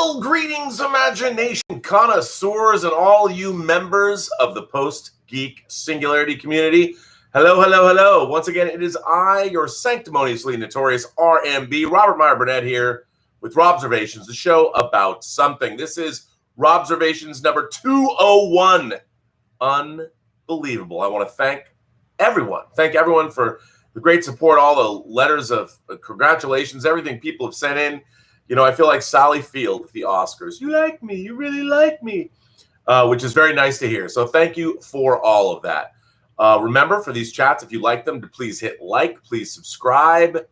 Well, greetings, Imagination Connoisseurs, and all you members of the Post-Geek Singularity community. Hello, hello, hello. Once again, it is I, your sanctimoniously notorious RMB, Robert Meyer Burnett, here with Robservations, the show about something. This is Robservations number 201. Unbelievable. I want to thank everyone for the great support, all the letters of congratulations, everything people have sent in. You know, I feel like Sally Field with the Oscars. You like me. You really like me, which is very nice to hear. So thank you for all of that. Remember, for these chats, if you like them, to please hit like, please subscribe,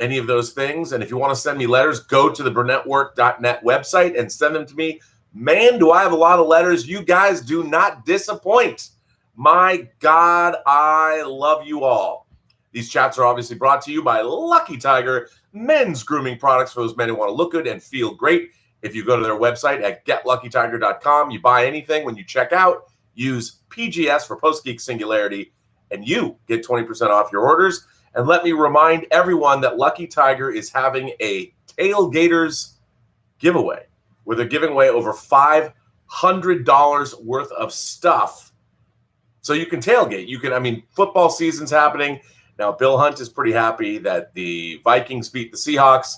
any of those things. And if you want to send me letters, go to the Burnettwork.net website and send them to me. Man, do I have a lot of letters. You guys do not disappoint. My God, I love you all. These chats are obviously brought to you by Lucky Tiger, men's grooming products for those men who want to look good and feel great. If you go to their website at getluckytiger.com, you buy anything. When you check out, use PGS for Post-Geek Singularity, and you get 20% off your orders. And let me remind everyone that Lucky Tiger is having a Tailgaters giveaway, where they're giving away over $500 worth of stuff. So you can tailgate. Football season's happening. Now, Bill Hunt is pretty happy that the Vikings beat the Seahawks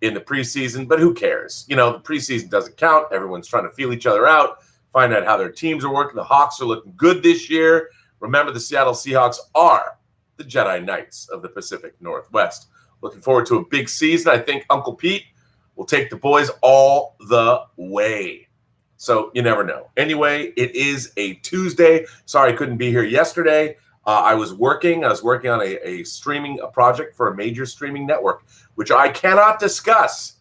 in the preseason, but who cares? You know, the preseason doesn't count. Everyone's trying to feel each other out, find out how their teams are working. The Hawks are looking good this year. Remember, the Seattle Seahawks are the Jedi Knights of the Pacific Northwest. Looking forward to a big season. I think Uncle Pete will take the boys all the way. So you never know. Anyway, it is a Tuesday. Sorry I couldn't be here yesterday. I was working on a streaming project for a major streaming network, which I cannot discuss,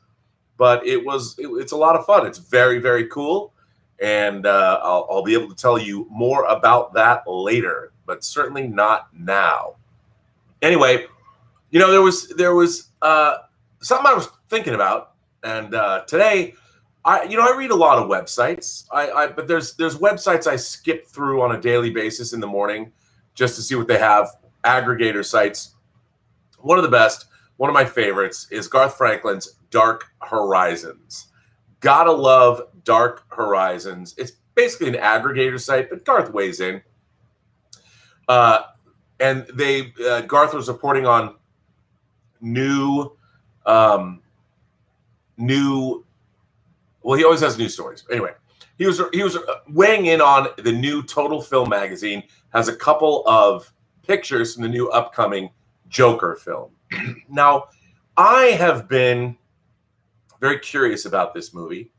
but it's a lot of fun. It's very, very cool, and I'll be able to tell you more about that later, but certainly not now. Anyway, you know, there was something I was thinking about, and today, I read a lot of websites. But there's websites I skip through on a daily basis in the morning, just to see what they have, aggregator sites. One of the best, one of my favorites, is Garth Franklin's Dark Horizons. Gotta love Dark Horizons. It's basically an aggregator site, but Garth weighs in. And Garth was reporting on new, well, he always has news stories. Anyway, he was weighing in on the new Total Film magazine. Has a couple of pictures from the new upcoming Joker film. Now, I have been very curious about this movie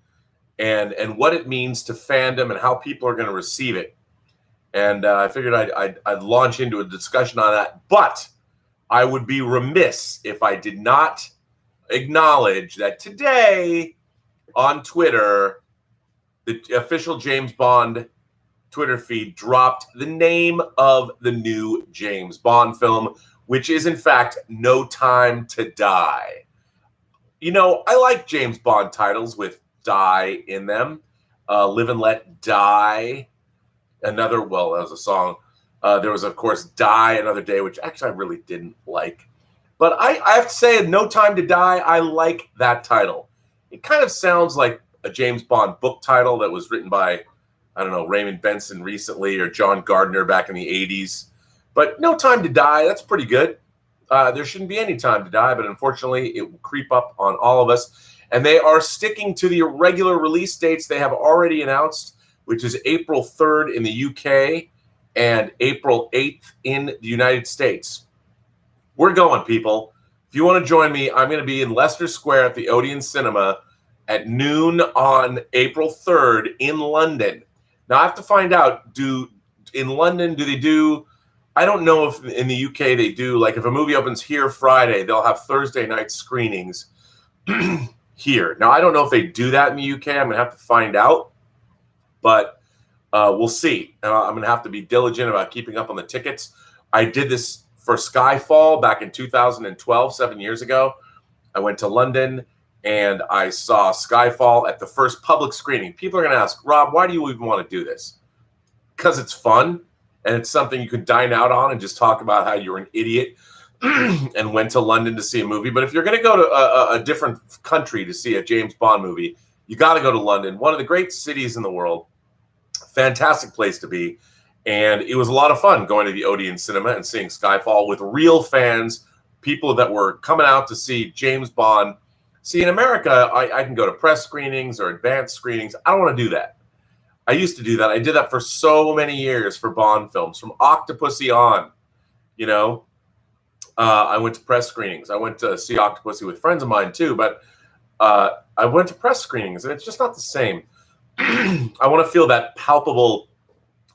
and what it means to fandom and how people are going to receive it. And I figured I'd launch into a discussion on that. But I would be remiss if I did not acknowledge that today on Twitter, the official James Bond Twitter feed dropped the name of the new James Bond film, which is, in fact, No Time to Die. You know, I like James Bond titles with die in them. Live and Let Die. That was a song. There was, of course, Die Another Day, which actually I really didn't like. But I have to say, No Time to Die, I like that title. It kind of sounds like a James Bond book title that was written by, I don't know, Raymond Benson recently or John Gardner back in the 80s. But No Time to Die, that's pretty good. There shouldn't be any time to die, but unfortunately it will creep up on all of us. And they are sticking to the irregular release dates they have already announced, which is April 3rd in the UK and April 8th in the United States. We're going, people. If you want to join me, I'm going to be in Leicester Square at the Odeon Cinema at noon on April 3rd in London. Now, I have to find out, in London, do they do, I don't know if in the UK they do, like if a movie opens here Friday, they'll have Thursday night screenings here. Now, I don't know if they do that in the UK. I'm going to have to find out, but we'll see. And I'm going to have to be diligent about keeping up on the tickets. I did this for Skyfall back in 2012, 7 years ago. I went to London and I saw Skyfall at the first public screening. People are going to ask, Rob, why do you even want to do this? Because it's fun and it's something you can dine out on and just talk about how you're an idiot and went to London to see a movie. But if you're going to go to a different country to see a James Bond movie, You got to go to London, one of the great cities in the world. Fantastic place to be. And it was a lot of fun going to the Odeon Cinema and seeing Skyfall with real fans, people that were coming out to see James Bond. See, in America, I can go to press screenings or advanced screenings. I don't want to do that. I used to do that. I did that for so many years for Bond films, from Octopussy on. You know, I went to press screenings. I went to see Octopussy with friends of mine too, but I went to press screenings, and it's just not the same. I want to feel that palpable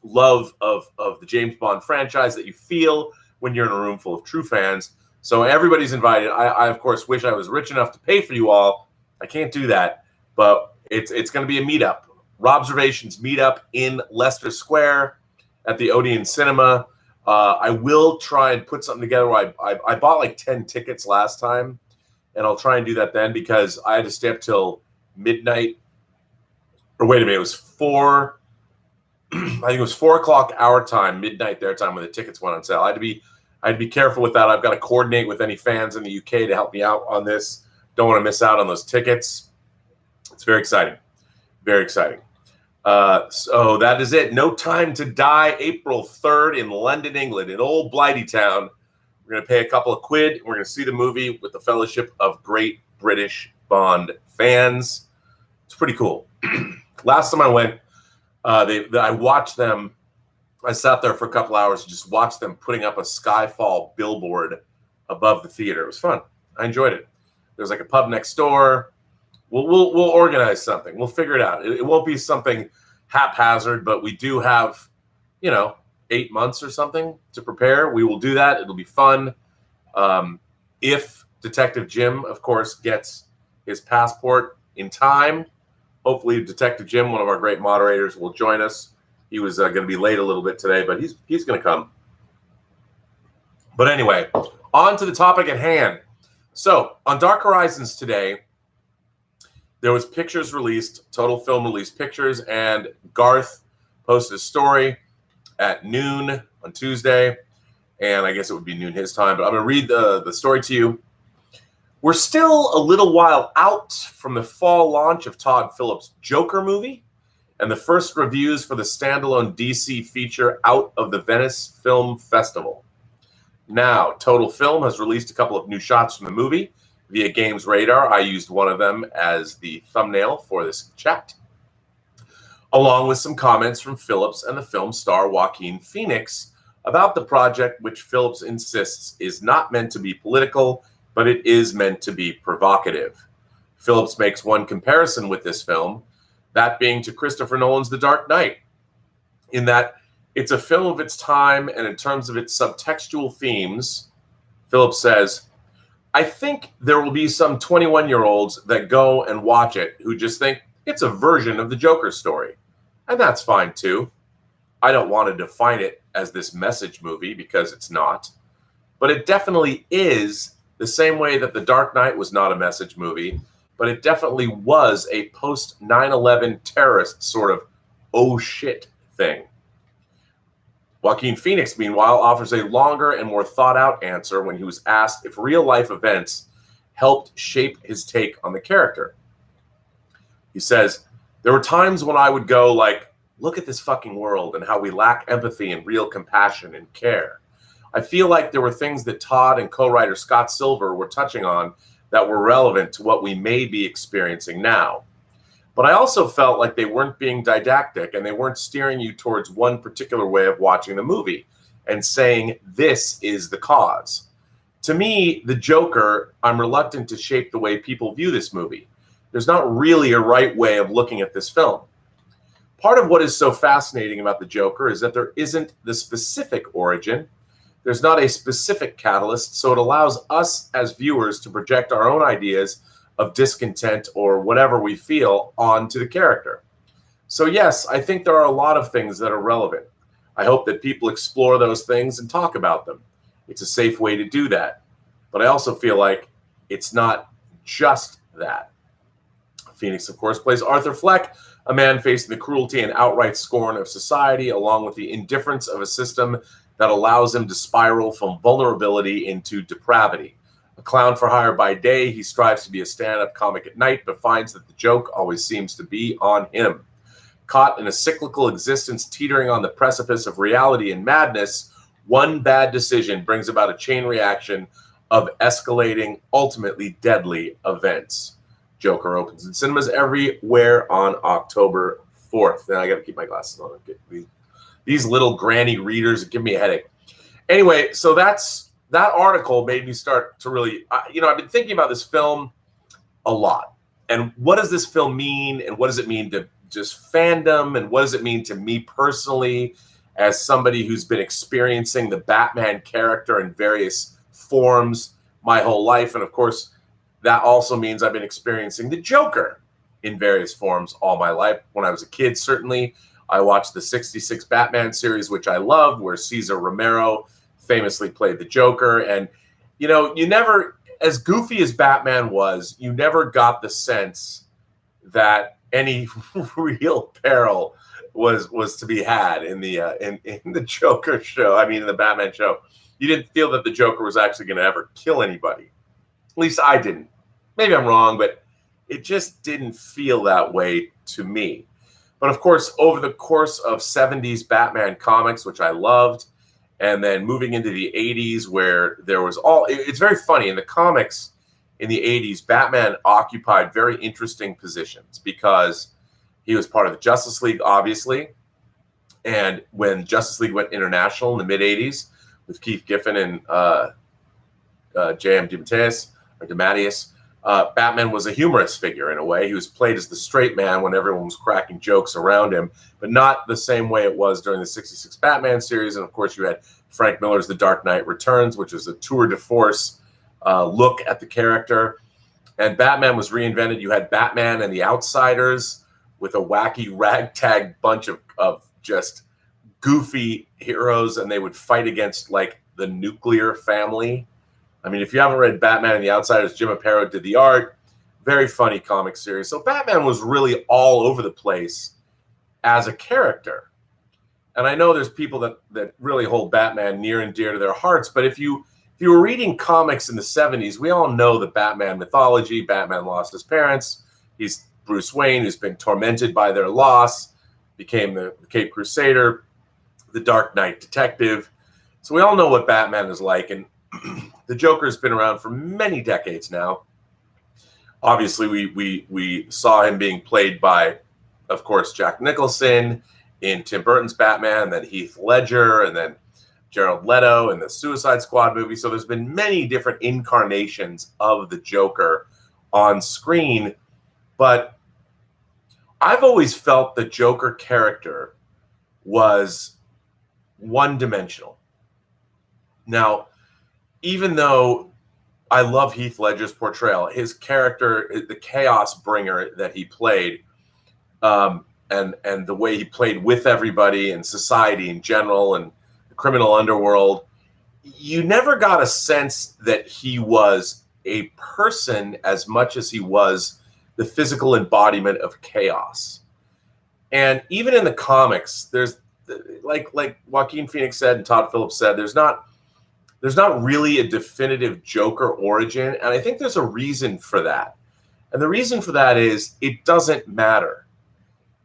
love of the James Bond franchise that you feel when you're in a room full of true fans. So everybody's invited. I of course wish I was rich enough to pay for you all. I can't do that, but it's going to be a meetup. Robservations meetup in Leicester Square at the Odeon Cinema. I will try and put something together. I bought like 10 tickets last time, and I'll try and do that then because I had to stay up till midnight. Or wait a minute, it was 4. I think it was 4 o'clock our time, midnight their time, when the tickets went on sale. I had to be careful with that. I've got to coordinate with any fans in the UK to help me out on this. Don't want to miss out on those tickets. It's very exciting. Very exciting. So that is it. No Time to Die, April 3rd in London, England, in old Blighty Town. We're going to pay a couple of quid. And we're going to see the movie with the Fellowship of Great British Bond Fans. It's pretty cool. Last time I went, I watched them. I sat there for a couple hours and just watched them putting up a Skyfall billboard above the theater. It was fun. I enjoyed it. There's like a pub next door. We'll organize something. We'll figure it out. It won't be something haphazard, but we do have, 8 months or something to prepare. We will do that. It'll be fun. If Detective Jim, of course, gets his passport in time, hopefully Detective Jim, one of our great moderators, will join us. He was going to be late a little bit today, but he's going to come. But anyway, on to the topic at hand. So on Dark Horizons today, there was pictures released, total film release pictures, and Garth posted a story at noon on Tuesday, and I guess it would be noon his time, but I'm going to read the story to you. We're still a little while out from the fall launch of Todd Phillips' Joker movie and the first reviews for the standalone DC feature out of the Venice Film Festival. Now, Total Film has released a couple of new shots from the movie via Games Radar. I used one of them as the thumbnail for this chat, along with some comments from Phillips and the film star Joaquin Phoenix about the project, which Phillips insists is not meant to be political, but it is meant to be provocative. Phillips makes one comparison with this film, that being to Christopher Nolan's The Dark Knight, in that it's a film of its time, and in terms of its subtextual themes, Phillips says, I think there will be some 21-year-olds that go and watch it who just think it's a version of the Joker story. And that's fine too. I don't want to define it as this message movie because it's not. But it definitely is, the same way that The Dark Knight was not a message movie, but it definitely was a post-9/11 terrorist sort of oh shit thing. Joaquin Phoenix, meanwhile, offers a longer and more thought-out answer when he was asked if real-life events helped shape his take on the character. He says, there were times when I would go like, look at this fucking world and how we lack empathy and real compassion and care. I feel like there were things that Todd and co-writer Scott Silver were touching on that were relevant to what we may be experiencing now. But I also felt like they weren't being didactic and they weren't steering you towards one particular way of watching the movie and saying, this is the cause. To me, the Joker, I'm reluctant to shape the way people view this movie. There's not really a right way of looking at this film. Part of what is so fascinating about the Joker is that there isn't the specific origin. There's not a specific catalyst, so it allows us as viewers to project our own ideas of discontent or whatever we feel onto the character. So yes, I think there are a lot of things that are relevant. I hope that people explore those things and talk about them. It's a safe way to do that. But I also feel like it's not just that. Phoenix, of course, plays Arthur Fleck, a man facing the cruelty and outright scorn of society, along with the indifference of a system that allows him to spiral from vulnerability into depravity. A clown for hire by day, he strives to be a stand-up comic at night, but finds that the joke always seems to be on him. Caught in a cyclical existence teetering on the precipice of reality and madness, one bad decision brings about a chain reaction of escalating, ultimately deadly events. Joker opens in cinemas everywhere on October 4th. Now I got to keep my glasses on. These little granny readers give me a headache. Anyway, so that article made me start to really, I've been thinking about this film a lot. And what does this film mean? And what does it mean to just fandom? And what does it mean to me personally as somebody who's been experiencing the Batman character in various forms my whole life? And of course, that also means I've been experiencing the Joker in various forms all my life. When I was a kid, certainly, I watched the 66 Batman series, which I loved, where Cesar Romero famously played the Joker. And, you never, as goofy as Batman was, you never got the sense that any real peril was to be had in the Joker show. I mean, in the Batman show. You didn't feel that the Joker was actually going to ever kill anybody. At least I didn't. Maybe I'm wrong, but it just didn't feel that way to me. But of course, over the course of 70s Batman comics, which I loved, and then moving into the 80s where there was it's very funny. In the comics in the 80s, Batman occupied very interesting positions because he was part of the Justice League, obviously. And when Justice League went international in the mid-80s with Keith Giffen and J.M. DeMatteis, Batman was a humorous figure in a way. He was played as the straight man when everyone was cracking jokes around him, but not the same way it was during the 66 Batman series. And of course, you had Frank Miller's The Dark Knight Returns, which was a tour de force look at the character. And Batman was reinvented. You had Batman and the Outsiders with a wacky ragtag bunch of just goofy heroes, and they would fight against like the nuclear family. I mean, if you haven't read Batman and the Outsiders, Jim Aparo did the art. Very funny comic series. So Batman was really all over the place as a character. And I know there's people that really hold Batman near and dear to their hearts. But if you were reading comics in the 70s, we all know the Batman mythology. Batman lost his parents. He's Bruce Wayne, who's been tormented by their loss, became the Caped Crusader, the Dark Knight detective. So we all know what Batman is like. And the Joker's been around for many decades now. Obviously, we saw him being played by, of course, Jack Nicholson in Tim Burton's Batman, then Heath Ledger, and then Jared Leto in the Suicide Squad movie. So there's been many different incarnations of the Joker on screen. But I've always felt the Joker character was one-dimensional. Now, even though I love Heath Ledger's portrayal, his character, the chaos bringer that he played, and the way he played with everybody and society in general and the criminal underworld, you never got a sense that he was a person as much as he was the physical embodiment of chaos. And even in the comics, there's like Joaquin Phoenix said and Todd Phillips said, there's not really a definitive Joker origin. And I think there's a reason for that. And the reason for that is it doesn't matter.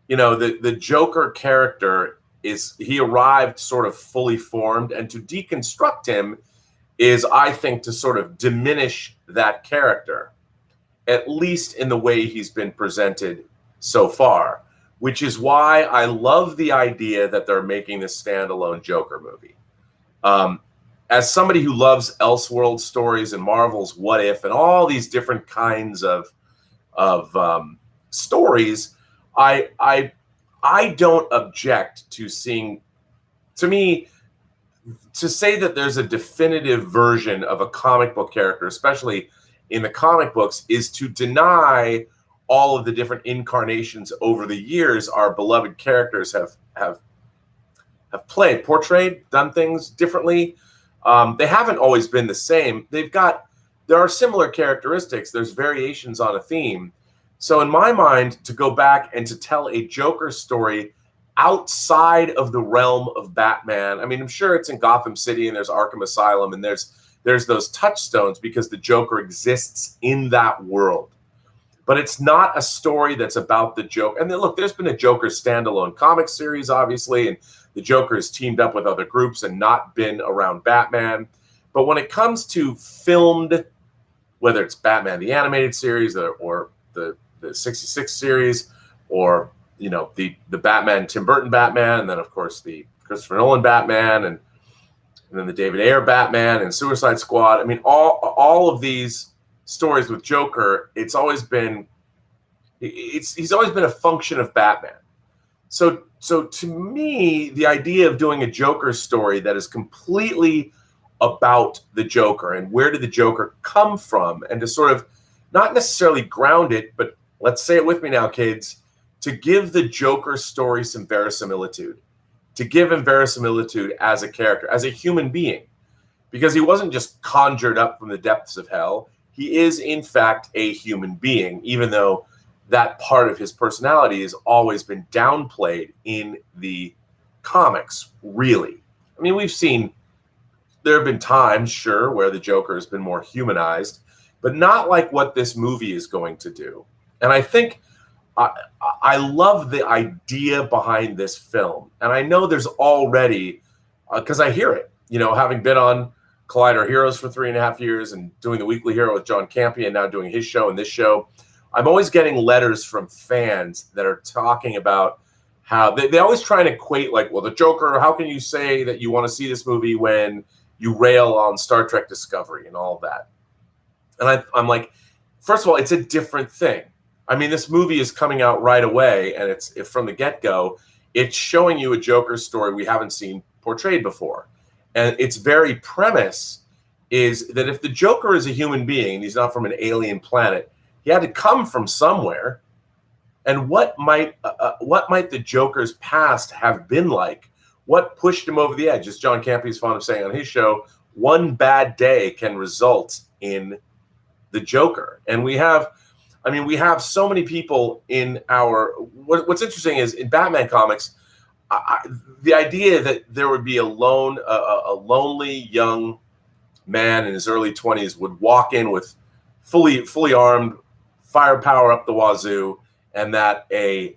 The Joker character he arrived sort of fully formed, and to deconstruct him is, I think, to sort of diminish that character, at least in the way he's been presented so far, which is why I love the idea that they're making this standalone Joker movie. As somebody who loves Elseworld stories and Marvel's What If and all these different kinds of stories, I don't object to seeing, to me, to say that there's a definitive version of a comic book character, especially in the comic books, is to deny all of the different incarnations over the years our beloved characters have portrayed, done things differently. They haven't always been the same. There are similar characteristics. There's variations on a theme. So in my mind, to go back and to tell a Joker story outside of the realm of Batman, I mean, I'm sure it's in Gotham City and there's Arkham Asylum and there's there's those touchstones because the Joker exists in that world. But it's not a story that's about the Joker. And then look, there's been a Joker standalone comic series, obviously, and the Joker has teamed up with other groups and not been around Batman. But when it comes to filmed, whether it's Batman the Animated Series or the 66 series, or the Batman, Tim Burton Batman, and then of course the Christopher Nolan Batman, and then the David Ayer Batman and Suicide Squad. I mean, all of these stories with Joker, he's always been a function of Batman. So to me, the idea of doing a Joker story that is completely about the Joker and where did the Joker come from, and to sort of not necessarily ground it, but let's say it with me now, kids, to give the Joker story some verisimilitude, to give him verisimilitude as a character, as a human being, because he wasn't just conjured up from the depths of hell. He is, in fact, a human being, even though that part of his personality has always been downplayed in the comics, really. I mean, there have been times, sure, where the Joker has been more humanized, but not like what this movie is going to do. And I think I love the idea behind this film. And I know there's already, because I hear it, having been on Collider Heroes for 3.5 years and doing the Weekly Hero with John Campea and now doing his show and this show, I'm always getting letters from fans that are talking about how they always try and equate, like, well, the Joker, how can you say that you want to see this movie when you rail on Star Trek Discovery and all of that? And I'm like, first of all, it's a different thing. I mean, this movie is coming out right away, and it's from the get-go, it's showing you a Joker story we haven't seen portrayed before. And its very premise is that if the Joker is a human being and he's not from an alien planet, he had to come from somewhere. And what might the Joker's past have been like? What pushed him over the edge? As John Campea is fond of saying on his show, one bad day can result in the Joker. And we have so many people in our. What's interesting is in Batman comics, the idea that there would be a lonely young man in his early 20s would walk in with fully armed, firepower up the wazoo, and that a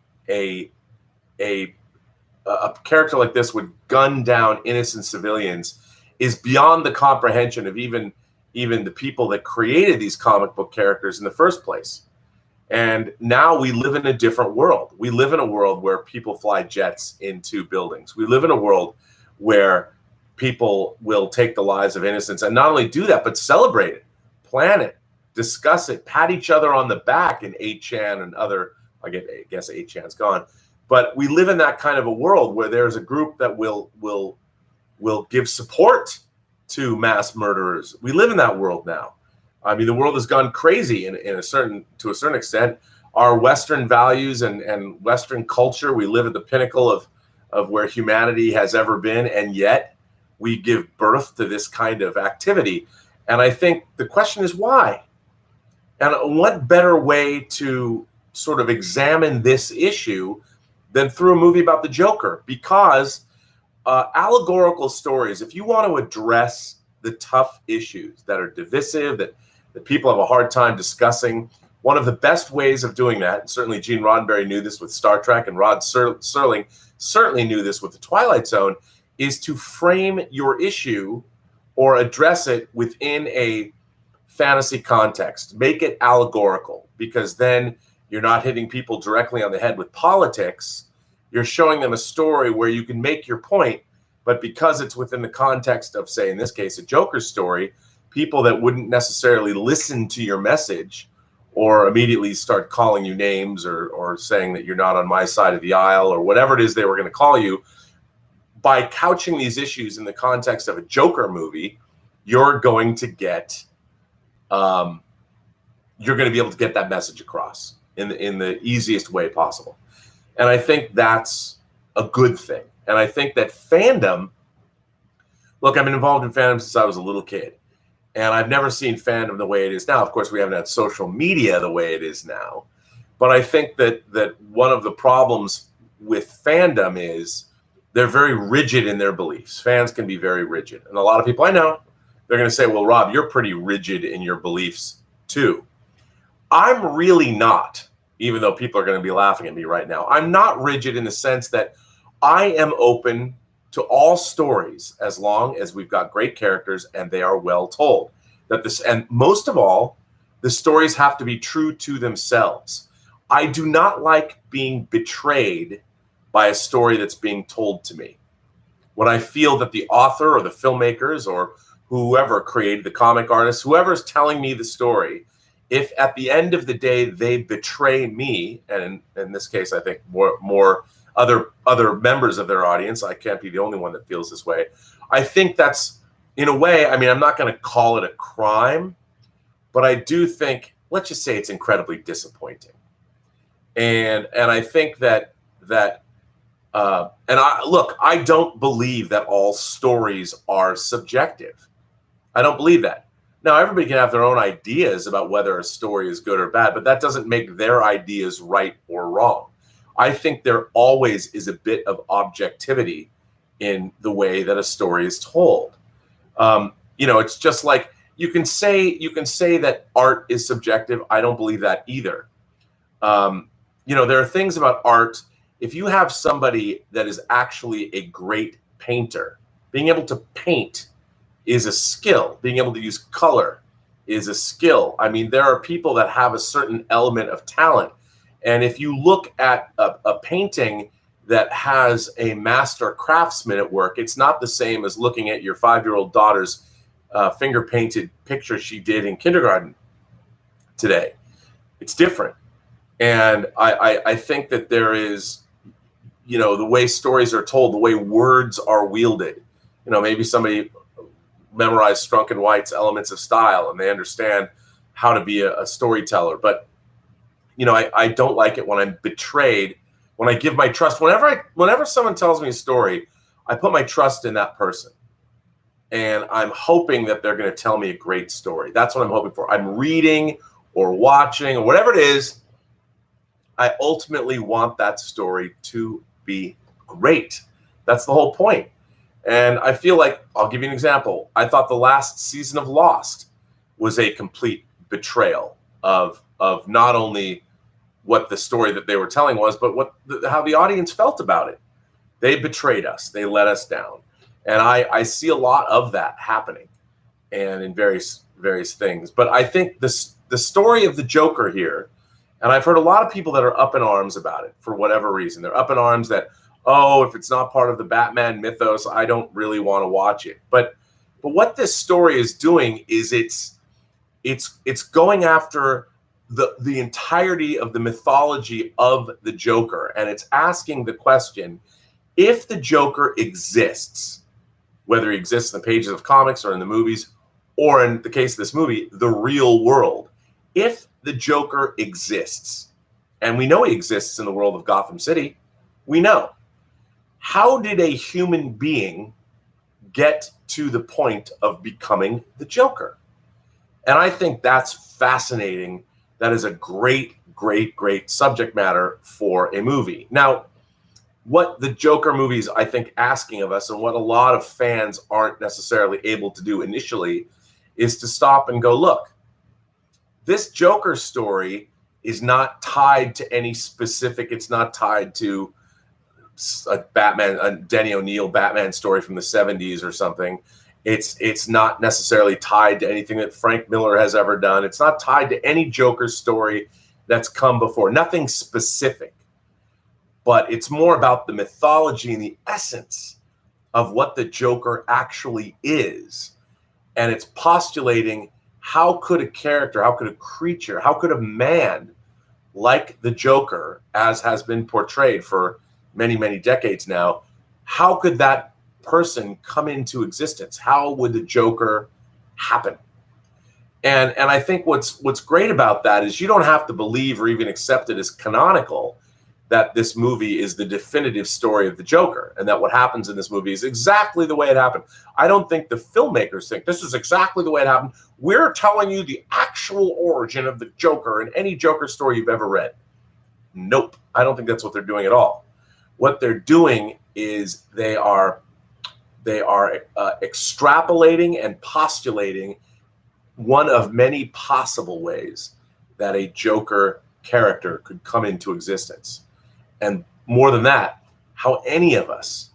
character like this would gun down innocent civilians is beyond the comprehension of even the people that created these comic book characters in the first place. And now we live in a different world. We live in a world where people fly jets into buildings. We live in a world where people will take the lives of innocents and not only do that, but celebrate it, plan it, discuss it, pat each other on the back in 8chan and other, I guess 8chan's gone. But we live in that kind of a world where there's a group that will give support to mass murderers. We live in that world now. I mean, the world has gone crazy to a certain extent. Our Western values and Western culture, we live at the pinnacle of where humanity has ever been, and yet we give birth to this kind of activity. And I think the question is why? And what better way to sort of examine this issue than through a movie about the Joker? Because allegorical stories, if you want to address the tough issues that are divisive, that people have a hard time discussing, one of the best ways of doing that, and certainly Gene Roddenberry knew this with Star Trek, and Rod Serling certainly knew this with The Twilight Zone, is to frame your issue or address it within a fantasy context. Make it allegorical, because then you're not hitting people directly on the head with politics. You're showing them a story where you can make your point, but because it's within the context of, say, in this case, a Joker story, people that wouldn't necessarily listen to your message or immediately start calling you names or saying that you're not on my side of the aisle or whatever it is they were going to call you, by couching these issues in the context of a Joker movie, you're going to get, you're going to be able to get that message across in the easiest way possible. And I think that's a good thing. And I think that fandom, look, I've been involved in fandom since I was a little kid. And I've never seen fandom the way it is now. Of course, we haven't had social media the way it is now. But I think that one of the problems with fandom is they're very rigid in their beliefs. Fans can be very rigid. And a lot of people I know they're going to say, well, Rob, you're pretty rigid in your beliefs too. I'm really not, even though people are going to be laughing at me right now. I'm not rigid in the sense that I am open to all stories as long as we've got great characters and they are well told. And most of all, the stories have to be true to themselves. I do not like being betrayed by a story that's being told to me. When I feel that the author or the filmmakers or whoever created the comic artist, whoever's telling me the story, if at the end of the day they betray me, and in this case I think more other members of their audience, I can't be the only one that feels this way. I think that's, in a way, I mean, I'm not going to call it a crime, but I do think, let's just say it's incredibly disappointing. And I think that I don't believe that all stories are subjective. I don't believe that. Now, everybody can have their own ideas about whether a story is good or bad, but that doesn't make their ideas right or wrong. I think there always is a bit of objectivity in the way that a story is told. It's just like you can say that art is subjective. I don't believe that either. There are things about art. If you have somebody that is actually a great painter, being able to paint is a skill. Being able to use color is a skill. I mean, there are people that have a certain element of talent. And if you look at a painting that has a master craftsman at work, it's not the same as looking at your 5-year-old daughter's finger-painted picture she did in kindergarten today. It's different. And I think that there is, the way stories are told, the way words are wielded. Maybe somebody memorized Strunk and White's Elements of Style and they understand how to be a storyteller. But, I don't like it when I'm betrayed, when I give my trust. Whenever someone tells me a story, I put my trust in that person. And I'm hoping that they're going to tell me a great story. That's what I'm hoping for. I'm reading or watching or whatever it is. I ultimately want that story to be great. That's the whole point. And I feel like, I'll give you an example. I thought the last season of Lost was a complete betrayal of not only what the story that they were telling was, but how the audience felt about it. They betrayed us. They let us down. And I see a lot of that happening and in various things. But I think the story of the Joker here, and I've heard a lot of people that are up in arms about it for whatever reason. They're up in arms that, if it's not part of the Batman mythos, I don't really want to watch it. But what this story is doing is it's going after the entirety of the mythology of the Joker, and it's asking the question, if the Joker exists, whether he exists in the pages of comics or in the movies, or in the case of this movie, the real world, if the Joker exists, and we know he exists in the world of Gotham City, we know. How did a human being get to the point of becoming the Joker? And I think that's fascinating. That is a great, great, great subject matter for a movie. Now, what the Joker movie is, I think, asking of us, and what a lot of fans aren't necessarily able to do initially, is to stop and go, look, this Joker story is not tied to any specific, it's not tied to a Denny O'Neil Batman story from the 70s or something. It's not necessarily tied to anything that Frank Miller has ever done. It's not tied to any Joker story that's come before. Nothing specific. But it's more about the mythology and the essence of what the Joker actually is. And it's postulating, how could a character, how could a creature, how could a man like the Joker, as has been portrayed for many, many decades now, how could that person come into existence? How would the Joker happen? And I think what's great about that is you don't have to believe or even accept it as canonical that this movie is the definitive story of the Joker, and that what happens in this movie is exactly the way it happened. I don't think the filmmakers think this is exactly the way it happened. We're telling you the actual origin of the Joker in any Joker story you've ever read. Nope. I don't think that's what they're doing at all. What they're doing is they are they are extrapolating and postulating one of many possible ways that a Joker character could come into existence. And more than that, how any of us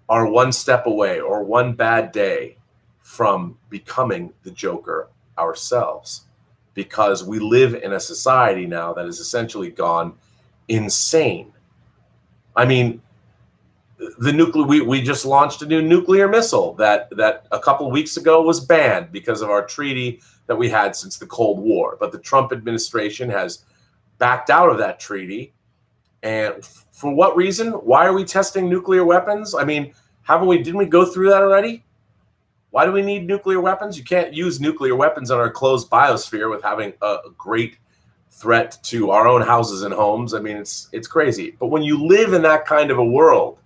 are one step away or one bad day from becoming the Joker ourselves, because we live in a society now that has essentially gone insane. I mean, we just launched a new nuclear missile that a couple of weeks ago was banned because of our treaty that we had since the Cold War. But the Trump administration has backed out of that treaty. And for what reason? Why are we testing nuclear weapons? I mean, didn't we go through that already? Why do we need nuclear weapons? You can't use nuclear weapons on our closed biosphere with having a great threat to our own houses and homes. I mean, it's crazy. But when you live in that kind of a world,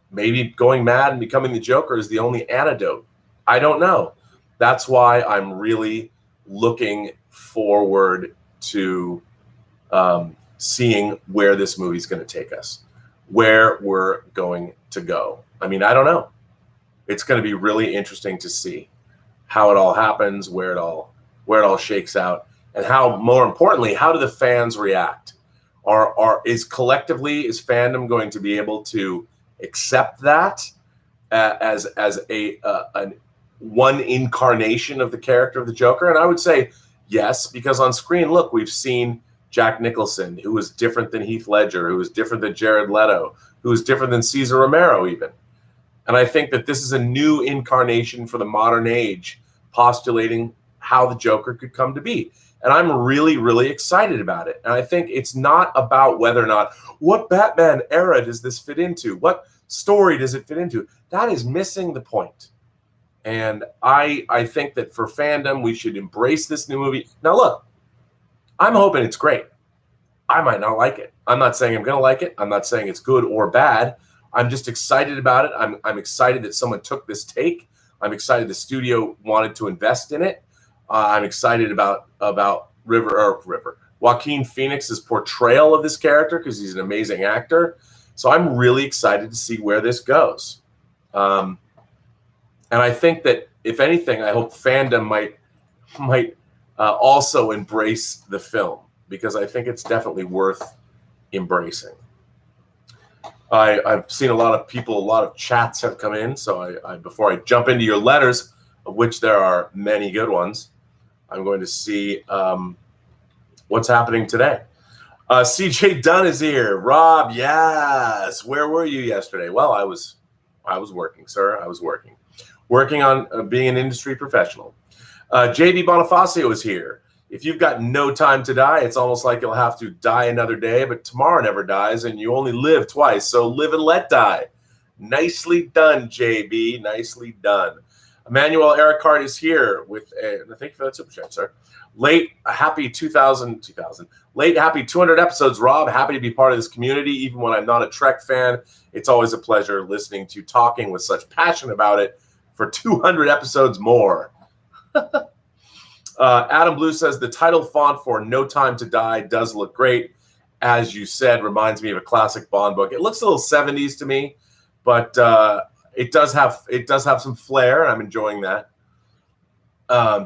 maybe going mad and becoming the Joker is the only antidote. I don't know. That's why I'm really looking forward to seeing where this movie's going to take us, where we're going to go. I mean, I don't know. It's going to be really interesting to see how it all happens, where it all shakes out, and how, more importantly, how do the fans react? Is Fandom going to be able to accept that as a one incarnation of the character of the Joker? And I would say yes, because on screen, look, we've seen Jack Nicholson, who was different than Heath Ledger, who was different than Jared Leto, who was different than Cesar Romero even. And I think that this is a new incarnation for the modern age, postulating how the Joker could come to be. And I'm really, really excited about it. And I think it's not about whether or not, what Batman era does this fit into? What story does it fit into? That is missing the point. And I think that for Fandom, we should embrace this new movie. Now, look, I'm hoping it's great. I might not like it. I'm not saying I'm going to like it. I'm not saying it's good or bad. I'm just excited about it. I'm excited that someone took this take. I'm excited the studio wanted to invest in it. I'm excited about Joaquin Phoenix's portrayal of this character, because he's an amazing actor. So I'm really excited to see where this goes. And I think that, if anything, I hope Fandom might also embrace the film, because I think it's definitely worth embracing. I've seen a lot of people, a lot of chats have come in. So I before I jump into your letters, of which there are many good ones, I'm going to see what's happening today. CJ Dunn is here. Rob, yes. Where were you yesterday? Well, I was working, sir. I was working on being an industry professional. JB Bonifacio is here. If you've got no time to die, it's almost like you'll have to die another day, but tomorrow never dies, and you only live twice, so live and let die. Nicely done, JB. Nicely done. Emmanuel Ericard is here with thank you for that super chat, sir. Late happy 200 episodes, Rob. Happy to be part of this community, even when I'm not a Trek fan. It's always a pleasure listening to talking with such passion about it for 200 episodes more. Adam Blue says the title font for No Time to Die does look great. As you said, reminds me of a classic Bond book. It looks a little 70s to me, but it does have some flair, and I'm enjoying that.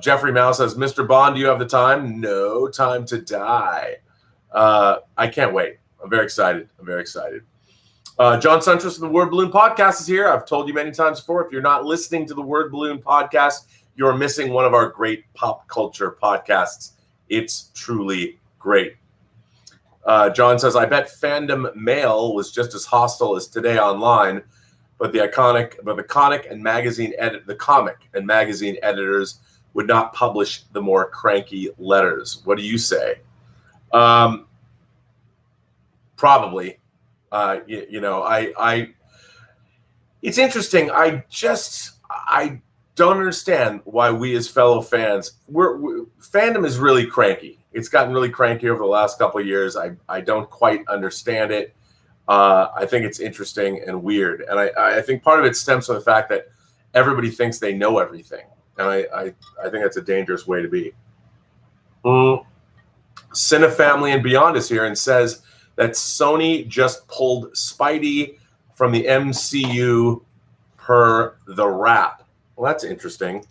Jeffrey Mao says, Mr. Bond, do you have the time? No time to die. I can't wait. I'm very excited. John Suntress from the Word Balloon Podcast is here. I've told you many times before, if you're not listening to the Word Balloon Podcast, you're missing one of our great pop culture podcasts. It's truly great. John says, I bet Fandom Mail was just as hostile as Today Online, but the comic and magazine editors would not publish the more cranky letters. What do you say? Probably. It's interesting. I don't understand why we as fellow fans, Fandom is really cranky. It's gotten really cranky over the last couple of years. I don't quite understand it. I think it's interesting and weird. And I think part of it stems from the fact that everybody thinks they know everything. And I think that's a dangerous way to be. Cinefamily and Beyond is here and says that Sony just pulled Spidey from the MCU per the Wrap. Well, that's interesting.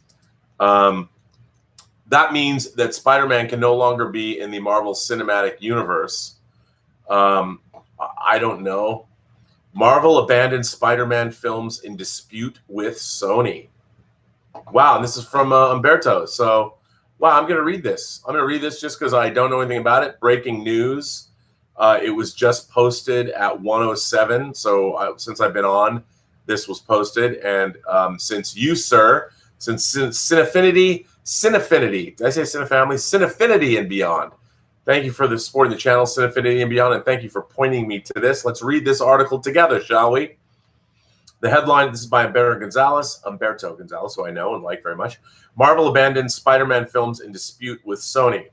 That means that Spider-Man can no longer be in the Marvel Cinematic Universe. I don't know. Marvel abandoned Spider-Man films in dispute with Sony. Wow, and this is from Umberto. So, wow, I'm going to read this. I'm going to read this just because I don't know anything about it. Breaking news. It was just posted at 1:07. So since I've been on, this was posted. And since you, sir, since Cinefinity, did I say Cinefamily? Cinefinity and beyond. Thank you for the support in the channel, Cinefinity and beyond, and thank you for pointing me to this. Let's read this article together, shall we? The headline, this is by Umberto Gonzalez, who I know and like very much. Marvel abandons Spider-Man films in dispute with Sony.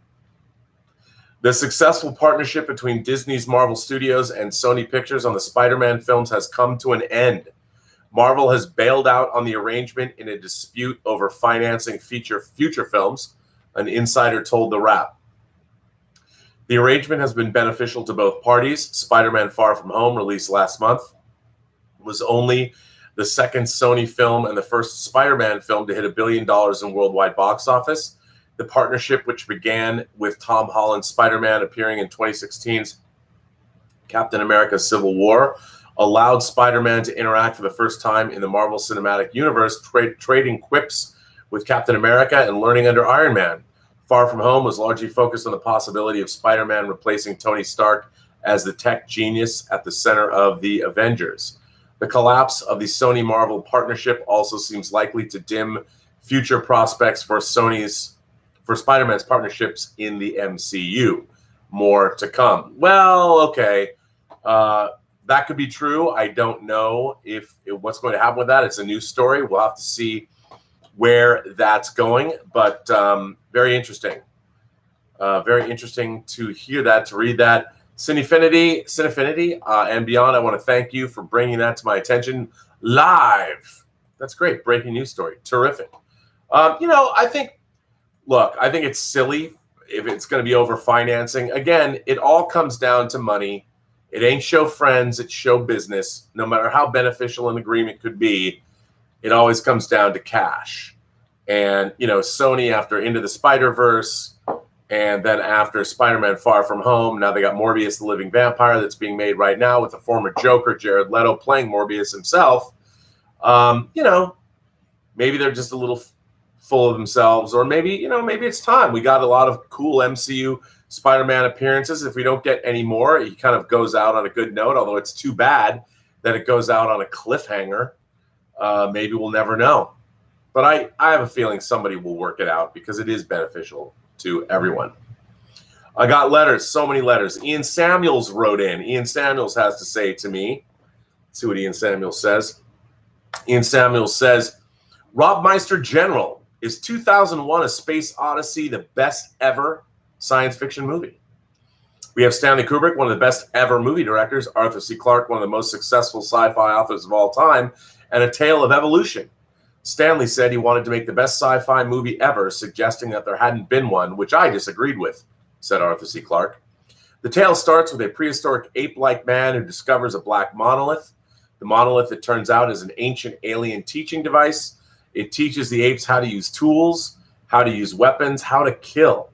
The successful partnership between Disney's Marvel Studios and Sony Pictures on the Spider-Man films has come to an end. Marvel has bailed out on the arrangement in a dispute over financing future films, an insider told The Wrap. The arrangement has been beneficial to both parties. Spider-Man Far From Home, released last month, was only the second Sony film and the first Spider-Man film to hit $1 billion in worldwide box office. The partnership, which began with Tom Holland's Spider-Man appearing in 2016's Captain America Civil War, allowed Spider-Man to interact for the first time in the Marvel Cinematic Universe, trading quips with Captain America and learning under Iron Man. Far From Home was largely focused on the possibility of Spider-Man replacing Tony Stark as the tech genius at the center of the Avengers. The collapse of the Sony-Marvel partnership also seems likely to dim future prospects for Spider-Man's partnerships in the MCU. More to come. Well, okay. That could be true. I don't know if what's going to happen with that. It's a new story. We'll have to see where that's going, but very interesting. Very interesting to hear that, to read that. Cinefinity, and beyond, I want to thank you for bringing that to my attention live. That's great. Breaking news story. Terrific. I think it's silly if it's going to be over financing. Again, it all comes down to money. It ain't show friends, it's show business. No matter how beneficial an agreement could be, it always comes down to cash. And, Sony, after Into the Spider-Verse, and then after Spider-Man Far From Home, now they got Morbius the Living Vampire that's being made right now with the former Joker, Jared Leto, playing Morbius himself. Maybe they're just a little full of themselves, or maybe it's time. We got a lot of cool MCU Spider-Man appearances. If we don't get any more, he kind of goes out on a good note, although it's too bad that it goes out on a cliffhanger. Maybe we'll never know. But I have a feeling somebody will work it out because it is beneficial to everyone. I got letters, so many letters. Ian Samuels wrote in. Ian Samuels has to say to me. Let's see what Ian Samuels says. Ian Samuels says, Rob Meister General, is 2001 A Space Odyssey the best ever science fiction movie? We have Stanley Kubrick, one of the best ever movie directors, Arthur C. Clarke, one of the most successful sci-fi authors of all time, and a tale of evolution. Stanley said he wanted to make the best sci-fi movie ever, suggesting that there hadn't been one, which I disagreed with, said Arthur C. Clarke. The tale starts with a prehistoric ape-like man who discovers a black monolith. The monolith, it turns out, is an ancient alien teaching device. It teaches the apes how to use tools, how to use weapons, how to kill,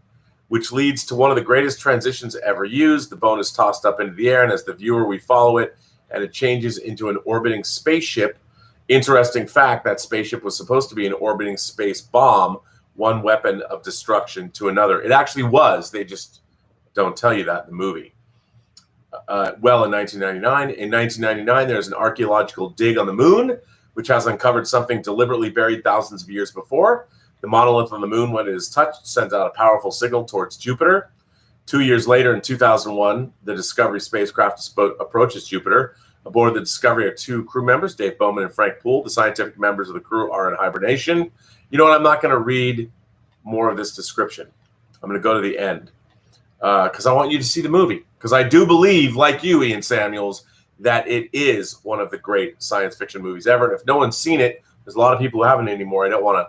which leads to one of the greatest transitions ever used. The bone is tossed up into the air, and as the viewer, we follow it, and it changes into an orbiting spaceship. Interesting fact, that spaceship was supposed to be an orbiting space bomb, one weapon of destruction to another. It actually was. They just don't tell you that in the movie. In 1999, there's an archaeological dig on the moon, which has uncovered something deliberately buried thousands of years before. The monolith on the moon, when it is touched, sends out a powerful signal towards Jupiter. 2 years later, in 2001, the Discovery spacecraft approaches Jupiter. Aboard the Discovery are two crew members, Dave Bowman and Frank Poole. The scientific members of the crew are in hibernation. You know what? I'm not going to read more of this description. I'm going to go to the end because I want you to see the movie. Because I do believe, like you, Ian Samuels, that it is one of the great science fiction movies ever. And if no one's seen it, there's a lot of people who haven't anymore. I don't want to.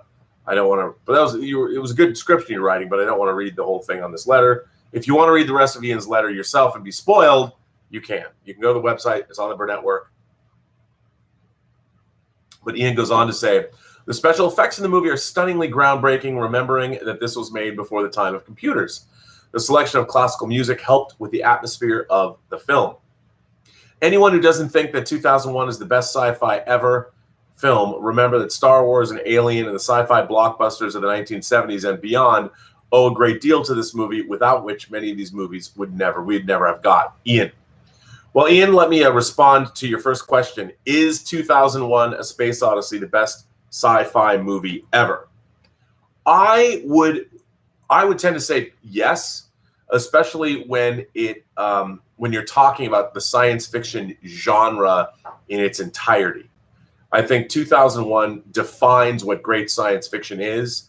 But it was a good description you're writing. But I don't want to read the whole thing on this letter. If you want to read the rest of Ian's letter yourself and be spoiled, you can. You can go to the website. It's on the Burnettwork. But Ian goes on to say, the special effects in the movie are stunningly groundbreaking, remembering that this was made before the time of computers. The selection of classical music helped with the atmosphere of the film. Anyone who doesn't think that 2001 is the best sci-fi ever film, remember that Star Wars and Alien and the sci-fi blockbusters of the 1970s and beyond owe a great deal to this movie, without which many of these movies we'd never have got. Ian. Well, Ian, let me respond to your first question. Is 2001 A Space Odyssey the best sci-fi movie ever? I would tend to say yes, especially when you're talking about the science fiction genre in its entirety. I think 2001 defines what great science fiction is.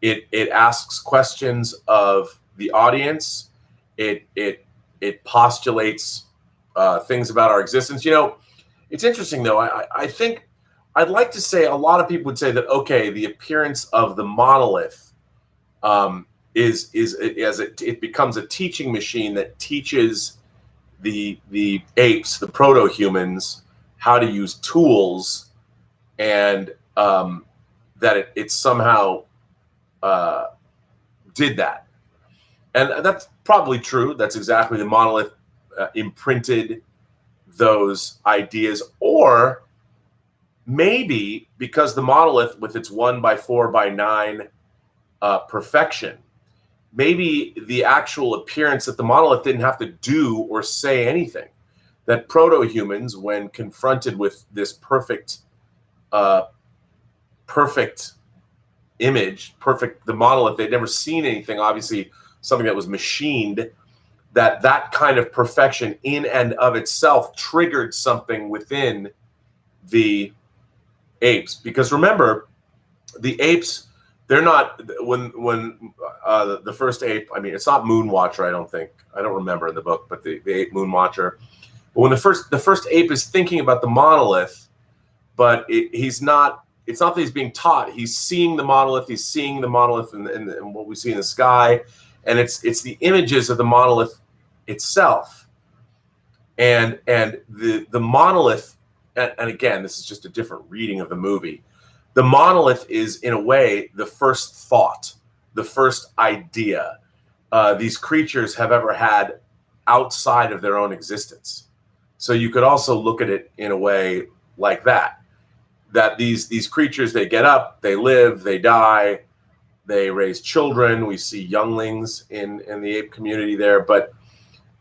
It asks questions of the audience. It postulates things about our existence. You know, it's interesting though. I think I'd like to say a lot of people would say that, okay, the appearance of the monolith it becomes a teaching machine that teaches the apes, the proto-humans, how to use tools, and that it somehow did that. And that's probably true. That's exactly, the monolith imprinted those ideas. Or maybe because the monolith, with its 1x4x9 perfection, maybe the actual appearance that the monolith didn't have to do or say anything, that proto-humans, when confronted with this perfect image, the monolith, they'd never seen anything, obviously something that was machined, that kind of perfection in and of itself triggered something within the apes. Because remember, the apes, they're not, when the first ape, I mean, it's not Moonwatcher, I don't remember in the book, but the ape Moonwatcher. But when the first ape is thinking about the monolith, but it's not that he's being taught. He's seeing the monolith. He's seeing the monolith and what we see in the sky, and it's the images of the monolith itself, and the monolith. And again, this is just a different reading of the movie. The monolith is, in a way, the first thought, the first idea these creatures have ever had outside of their own existence. So you could also look at it in a way like that. That these creatures, they get up, they live, they die, they raise children. We see younglings in the ape community there, but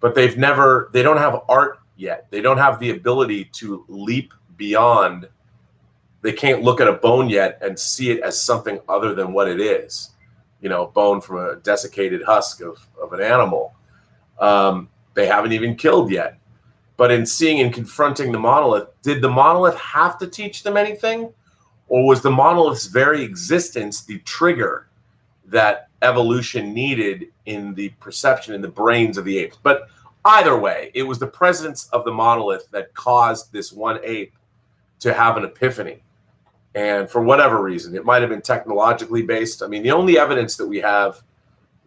they don't have art yet. They don't have the ability to leap beyond. They can't look at a bone yet and see it as something other than what it is. You know, bone from a desiccated husk of an animal. They haven't even killed yet. But in seeing and confronting the monolith, did the monolith have to teach them anything? Or was the monolith's very existence the trigger that evolution needed in the perception, in the brains of the apes? But either way, it was the presence of the monolith that caused this one ape to have an epiphany. And for whatever reason, it might have been technologically based. I mean, the only evidence that we have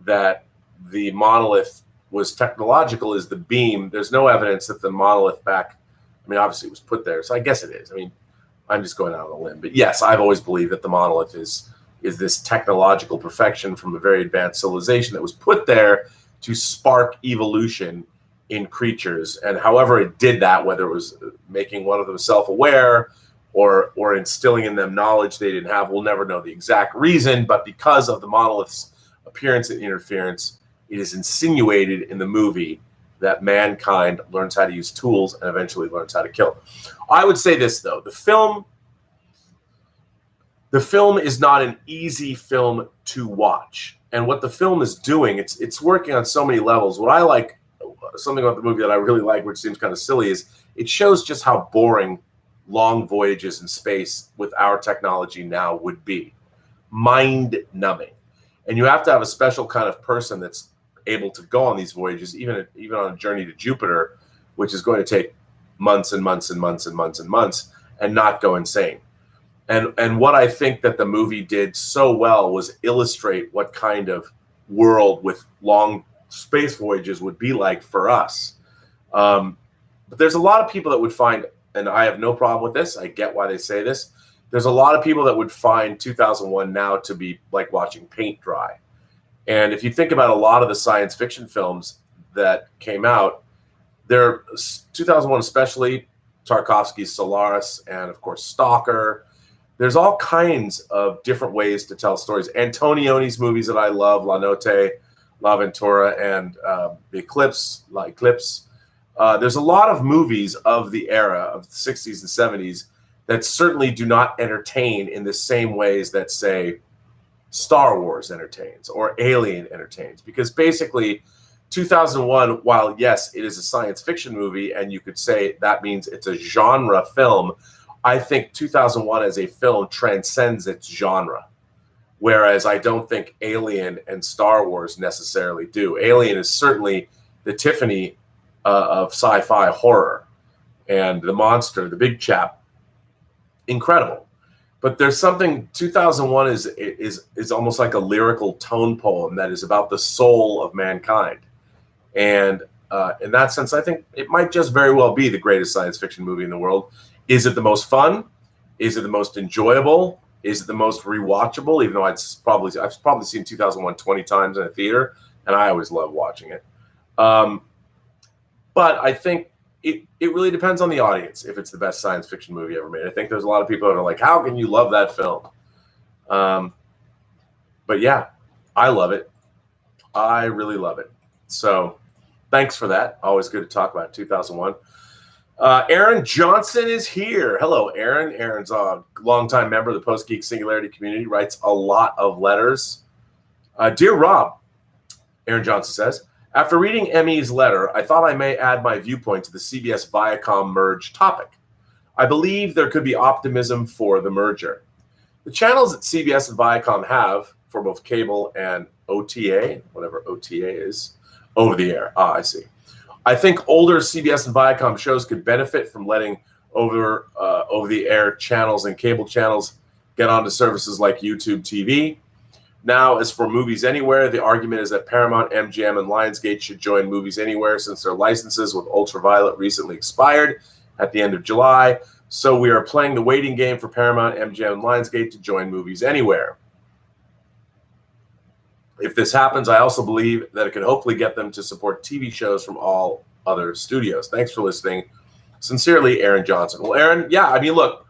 that the monolith was technological is the beam. There's no evidence that the monolith obviously it was put there, so I guess it is. I mean, I'm just going out on a limb. But yes, I've always believed that the monolith is this technological perfection from a very advanced civilization that was put there to spark evolution in creatures. And however it did that, whether it was making one of them self-aware or instilling in them knowledge they didn't have, we'll never know the exact reason. But because of the monolith's appearance and interference, it is insinuated in the movie that mankind learns how to use tools and eventually learns how to kill. I would say this, though. The film is not an easy film to watch. And what the film is doing, it's working on so many levels. What I like, something about the movie that I really like, which seems kind of silly, is it shows just how boring long voyages in space with our technology now would be. Mind-numbing. And you have to have a special kind of person that's able to go on these voyages, even on a journey to Jupiter, which is going to take months and months and months and months and months, and not go insane. And what I think that the movie did so well was illustrate what kind of world with long space voyages would be like for us. But there's a lot of people that would find, and I have no problem with this, I get why they say this, there's a lot of people that would find 2001 now to be like watching paint dry. And if you think about a lot of the science fiction films that came out, 2001 especially, Tarkovsky's Solaris, and of course Stalker. There's all kinds of different ways to tell stories. Antonioni's movies that I love, La Notte, La Ventura, and The Eclipse, La Eclipse. There's a lot of movies of the era of the 60s and 70s that certainly do not entertain in the same ways that, say, Star Wars entertains or Alien entertains. Because basically, 2001, while yes, it is a science fiction movie, and you could say that means it's a genre film, I think 2001 as a film transcends its genre. Whereas I don't think Alien and Star Wars necessarily do. Alien is certainly the Tiffany of sci-fi horror, and the monster, the big chap, incredible. But there's something, 2001 is almost like a lyrical tone poem that is about the soul of mankind. And in that sense, I think it might just very well be the greatest science fiction movie in the world. Is it the most fun? Is it the most enjoyable? Is it the most rewatchable? Even though I've probably seen 2001 20 times in a theater, and I always love watching it. But I think it really depends on the audience if it's the best science fiction movie ever made. I think there's a lot of people that are like, how can you love that film? But yeah, I love it. I really love it. So thanks for that. Always good to talk about 2001. Aaron Johnson is here. Hello, Aaron. Aaron's a longtime member of the Post-Geek Singularity community, writes a lot of letters. Dear Rob, Aaron Johnson says, after reading Emmy's letter, I thought I may add my viewpoint to the CBS Viacom merge topic. I believe there could be optimism for the merger. The channels that CBS and Viacom have for both cable and OTA, whatever OTA is, over the air. I see. I think older CBS and Viacom shows could benefit from letting over the air channels and cable channels get onto services like YouTube TV. Now, as for Movies Anywhere, the argument is that Paramount, MGM, and Lionsgate should join Movies Anywhere since their licenses with Ultraviolet recently expired at the end of July. So we are playing the waiting game for Paramount, MGM, and Lionsgate to join Movies Anywhere. If this happens, I also believe that it can hopefully get them to support TV shows from all other studios. Thanks for listening. Sincerely, Aaron Johnson. Well, Aaron, yeah, I mean, look,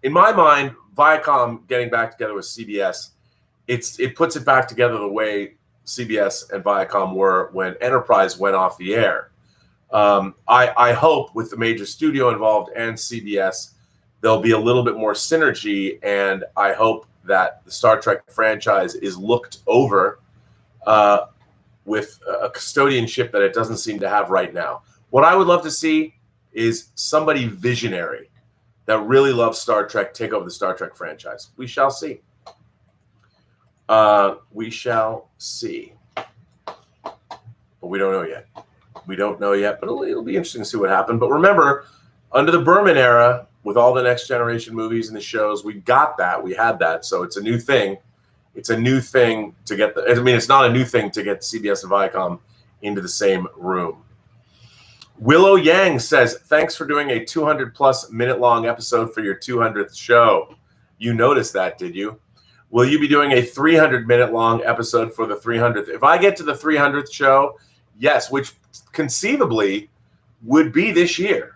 in my mind, Viacom getting back together with CBS, it puts it back together the way CBS and Viacom were when Enterprise went off the air. I hope with the major studio involved and CBS, there'll be a little bit more synergy, and I hope that the Star Trek franchise is looked over with a custodianship that it doesn't seem to have right now. What I would love to see is somebody visionary that really loves Star Trek take over the Star Trek franchise. We shall see. We shall see. But we don't know yet. We don't know yet, but it'll be interesting to see what happens. But remember, under the Berman era, with all the Next Generation movies and the shows, we got that. We had that. So it's a new thing. It's a new thing to get it's not a new thing to get CBS and Viacom into the same room. Willow Yang says, thanks for doing a 200-plus minute-long episode for your 200th show. You noticed that, did you? Will you be doing a 300-minute-long episode for the 300th? If I get to the 300th show, yes, which conceivably would be this year.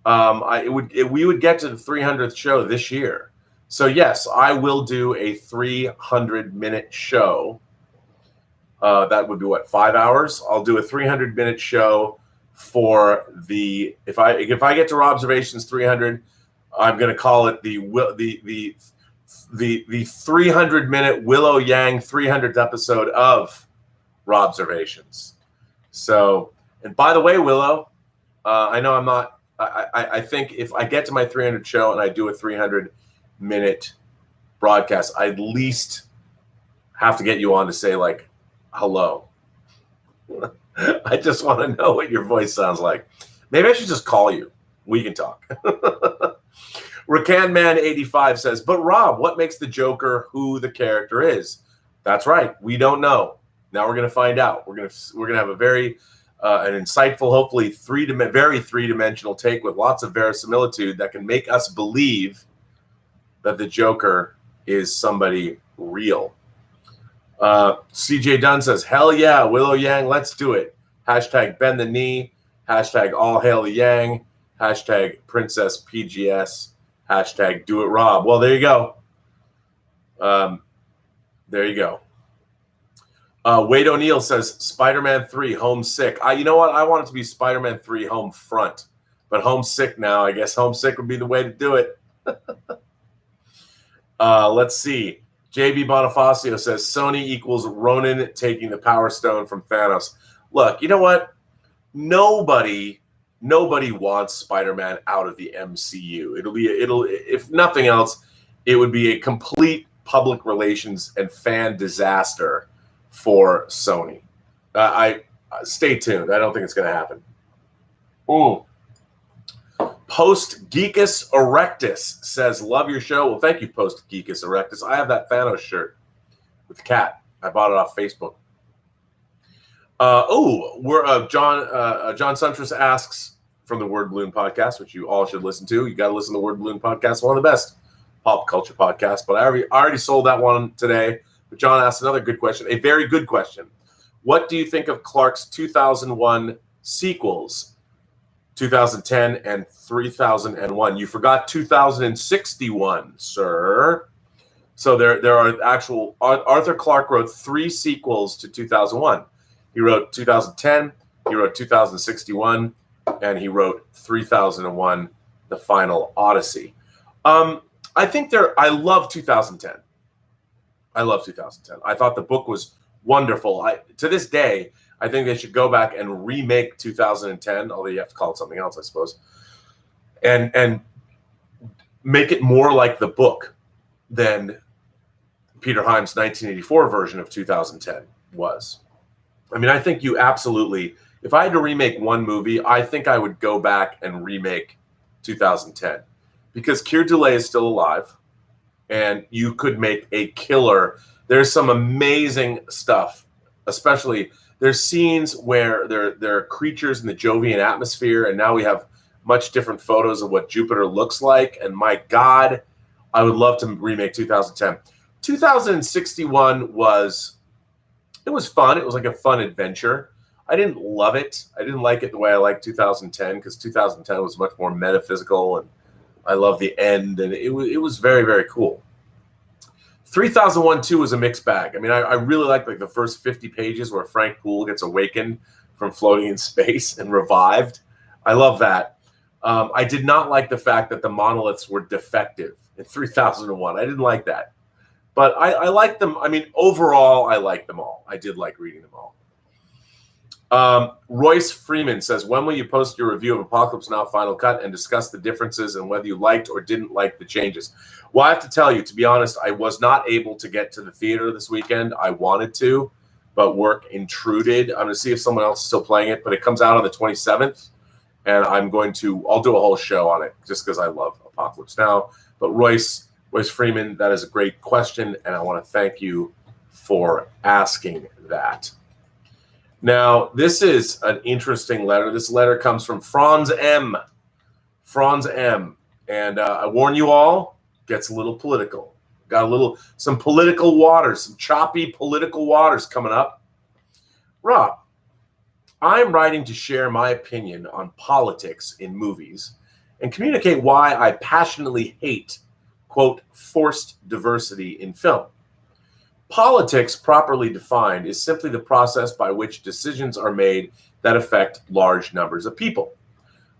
We would get to the 300th show this year. So yes, I will do a 300-minute show. That would be what, 5 hours? I'll do a 300-minute show for the if I get to Robservations 300, I'm going to call it the 300-minute Willow Yang 300th episode of Robservations. So, and by the way, Willow, I know I'm not. I think if I get to my 300 show and I do a 300-minute broadcast, I at least have to get you on to say, like, hello. I just want to know what your voice sounds like. Maybe I should just call you. We can talk. RakanMan85 says, but Rob, what makes the Joker who the character is? That's right. We don't know. Now we're going to find out. We're going to have a very an insightful, hopefully very three-dimensional take with lots of verisimilitude that can make us believe that the Joker is somebody real. CJ Dunn says, hell yeah, Willow Yang, let's do it. Hashtag bend the knee. Hashtag all hail the Yang. Hashtag Princess PGS. Hashtag do it Rob. Well, there you go. There you go. Wade O'Neill says, Spider-Man 3, Homesick. You know what? I want it to be Spider-Man 3, Homefront. But Homesick now. I guess Homesick would be the way to do it. Let's see. JB Bonifacio says, Sony equals Ronin taking the Power Stone from Thanos. Look, you know what? Nobody wants Spider-Man out of the MCU. It'll if nothing else, it would be a complete public relations and fan disaster for Sony. I stay tuned. I don't think it's going to happen. Ooh. Post-Geekus Erectus says, love your show. Well, thank you, Post-Geekus Erectus. I have that Thanos shirt with the cat. I bought it off Facebook. John Suntress asks from the Word Balloon podcast, which you all should listen to. You got to listen to the Word Balloon podcast, one of the best pop culture podcasts. But I already sold that one today. But John asked another good question, a very good question. What do you think of Clark's 2001 sequels, 2010 and 3001? You forgot 2061, sir. So there are actual. Arthur Clarke wrote 3 sequels to 2001. He wrote 2010, he wrote 2061, and he wrote 3001, The Final Odyssey. I love 2010. I love 2010. I thought the book was wonderful. To this day, I think they should go back and remake 2010, although you have to call it something else, I suppose, and make it more like the book than Peter Hyams' 1984 version of 2010 was. I mean, I think you absolutely, if I had to remake one movie, I think I would go back and remake 2010 because Keir Dullea is still alive and you could make a killer. There's some amazing stuff, especially there's scenes where there are creatures in the Jovian atmosphere, and now we have much different photos of what Jupiter looks like. And my God, I would love to remake 2010. 2061 was fun. It was like a fun adventure. I didn't love it. I didn't like it the way I liked 2010 because 2010 was much more metaphysical, and I love the end, and it was very, very cool. 3001 too was a mixed bag. I mean, I really liked like the first 50 pages where Frank Poole gets awakened from floating in space and revived. I love that. I did not like the fact that the monoliths were defective in 3001. I didn't like that. But I like them. I mean, overall, I like them all. I did like reading them all. Royce Freeman says, when will you post your review of Apocalypse Now Final Cut and discuss the differences and whether you liked or didn't like the changes? Well, I have to tell you, to be honest, I was not able to get to the theater this weekend. I wanted to, but work intruded. I'm going to see if someone else is still playing it, but it comes out on the 27th, and I'll do a whole show on it just because I love Apocalypse Now. But Royce Freeman, that is a great question, and I want to thank you for asking that. Now, this is an interesting letter. This letter comes from Franz M. And I warn you all, gets a little political. Got some political waters, some choppy political waters coming up. Rob, I'm writing to share my opinion on politics in movies and communicate why I passionately hate, quote, forced diversity in film. Politics, properly defined, is simply the process by which decisions are made that affect large numbers of people.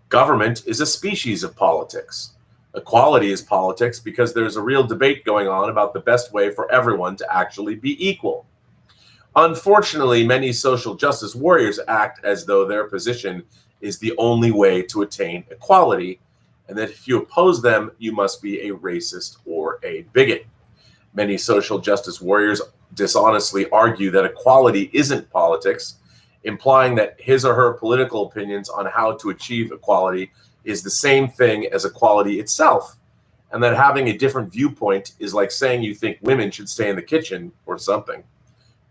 Government is a species of politics. Equality is politics because there's a real debate going on about the best way for everyone to actually be equal. Unfortunately, many social justice warriors act as though their position is the only way to attain equality, and that if you oppose them, you must be a racist or a bigot. Many social justice warriors dishonestly argue that equality isn't politics, implying that his or her political opinions on how to achieve equality is the same thing as equality itself, and that having a different viewpoint is like saying you think women should stay in the kitchen or something.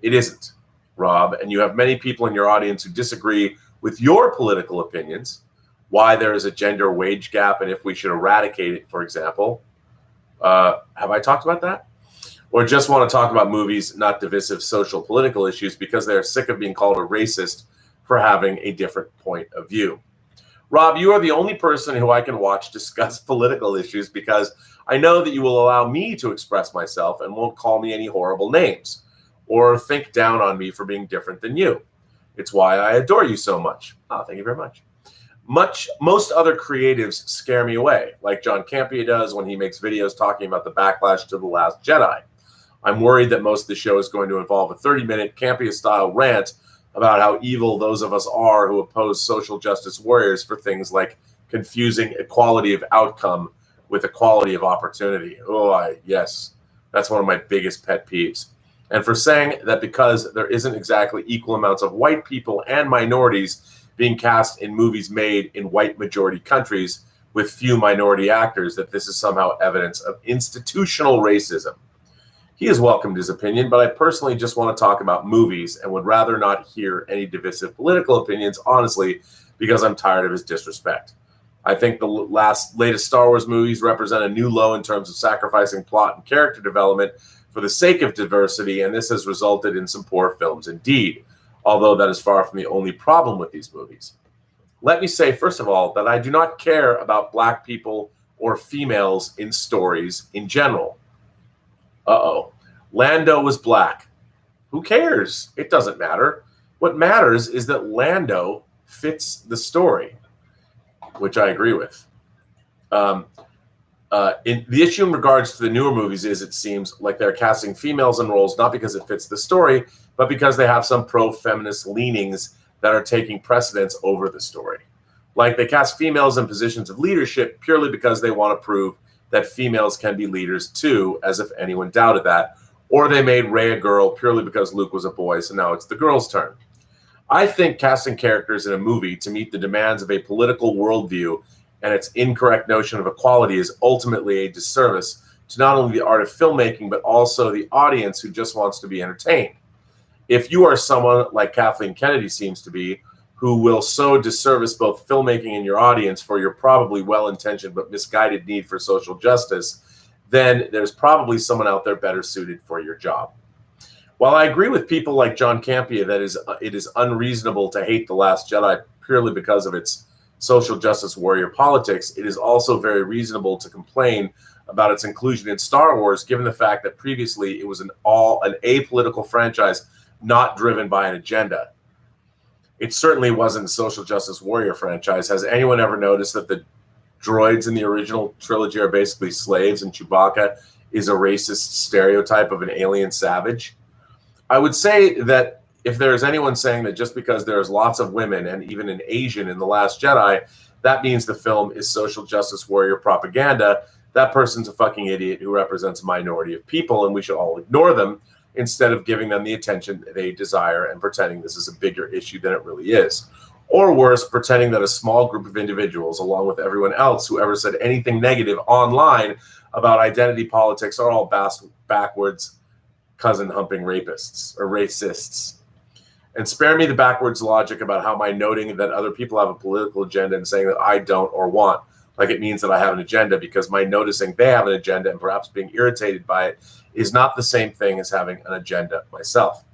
It isn't, Rob, and you have many people in your audience who disagree with your political opinions, why there is a gender wage gap and if we should eradicate it, for example. Have I talked about that? Or just want to talk about movies, not divisive social political issues, because they're sick of being called a racist for having a different point of view. Rob, you are the only person who I can watch discuss political issues because I know that you will allow me to express myself and won't call me any horrible names or think down on me for being different than you. It's why I adore you so much. Oh, thank you very much. Most other creatives scare me away, like John Campea does when he makes videos talking about the backlash to The Last Jedi. I'm worried that most of the show is going to involve a 30-minute Campea-style rant about how evil those of us are who oppose social justice warriors for things like confusing equality of outcome with equality of opportunity. Yes, that's one of my biggest pet peeves. And for saying that because there isn't exactly equal amounts of white people and minorities being cast in movies made in white majority countries with few minority actors, that this is somehow evidence of institutional racism. He has welcomed his opinion, but I personally just want to talk about movies and would rather not hear any divisive political opinions, honestly, because I'm tired of his disrespect. I think the latest Star Wars movies represent a new low in terms of sacrificing plot and character development for the sake of diversity, and this has resulted in some poor films indeed, although that is far from the only problem with these movies. Let me say, first of all, that I do not care about black people or females in stories in general. Lando was black. Who cares? It doesn't matter. What matters is that Lando fits the story, which I agree with. The issue in regards to the newer movies is it seems like they're casting females in roles not because it fits the story, but because they have some pro-feminist leanings that are taking precedence over the story. Like they cast females in positions of leadership purely because they want to prove that females can be leaders too, as if anyone doubted that. Or they made Rey a girl purely because Luke was a boy, so now it's the girl's turn. I think casting characters in a movie to meet the demands of a political worldview and its incorrect notion of equality is ultimately a disservice to not only the art of filmmaking, but also the audience who just wants to be entertained. If you are someone like Kathleen Kennedy seems to be, who will so disservice both filmmaking and your audience for your probably well-intentioned but misguided need for social justice, then there's probably someone out there better suited for your job. While I agree with people like John Campea that it is unreasonable to hate The Last Jedi purely because of its social justice warrior politics, it is also very reasonable to complain about its inclusion in Star Wars, given the fact that previously it was an apolitical franchise not driven by an agenda. It certainly wasn't a social justice warrior franchise. Has anyone ever noticed that the droids in the original trilogy are basically slaves and Chewbacca is a racist stereotype of an alien savage? I would say that if there's anyone saying that just because there's lots of women and even an Asian in The Last Jedi, that means the film is social justice warrior propaganda, that person's a fucking idiot who represents a minority of people, and we should all ignore them instead of giving them the attention they desire and pretending this is a bigger issue than it really is. Or worse, pretending that a small group of individuals, along with everyone else who ever said anything negative online about identity politics, are all backwards cousin-humping rapists or racists. And spare me the backwards logic about how my noting that other people have a political agenda and saying that I don't or want, like it means that I have an agenda, because my noticing they have an agenda and perhaps being irritated by it is not the same thing as having an agenda myself.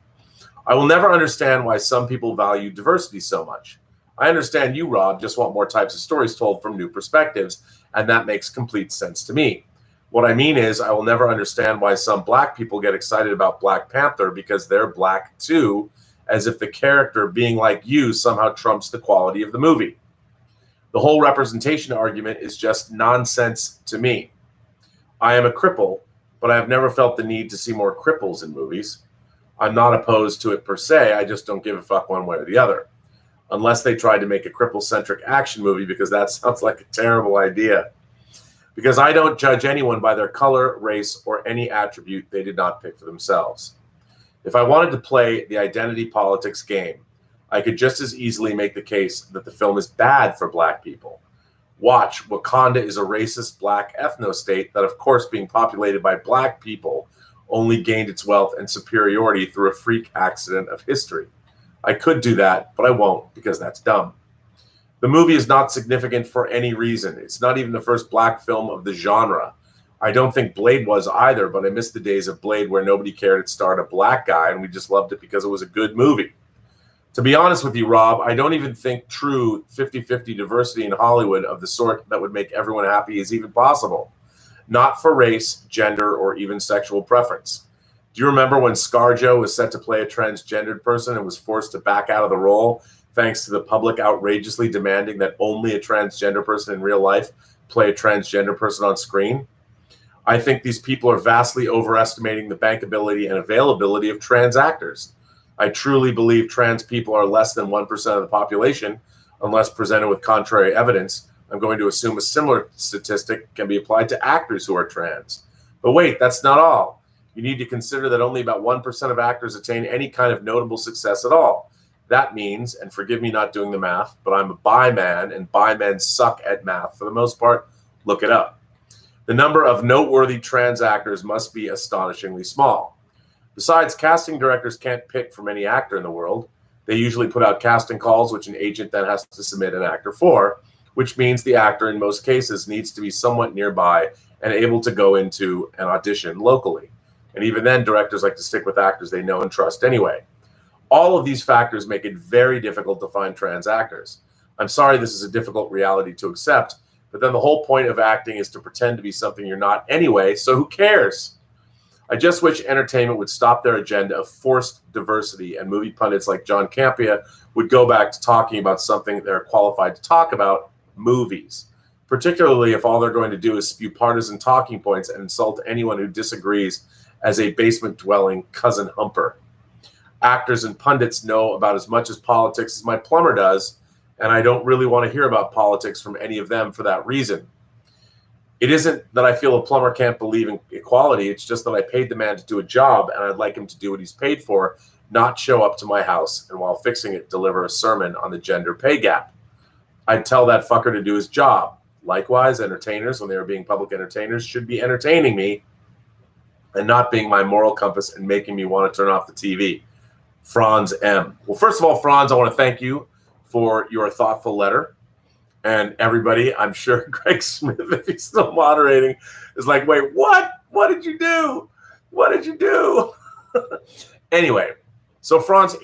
I will never understand why some people value diversity so much. I understand you, Rob, just want more types of stories told from new perspectives, and that makes complete sense to me. What I mean is I will never understand why some black people get excited about Black Panther because they're black too, as if the character being like you somehow trumps the quality of the movie. The whole representation argument is just nonsense to me. I am a cripple, but I have never felt the need to see more cripples in movies. I'm not opposed to it per se, I just don't give a fuck one way or the other. Unless they tried to make a cripple-centric action movie, because that sounds like a terrible idea. Because I don't judge anyone by their color, race, or any attribute they did not pick for themselves. If I wanted to play the identity politics game, I could just as easily make the case that the film is bad for black people. Watch, Wakanda is a racist black ethno-state that, of course, being populated by black people, only gained its wealth and superiority through a freak accident of history. I could do that, but I won't, because that's dumb. The movie is not significant for any reason. It's not even the first black film of the genre. I don't think Blade was either, but I miss the days of Blade where nobody cared it starred a black guy and we just loved it because it was a good movie. To be honest with you, Rob, I don't even think true 50-50 diversity in Hollywood of the sort that would make everyone happy is even possible. Not for race, gender, or even sexual preference. Do you remember when ScarJo was set to play a transgendered person and was forced to back out of the role thanks to the public outrageously demanding that only a transgender person in real life play a transgender person on screen? I think these people are vastly overestimating the bankability and availability of trans actors. I truly believe trans people are less than 1% of the population, unless presented with contrary evidence. I'm going to assume a similar statistic can be applied to actors who are trans. But wait, that's not all. You need to consider that only about 1% of actors attain any kind of notable success at all. That means, and forgive me not doing the math, but I'm a bi man, and bi men suck at math for the most part. Look it up. The number of noteworthy trans actors must be astonishingly small. Besides, casting directors can't pick from any actor in the world. They usually put out casting calls, which an agent then has to submit an actor for, which means the actor in most cases needs to be somewhat nearby and able to go into an audition locally. And even then, directors like to stick with actors they know and trust anyway. All of these factors make it very difficult to find trans actors. I'm sorry this is a difficult reality to accept, but then the whole point of acting is to pretend to be something you're not anyway, so who cares? I just wish entertainment would stop their agenda of forced diversity and movie pundits like John Campea would go back to talking about something they're qualified to talk about, movies. Particularly if all they're going to do is spew partisan talking points and insult anyone who disagrees as a basement-dwelling cousin humper. Actors and pundits know about as much as politics as my plumber does, and I don't really want to hear about politics from any of them for that reason. It isn't that I feel a plumber can't believe in equality. It's just that I paid the man to do a job, and I'd like him to do what he's paid for, not show up to my house and while fixing it, deliver a sermon on the gender pay gap. I'd tell that fucker to do his job. Likewise, entertainers, when they are being public entertainers, should be entertaining me and not being my moral compass and making me want to turn off the TV. Franz M. Well, first of all, Franz, I want to thank you for your thoughtful letter. And everybody, I'm sure Greg Smith, if he's still moderating, is like, wait, what? What did you do? What did you do? Anyway, so Franz,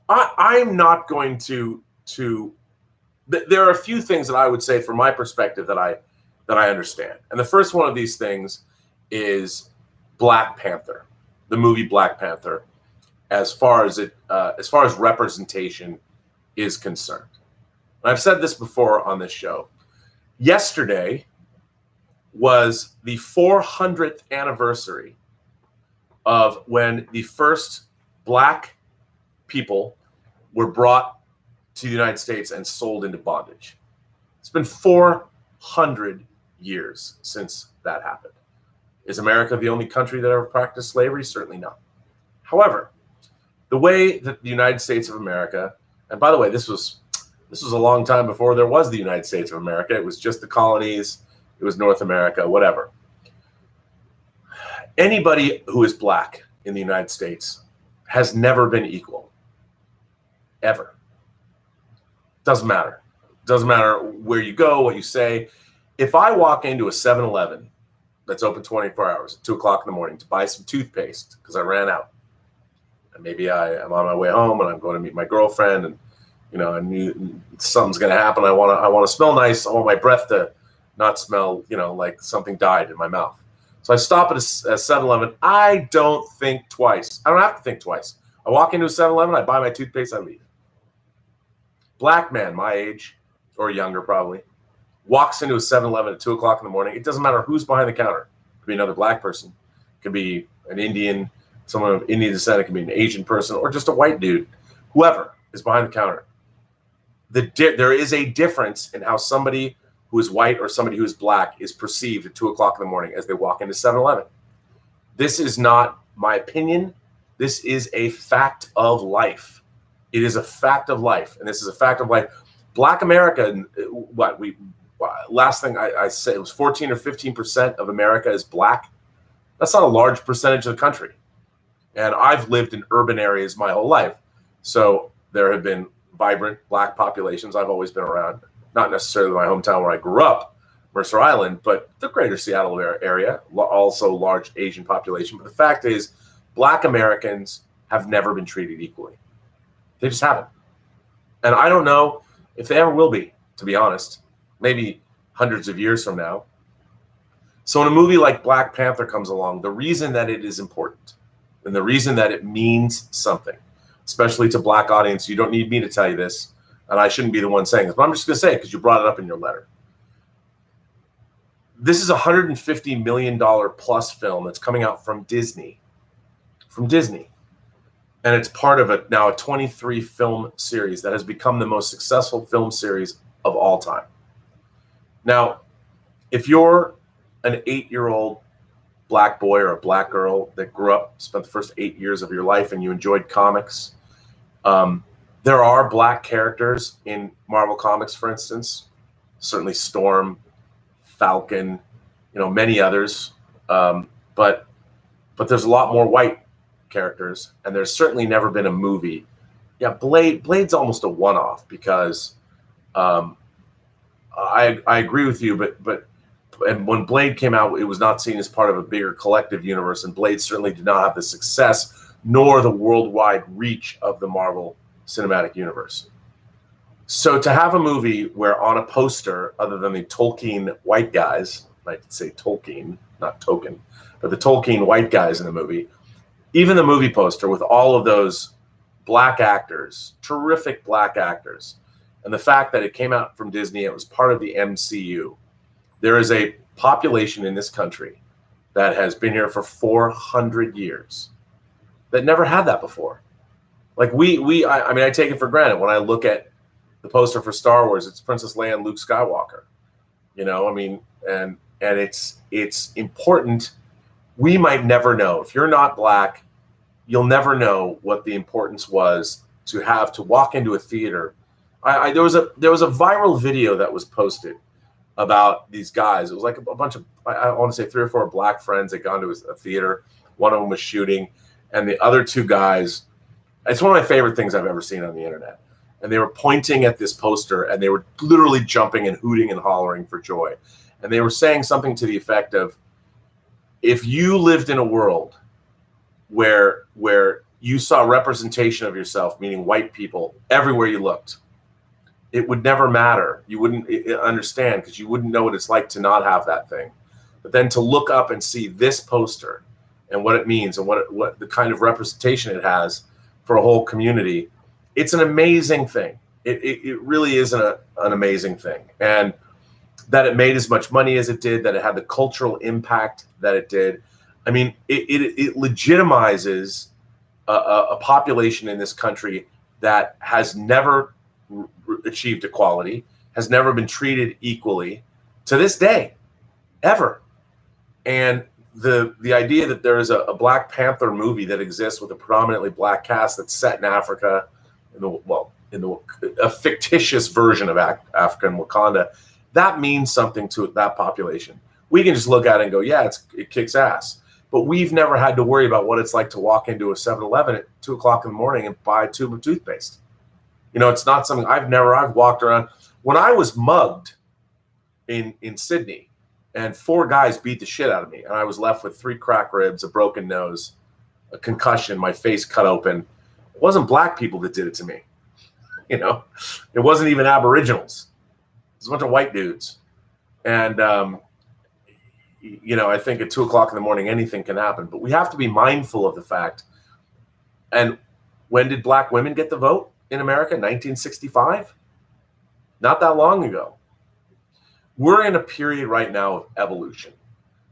I'm not going to there are a few things that I would say from my perspective that I understand. And the first one of these things is Black Panther, the movie Black Panther, as far as representation is concerned. I've said this before on this show. Yesterday was the 400th anniversary of when the first Black people were brought to the United States and sold into bondage. It's been 400 years since that happened. Is America the only country that ever practiced slavery? Certainly not. However, the way that the United States of America, and by the way, this was a long time before there was the United States of America. It was just the colonies. It was North America, whatever. Anybody who is Black in the United States has never been equal. Ever. Doesn't matter. Doesn't matter where you go, what you say. If I walk into a 7-Eleven that's open 24 hours at 2 o'clock in the morning to buy some toothpaste because I ran out, and maybe I'm on my way home and I'm going to meet my girlfriend, and I knew something's going to happen. I want to smell nice. I want my breath to not smell, like something died in my mouth. So I stop at a 7-Eleven. I don't think twice. I don't have to think twice. I walk into a 7-Eleven. I buy my toothpaste. I leave. Black man, my age or younger probably, walks into a 7-Eleven at 2 o'clock in the morning. It doesn't matter who's behind the counter. It could be another Black person. It could be an Indian, someone of Indian descent. It could be an Asian person or just a white dude. Whoever is behind the counter. There is a difference in how somebody who is white or somebody who is Black is perceived at 2 o'clock in the morning as they walk into 7-Eleven. This is not my opinion. This is a fact of life. It is a fact of life, and this is a fact of life. Black America, last thing I said, it was 14 or 15% of America is Black. That's not a large percentage of the country. And I've lived in urban areas my whole life. So there have been vibrant Black populations I've always been around. Not necessarily my hometown where I grew up, Mercer Island, but the greater Seattle area, also large Asian population. But the fact is, Black Americans have never been treated equally. They just haven't. And I don't know if they ever will be, to be honest, maybe hundreds of years from now. So when a movie like Black Panther comes along, the reason that it is important and the reason that it means something, especially to Black audience, you don't need me to tell you this, and I shouldn't be the one saying this, but I'm just going to say it because you brought it up in your letter. This is a $150 million plus film that's coming out from Disney. And it's part of now a 23 film series that has become the most successful film series of all time. Now, if you're an 8-year-old Black boy or a Black girl that grew up, spent the first 8 years of your life, and you enjoyed comics, there are Black characters in Marvel Comics, for instance, certainly Storm, Falcon, many others. But there's a lot more white characters, and there's certainly never been a movie. Yeah, Blade's almost a one-off because I agree with you, but when Blade came out, it was not seen as part of a bigger collective universe, and Blade certainly did not have the success nor the worldwide reach of the Marvel Cinematic Universe. So to have a movie where on a poster, other than the Tolkien white guys, I might say Tolkien, not Tolkien, but the Tolkien white guys in the movie, even the movie poster with all of those Black actors, terrific Black actors, and the fact that it came out from Disney, it was part of the MCU. There is a population in this country that has been here for 400 years that never had that before. Like I take it for granted when I look at the poster for Star Wars, it's Princess Leia and Luke Skywalker. And it's important. We might never know. If you're not Black, you'll never know what the importance was to have to walk into a theater. There was a viral video that was posted about these guys. It was like a bunch of, I want to say 3 or 4 Black friends that gone to a theater. One of them was shooting, and the other 2 guys, it's one of my favorite things I've ever seen on the internet. And they were pointing at this poster, and they were literally jumping and hooting and hollering for joy. And they were saying something to the effect of, if you lived in a world where you saw representation of yourself, meaning white people, everywhere you looked, it would never matter. You wouldn't understand because you wouldn't know what it's like to not have that thing. But then to look up and see this poster and what it means and what the kind of representation it has for a whole community, it's an amazing thing. It really is an amazing thing. And that it made as much money as it did, that it had the cultural impact that it did. I mean, it legitimizes a population in this country that has never achieved equality, has never been treated equally to this day, ever. And the idea that there is a Black Panther movie that exists with a predominantly Black cast that's set in Africa, a fictitious version of Africa and Wakanda, that means something to that population. We can just look at it and go, yeah, it kicks ass. But we've never had to worry about what it's like to walk into a 7-Eleven at 2 o'clock in the morning and buy a tube of toothpaste. It's not something I've walked around. When I was mugged in Sydney and 4 guys beat the shit out of me and I was left with 3 cracked ribs, a broken nose, a concussion, my face cut open, it wasn't Black people that did it to me. It wasn't even Aboriginals. It was a bunch of white dudes. And, I think at 2 o'clock in the morning, anything can happen. But we have to be mindful of the fact. And when did Black women get the vote in America? 1965? Not that long ago. We're in a period right now of evolution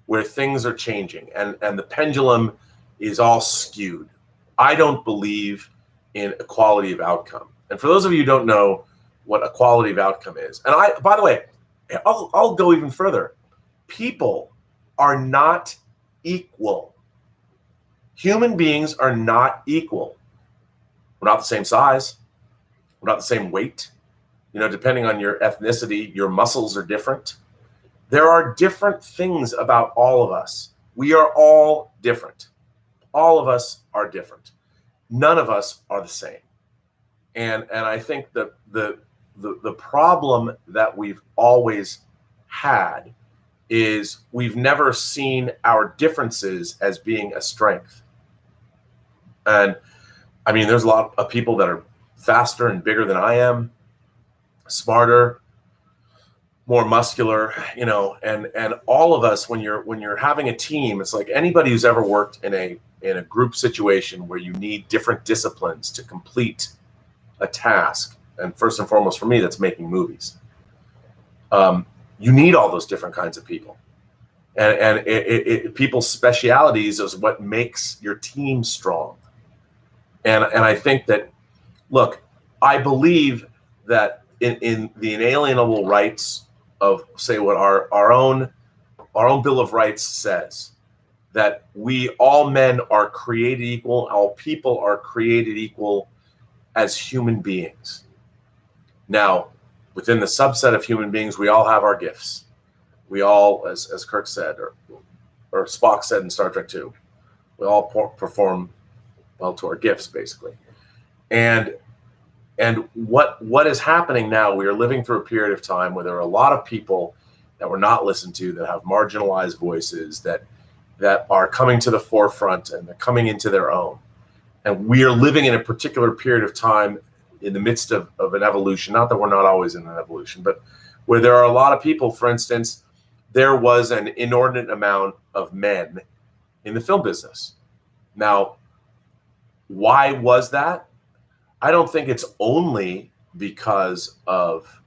where things are changing and the pendulum is all skewed. I don't believe in equality of outcome. And for those of you who don't know what equality of outcome is, and by the way, I'll go even further. People are not equal. Human beings are not equal. We're not the same size. We're not the same weight. Depending on your ethnicity, your muscles are different. There are different things about all of us. We are all different. All of us are different. None of us are the same. And I think the problem that we've always had is we've never seen our differences as being a strength. And I mean, there's a lot of people that are faster and bigger than I am, smarter, more muscular, you know, and all of us, when you're having a team, it's like anybody who's ever worked in a group situation where you need different disciplines to complete a task. And first and foremost for me, that's making movies. You need all those different kinds of people, and people's specialities is what makes your team strong. And I think that, look, I believe that in the inalienable rights of, say, what our own Bill of Rights says, that all men are created equal, all people are created equal as human beings. Now, within the subset of human beings, we all have our gifts. We all, as Kirk said, or Spock said in Star Trek 2, we all perform well to our gifts, basically. And what is happening now, we are living through a period of time where there are a lot of people that were not listened to, that have marginalized voices, that are coming to the forefront and they're coming into their own. And we are living in a particular period of time in the midst of an evolution. Not that we're not always in an evolution, but where there are a lot of people. For instance, there was an inordinate amount of men in the film business. Now, why was that? I don't think it's only because of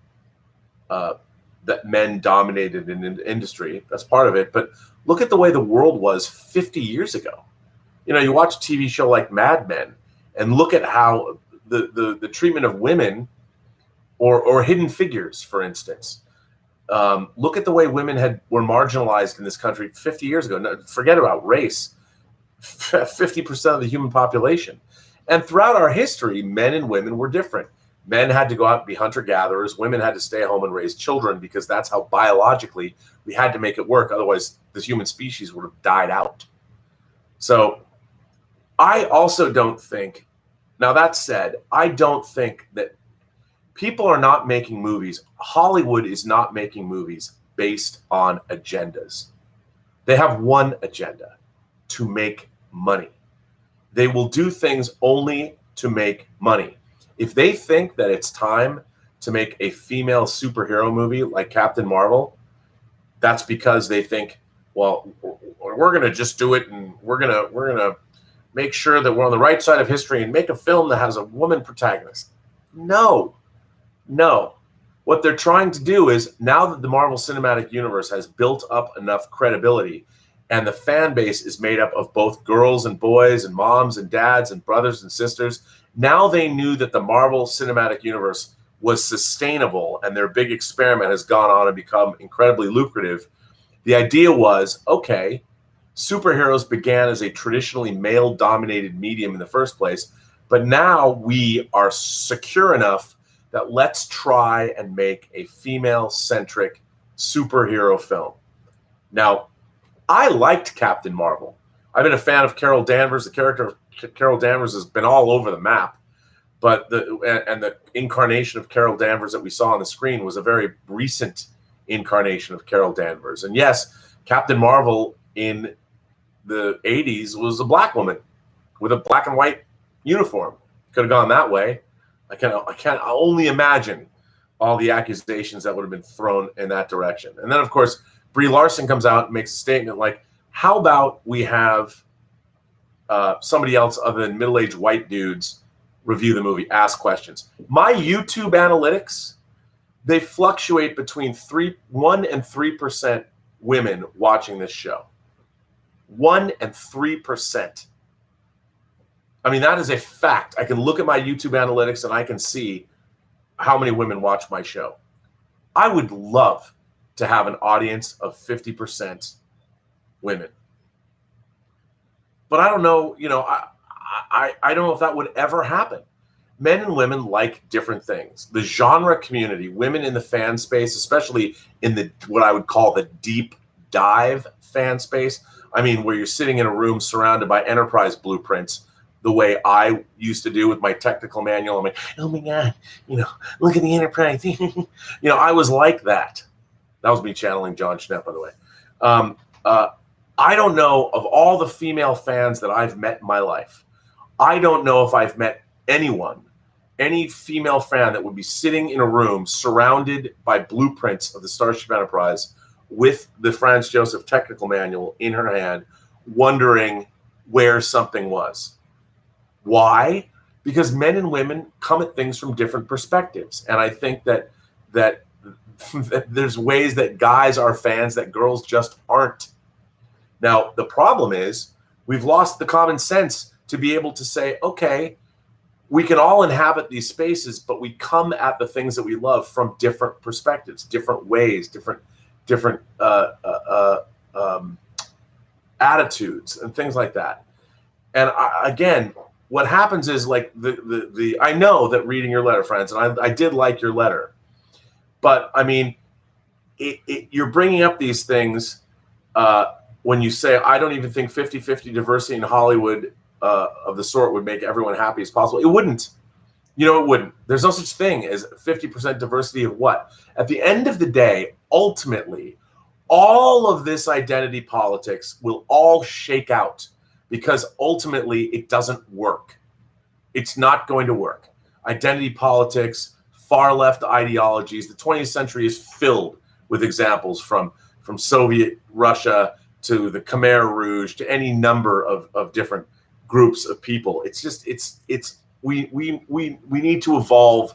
that men dominated in an industry. That's part of it. But look at the way the world was 50 years ago. You know, you watch a TV show like Mad Men and look at how the treatment of women or Hidden Figures, for instance. Look at the way women were marginalized in this country 50 years ago. No, forget about race. 50% of the human population. And throughout our history, men and women were different. Men had to go out and be hunter-gatherers. Women had to stay home and raise children because that's how biologically we had to make it work. Otherwise, the human species would have died out. So I also don't think, now that said, I don't think that people are not making movies. Hollywood is not making movies based on agendas. They have one agenda: to make money. They will do things only to make money. If they think that it's time to make a female superhero movie like Captain Marvel, that's because they think, well, we're going to just do it, and we're going to make sure that we're on the right side of history and make a film that has a woman protagonist. No. What they're trying to do is, now that the Marvel Cinematic Universe has built up enough credibility, and the fan base is made up of both girls and boys and moms and dads and brothers and sisters, now they knew that the Marvel Cinematic Universe was sustainable and their big experiment has gone on and become incredibly lucrative. The idea was, okay, superheroes began as a traditionally male-dominated medium in the first place, but now we are secure enough that let's try and make a female-centric superhero film. Now, I liked Captain Marvel. I've been a fan of Carol Danvers. The character of Carol Danvers has been all over the map, but the incarnation of Carol Danvers that we saw on the screen was a very recent incarnation of Carol Danvers. And yes, Captain Marvel in the 80s was a black woman with a black and white uniform. Could have gone that way. I can only imagine all the accusations that would have been thrown in that direction. And then, of course, Brie Larson comes out and makes a statement like, how about we have somebody else other than middle-aged white dudes review the movie, ask questions. My YouTube analytics, they fluctuate between 1% and 3% women watching this show. 1% and 3%. I mean, that is a fact. I can look at my YouTube analytics and I can see how many women watch my show. I would love to have an audience of 50% women. But I don't know, I don't know if that would ever happen. Men and women like different things. The genre community, women in the fan space, especially in the what I would call the deep dive fan space. I mean, where you're sitting in a room surrounded by enterprise blueprints, the way I used to do with my technical manual. I'm like, oh my God, look at the enterprise. I was like that. That was me channeling John Schnepp, by the way. I don't know, of all the female fans that I've met in my life, I don't know if I've met anyone, any female fan that would be sitting in a room surrounded by blueprints of the Starship Enterprise with the Franz Josef technical manual in her hand, wondering where something was. Why? Because men and women come at things from different perspectives. And I think that there's ways that guys are fans that girls just aren't. Now, the problem is we've lost the common sense to be able to say, okay, we can all inhabit these spaces, but we come at the things that we love from different perspectives, different ways, different attitudes and things like that. And again, what happens is, like, I know that reading your letter, friends, and I did like your letter, but I mean, you're bringing up these things when you say, I don't even think 50-50 diversity in Hollywood of the sort would make everyone happy as possible. It wouldn't. You know, it wouldn't. There's no such thing as 50% diversity of what? At the end of the day, ultimately, all of this identity politics will all shake out, because ultimately it doesn't work. It's not going to work. Identity politics, far left ideologies. The 20th century is filled with examples from Soviet Russia to the Khmer Rouge to any number of different groups of people. It's just we need to evolve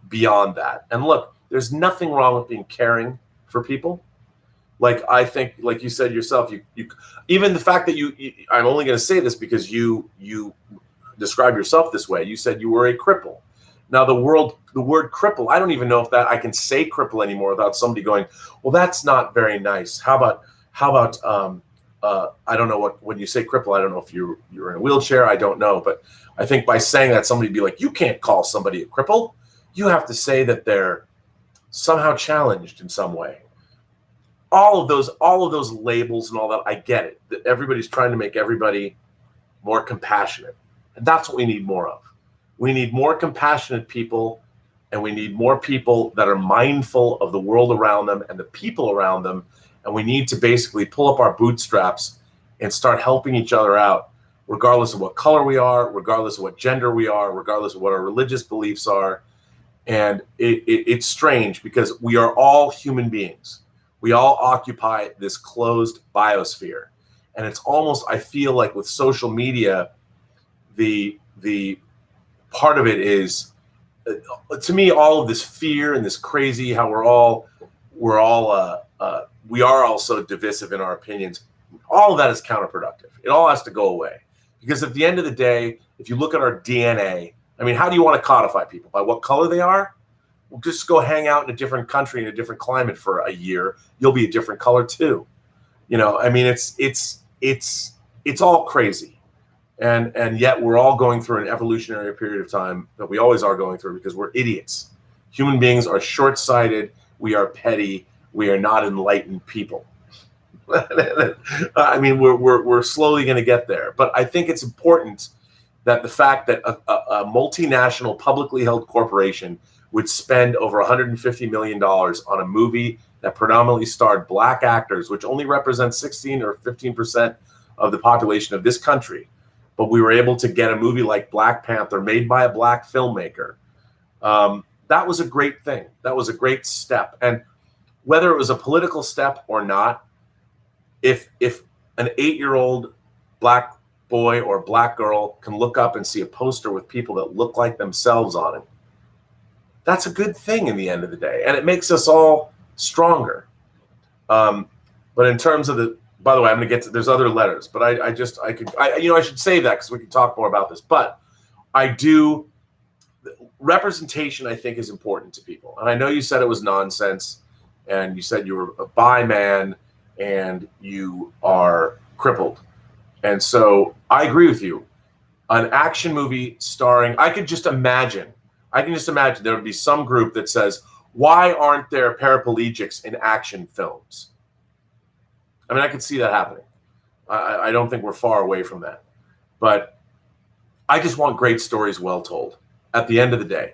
beyond that. And look, there's nothing wrong with being caring for people. Like, I think, like you said yourself, you even the fact that I'm only going to say this because you describe yourself this way. You said you were a cripple. Now, the word cripple, I don't even know if that I can say cripple anymore without somebody going, well, that's not very nice. How about I don't know what, when you say cripple, I don't know if you're in a wheelchair. I don't know. But I think by saying that, somebody would be like, you can't call somebody a cripple. You have to say that they're somehow challenged in some way. All of those labels and all that, I get it. That everybody's trying to make everybody more compassionate. And that's what we need more of. We need more compassionate people, and we need more people that are mindful of the world around them and the people around them. And we need to basically pull up our bootstraps and start helping each other out, regardless of what color we are, regardless of what gender we are, regardless of what our religious beliefs are. And it's strange because we are all human beings. We all occupy this closed biosphere. And it's almost, I feel like with social media, the part of it is, to me, all of this fear and this crazy, how we are also divisive in our opinions. All of that is counterproductive. It all has to go away. Because at the end of the day, if you look at our DNA, I mean, how do you want to codify people? By what color they are? Well, just go hang out in a different country, in a different climate for a year. You'll be a different color too. You know, I mean, it's all crazy. And yet we're all going through an evolutionary period of time that we always are going through, because we're idiots. Human beings are short-sighted. We are petty. We are not enlightened people. I mean, we're slowly going to get there. But I think it's important that the fact that a multinational publicly held corporation would spend over $150 million on a movie that predominantly starred black actors, which only represents 16 or 15% of the population of this country. But we were able to get a movie like Black Panther made by a black filmmaker. That was a great thing. That was a great step. And whether it was a political step or not, if an 8-year-old black boy or black girl can look up and see a poster with people that look like themselves on it, that's a good thing in the end of the day. And it makes us all stronger. But in terms of by the way, I'm going to get to, there's other letters, but I should save that because we can talk more about this. But representation, I think, is important to people. And I know you said it was nonsense, and you said you were a bi man and you are crippled. And so I agree with you. An action movie starring, I can just imagine there would be some group that says, why aren't there paraplegics in action films? I mean, I could see that happening. I don't think we're far away from that. But I just want great stories well told. At the end of the day,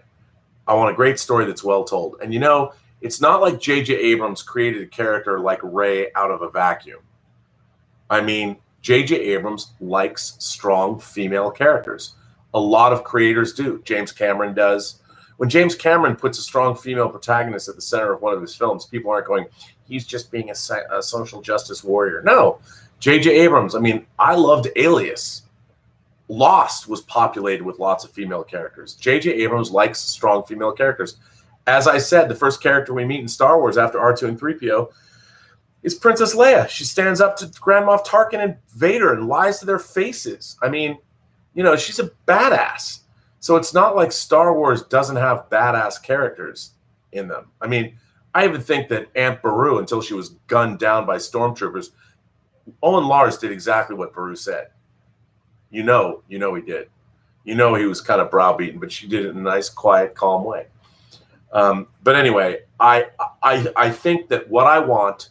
I want a great story that's well told. And, you know, It's not like J.J. Abrams created a character like Rey out of a vacuum. I mean, J.J. Abrams likes strong female characters. A lot of creators do. James Cameron does. When James Cameron puts a strong female protagonist at the center of one of his films, people aren't going, he's just being a social justice warrior. No. J.J. Abrams, I mean, I loved Alias. Lost was populated with lots of female characters. J.J. Abrams likes strong female characters. As I said, the first character we meet in Star Wars after R2 and 3PO is Princess Leia. She stands up to Grand Moff Tarkin and Vader and lies to their faces. I mean, you know, she's a badass. So it's not like Star Wars doesn't have badass characters in them. I mean, I even think that Aunt Beru, until she was gunned down by stormtroopers, Owen Lars did exactly what Beru said. You know he did. You know he was kind of browbeaten, but she did it in a nice, quiet, calm way. But anyway, I think that what I want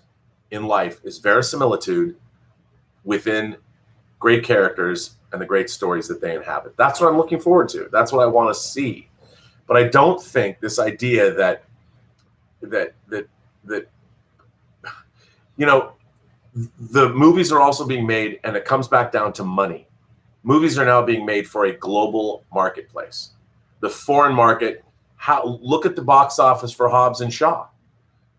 in life is verisimilitude within great characters and the great stories that they inhabit. That's what I'm looking forward to. That's what I want to see. But I don't think this idea that you know, the movies are also being made, and it comes back down to money. Movies are now being made for a global marketplace. The foreign market, look at the box office for Hobbs and Shaw.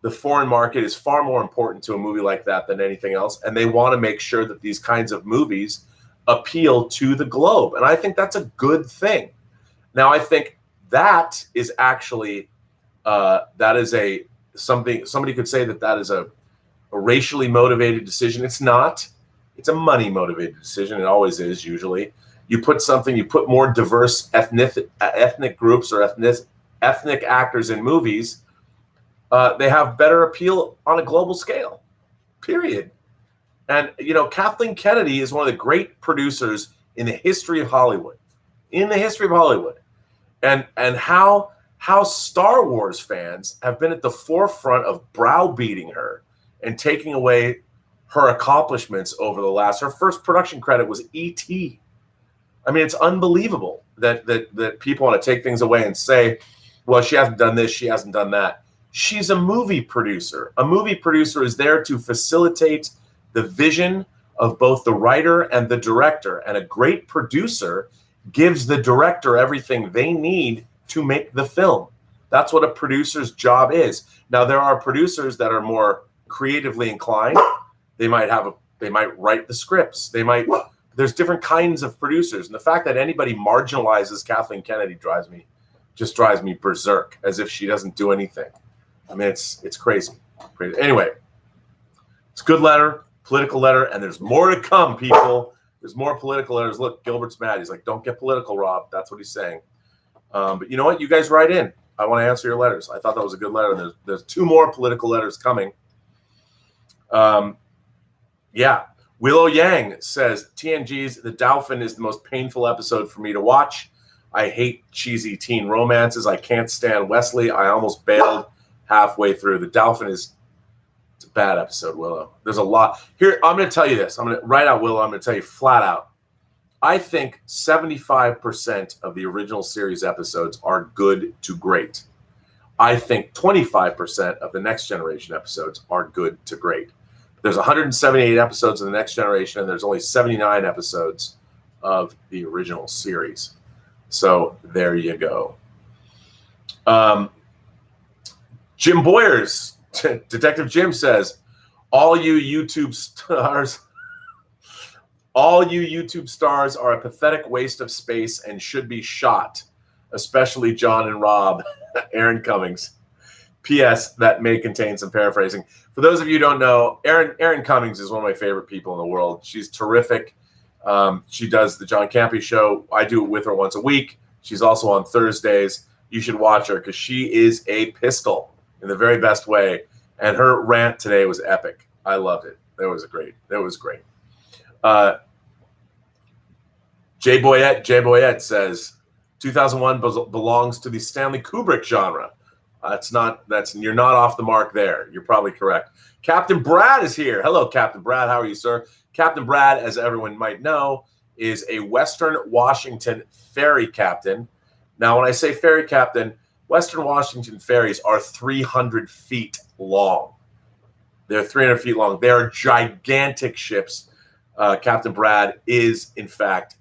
The foreign market is far more important to a movie like that than anything else, and they want to make sure that these kinds of movies appeal to the globe, and I think that's a good thing. Now, I think that is actually something somebody could say that is a racially motivated decision. It's not. It's a money motivated decision. It always is. Usually, you put more diverse ethnic groups or ethnic actors in movies. They have better appeal on a global scale. Period. And you know, Kathleen Kennedy is one of the great producers in the history of Hollywood. And how Star Wars fans have been at the forefront of browbeating her and taking away her accomplishments over the last. Her first production credit was E.T. I mean, it's unbelievable that people want to take things away and say, well, she hasn't done this, she hasn't done that. She's a movie producer. A movie producer is there to facilitate the vision of both the writer and the director. And a great producer gives the director everything they need to make the film. That's what a producer's job is. Now, there are producers that are more creatively inclined. They might write the scripts. There's different kinds of producers. And the fact that anybody marginalizes Kathleen Kennedy drives me berserk, as if she doesn't do anything. I mean, it's crazy. Anyway, it's a good letter, political letter, and there's more to come, people. There's more political letters. Look, Gilbert's mad. He's like, don't get political, Rob. That's what he's saying. But you know what? You guys write in. I want to answer your letters. I thought that was a good letter. And there's two more political letters coming. Yeah. Willow Yang says, TNG's The Dolphin is the most painful episode for me to watch. I hate cheesy teen romances. I can't stand Wesley. I almost bailed halfway through. The Dolphin it's a bad episode, Willow. There's a lot. Here, I'm going to tell you this. I'm going to write out, Willow. I'm going to tell you flat out. I think 75% of the original series episodes are good to great. I think 25% of the Next Generation episodes are good to great. There's 178 episodes of the Next Generation, and there's only 79 episodes of the original series. So there you go. Jim Boyers, Detective Jim says, all you YouTube stars are a pathetic waste of space and should be shot, especially John and Rob. Aaron Cummings. P.S. That may contain some paraphrasing. For those of you who don't know, Aaron Cummings is one of my favorite people in the world. She's terrific. She does the John Campy show. I do it with her once a week. She's also on Thursdays. You should watch her because she is a pistol in the very best way. And her rant today was epic. I loved it. That was great. Jay Boyette says 2001 belongs to the Stanley Kubrick genre. You're not off the mark there. You're probably correct. Captain Brad is here. Hello, Captain Brad. How are you, sir? Captain Brad, as everyone might know, is a Western Washington ferry captain. Now, when I say ferry captain, Western Washington ferries are 300 feet long. They're 300 feet long. They are gigantic ships. Captain Brad is, in fact,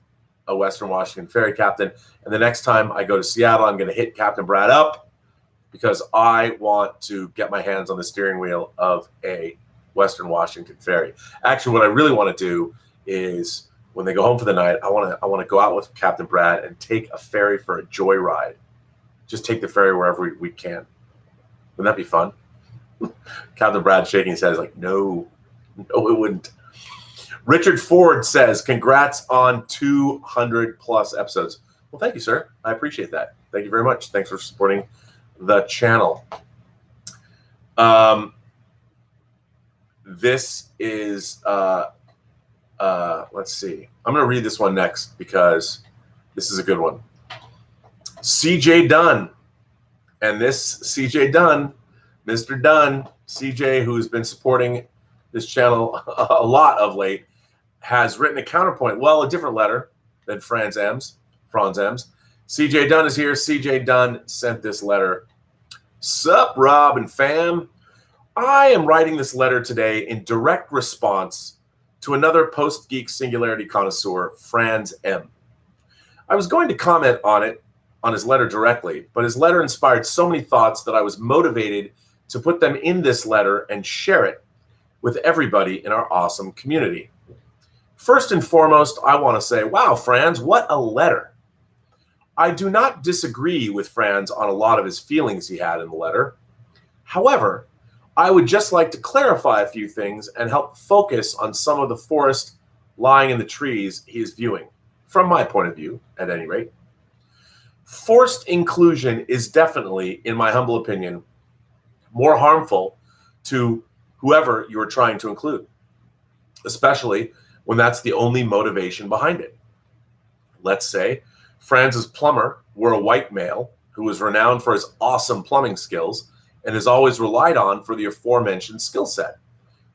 a Western Washington ferry captain. And the next time I go to Seattle, I'm going to hit Captain Brad up because I want to get my hands on the steering wheel of a Western Washington ferry. Actually, what I really want to do is when they go home for the night, I want to go out with Captain Brad and take a ferry for a joyride. Just take the ferry wherever we can. Wouldn't that be fun? Captain Brad shaking his head is like, no, it wouldn't. Richard Ford says, congrats on 200 plus episodes. Well, thank you, sir. I appreciate that. Thank you very much. Thanks for supporting the channel. This is, let's see. I'm going to read this one next because this is a good one. CJ Dunn. And this CJ Dunn, Mr. Dunn, CJ, who's been supporting this channel a lot of late, has written a counterpoint. Well, a different letter than Franz M's. CJ Dunn is here. CJ Dunn sent this letter. Sup, Rob and fam. I am writing this letter today in direct response to another Post-Geek Singularity connoisseur, Franz M. I was going to comment on his letter directly, but his letter inspired so many thoughts that I was motivated to put them in this letter and share it with everybody in our awesome community. First and foremost, I want to say, wow, Franz, what a letter. I do not disagree with Franz on a lot of his feelings he had in the letter. However, I would just like to clarify a few things and help focus on some of the forest lying in the trees he is viewing, from my point of view, at any rate. Forced inclusion is definitely, in my humble opinion, more harmful to whoever you are trying to include, especially when that's the only motivation behind it. Let's say Franz's plumber were a white male who was renowned for his awesome plumbing skills and is always relied on for the aforementioned skill set.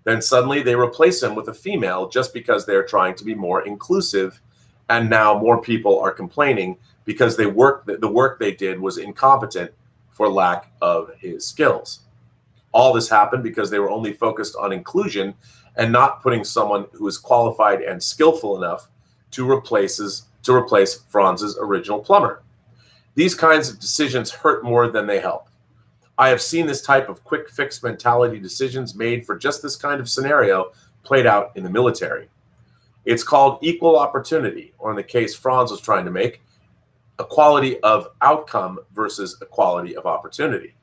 Then suddenly they replace him with a female just because they're trying to be more inclusive, and now more people are complaining because the work they did was incompetent for lack of his skills. All this happened because they were only focused on inclusion and not putting someone who is qualified and skillful enough to replace Franz's original plumber. These kinds of decisions hurt more than they help. I have seen this type of quick fix mentality decisions made for just this kind of scenario played out in the military. It's called equal opportunity, or in the case Franz was trying to make, equality of outcome versus equality of opportunity.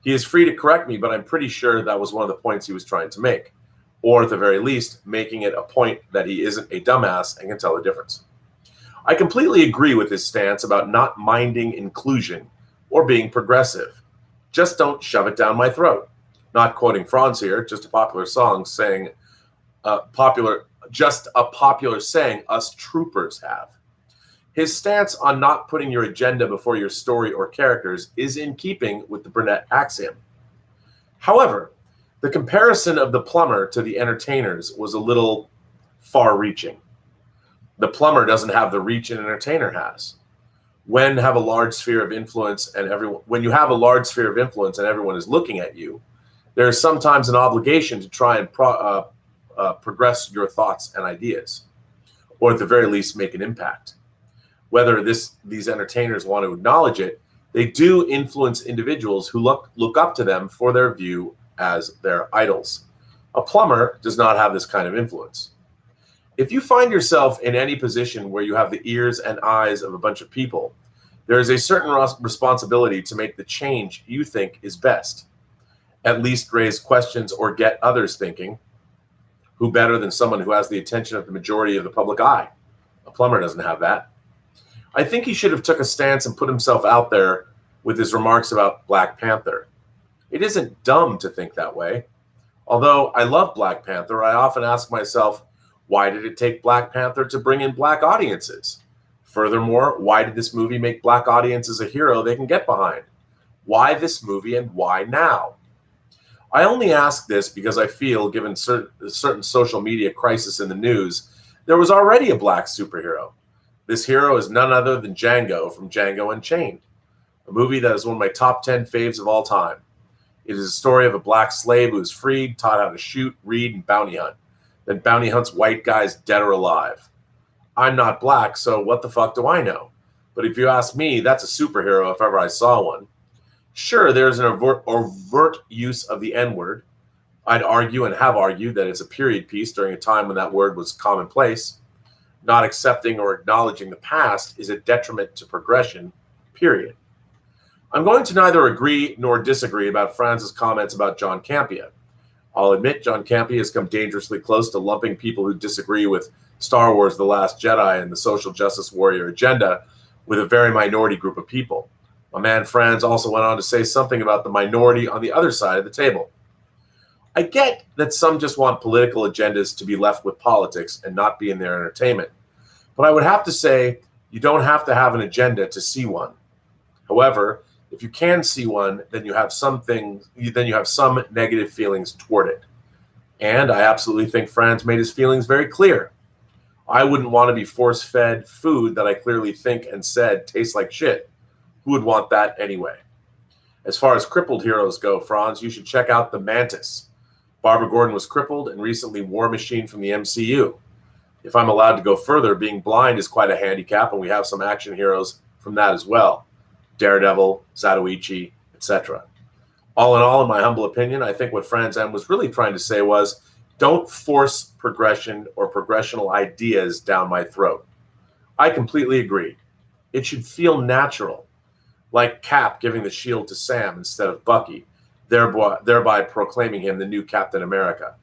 He is free to correct me, but I'm pretty sure that was one of the points he was trying to make, or at the very least, making it a point that he isn't a dumbass and can tell the difference. I completely agree with his stance about not minding inclusion or being progressive. Just don't shove it down my throat. Not quoting Franz here, just a popular song saying, just a popular saying us troopers have. His stance on not putting your agenda before your story or characters is in keeping with the Burnett axiom. However, the comparison of the plumber to the entertainers was a little far-reaching. The plumber doesn't have the reach an entertainer has. When you have a large sphere of influence and everyone is looking at you, there is sometimes an obligation to try and progress your thoughts and ideas, or at the very least make an impact. Whether these entertainers want to acknowledge it, they do influence individuals who look up to them for their view as their idols. A plumber does not have this kind of influence. If you find yourself in any position where you have the ears and eyes of a bunch of people, there is a certain responsibility to make the change you think is best. At least raise questions or get others thinking. Who better than someone who has the attention of the majority of the public eye? A plumber doesn't have that. I think he should have took a stance and put himself out there with his remarks about Black Panther. It isn't dumb to think that way. Although I love Black Panther, I often ask myself, why did it take Black Panther to bring in Black audiences? Furthermore, why did this movie make Black audiences a hero they can get behind? Why this movie and why now? I only ask this because I feel, given certain social media crisis in the news, there was already a Black superhero. This hero is none other than Django from Django Unchained. a movie that is one of my top 10 faves of all time. It is a story of a black slave who is freed, taught how to shoot, read, and bounty hunt. Then bounty hunts white guys dead or alive. I'm not black, so what the fuck do I know? But if you ask me, that's a superhero if ever I saw one. Sure, there's an overt use of the N-word. I'd argue and have argued that it's a period piece during a time when that word was commonplace. Not accepting or acknowledging the past is a detriment to progression, period. I'm going to neither agree nor disagree about Franz's comments about John Campea. I'll admit John Campea has come dangerously close to lumping people who disagree with Star Wars The Last Jedi and the social justice warrior agenda with a very minority group of people. My man Franz also went on to say something about the minority on the other side of the table. I get that some just want political agendas to be left with politics and not be in their entertainment. But I would have to say you don't have to have an agenda to see one. However, if you can see one, then you have some negative feelings toward it. And I absolutely think Franz made his feelings very clear. I wouldn't want to be force-fed food that I clearly think and said tastes like shit. Who would want that anyway? As far as crippled heroes go, Franz, you should check out The Mantis. Barbara Gordon was crippled and recently War Machine from the MCU. If I'm allowed to go further, being blind is quite a handicap, and we have some action heroes from that as well. Daredevil, Zatoichi, etc. All in all, in my humble opinion, I think what Franz M was really trying to say was, don't force progression or progressional ideas down my throat. I completely agree. It should feel natural, like Cap giving the shield to Sam instead of Bucky, thereby proclaiming him the new Captain America.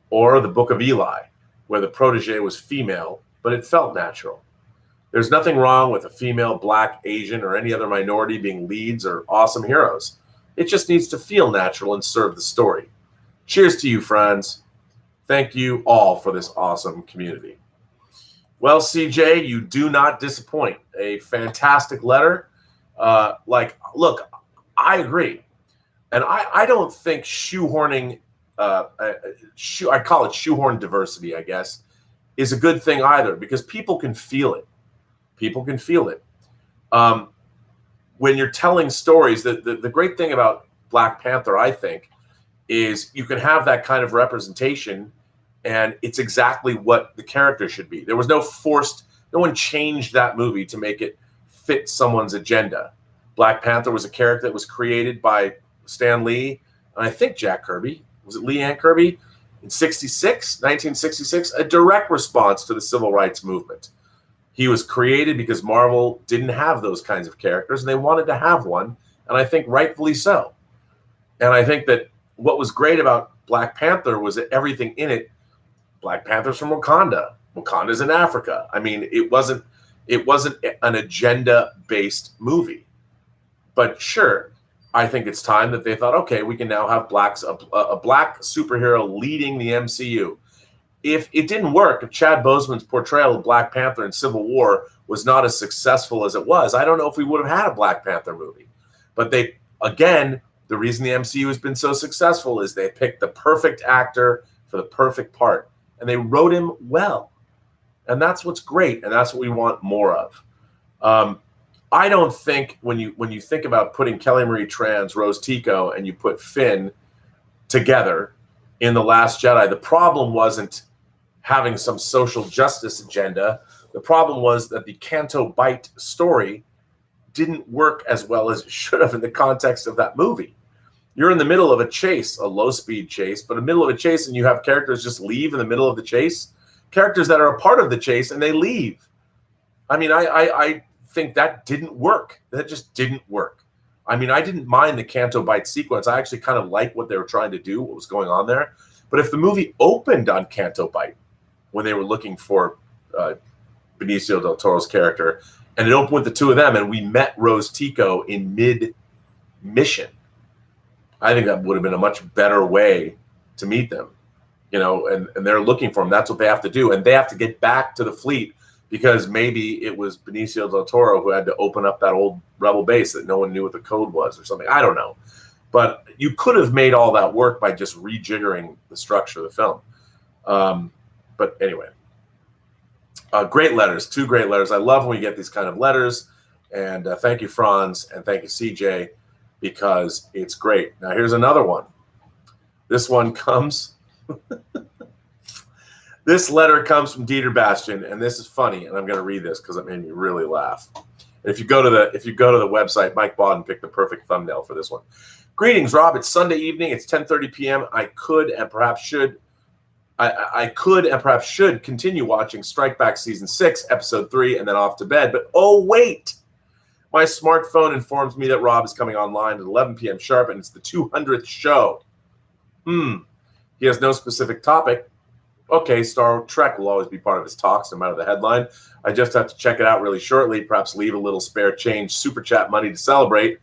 Or the Book of Eli, where the protege was female, but it felt natural. There's nothing wrong with a female, black, Asian, or any other minority being leads or awesome heroes. It just needs to feel natural and serve the story. Cheers to you, Franz. Thank you all for this awesome community. Well, CJ, you do not disappoint. A fantastic letter. Look, I agree. And I don't think shoehorning, I call it shoehorn diversity, I guess, is a good thing either, because people can feel it. People can feel it. When you're telling stories, the great thing about Black Panther, I think, is you can have that kind of representation, and it's exactly what the character should be. There was no one changed that movie to make it fit someone's agenda. Black Panther was a character that was created by Stan Lee, and I think Jack Kirby. Was it Lee and Kirby? In 1966, a direct response to the civil rights movement. He was created because Marvel didn't have those kinds of characters, and they wanted to have one, and I think rightfully so. And I think that what was great about Black Panther was that everything in it, Black Panther's from Wakanda. Wakanda's in Africa. I mean, it wasn't an agenda-based movie. But sure, I think it's time that they thought, okay, we can now have a black superhero leading the MCU. If it didn't work, if Chad Boseman's portrayal of Black Panther in Civil War was not as successful as it was, I don't know if we would have had a Black Panther movie. But the reason the MCU has been so successful is they picked the perfect actor for the perfect part, and they wrote him well. And that's what's great, and that's what we want more of. I don't think when you think about putting Kelly Marie Tran's Rose Tico and you put Finn together in The Last Jedi, the problem wasn't having some social justice agenda. The problem was that the Canto Bight story didn't work as well as it should have in the context of that movie. You're in the middle of a chase, a low-speed chase, but in the middle of a chase, and you have characters just leave in the middle of the chase, characters that are a part of the chase, and they leave. I mean, I think that didn't work. That just didn't work. I mean, I didn't mind the Canto Bight sequence. I actually kind of liked what they were trying to do, what was going on there. But if the movie opened on Canto Bight, when they were looking for Benicio del Toro's character, and it opened with the two of them, and we met Rose Tico in mid-mission, I think that would have been a much better way to meet them, and they're looking for them. That's what they have to do, and they have to get back to the fleet because maybe it was Benicio del Toro who had to open up that old rebel base that no one knew what the code was or something. I don't know. But you could have made all that work by just rejiggering the structure of the film. But anyway, great letters, two great letters. I love when we get these kind of letters, And thank you, Franz, and thank you, CJ, because it's great. Now, here's another one. This one comes... This letter comes from Dieter Bastian, and this is funny, and I'm going to read this because it made me really laugh. And if you go to the website, Mike Bodden picked the perfect thumbnail for this one. Greetings, Rob. It's Sunday evening. It's 10:30 p.m. I could and perhaps should continue watching Strike Back Season 6, Episode 3, and then off to bed. But oh, wait. My smartphone informs me that Rob is coming online at 11 p.m. sharp, and it's the 200th show. He has no specific topic. Okay, Star Trek will always be part of his talks, no matter the headline. I just have to check it out really shortly, perhaps leave a little spare change super chat money to celebrate.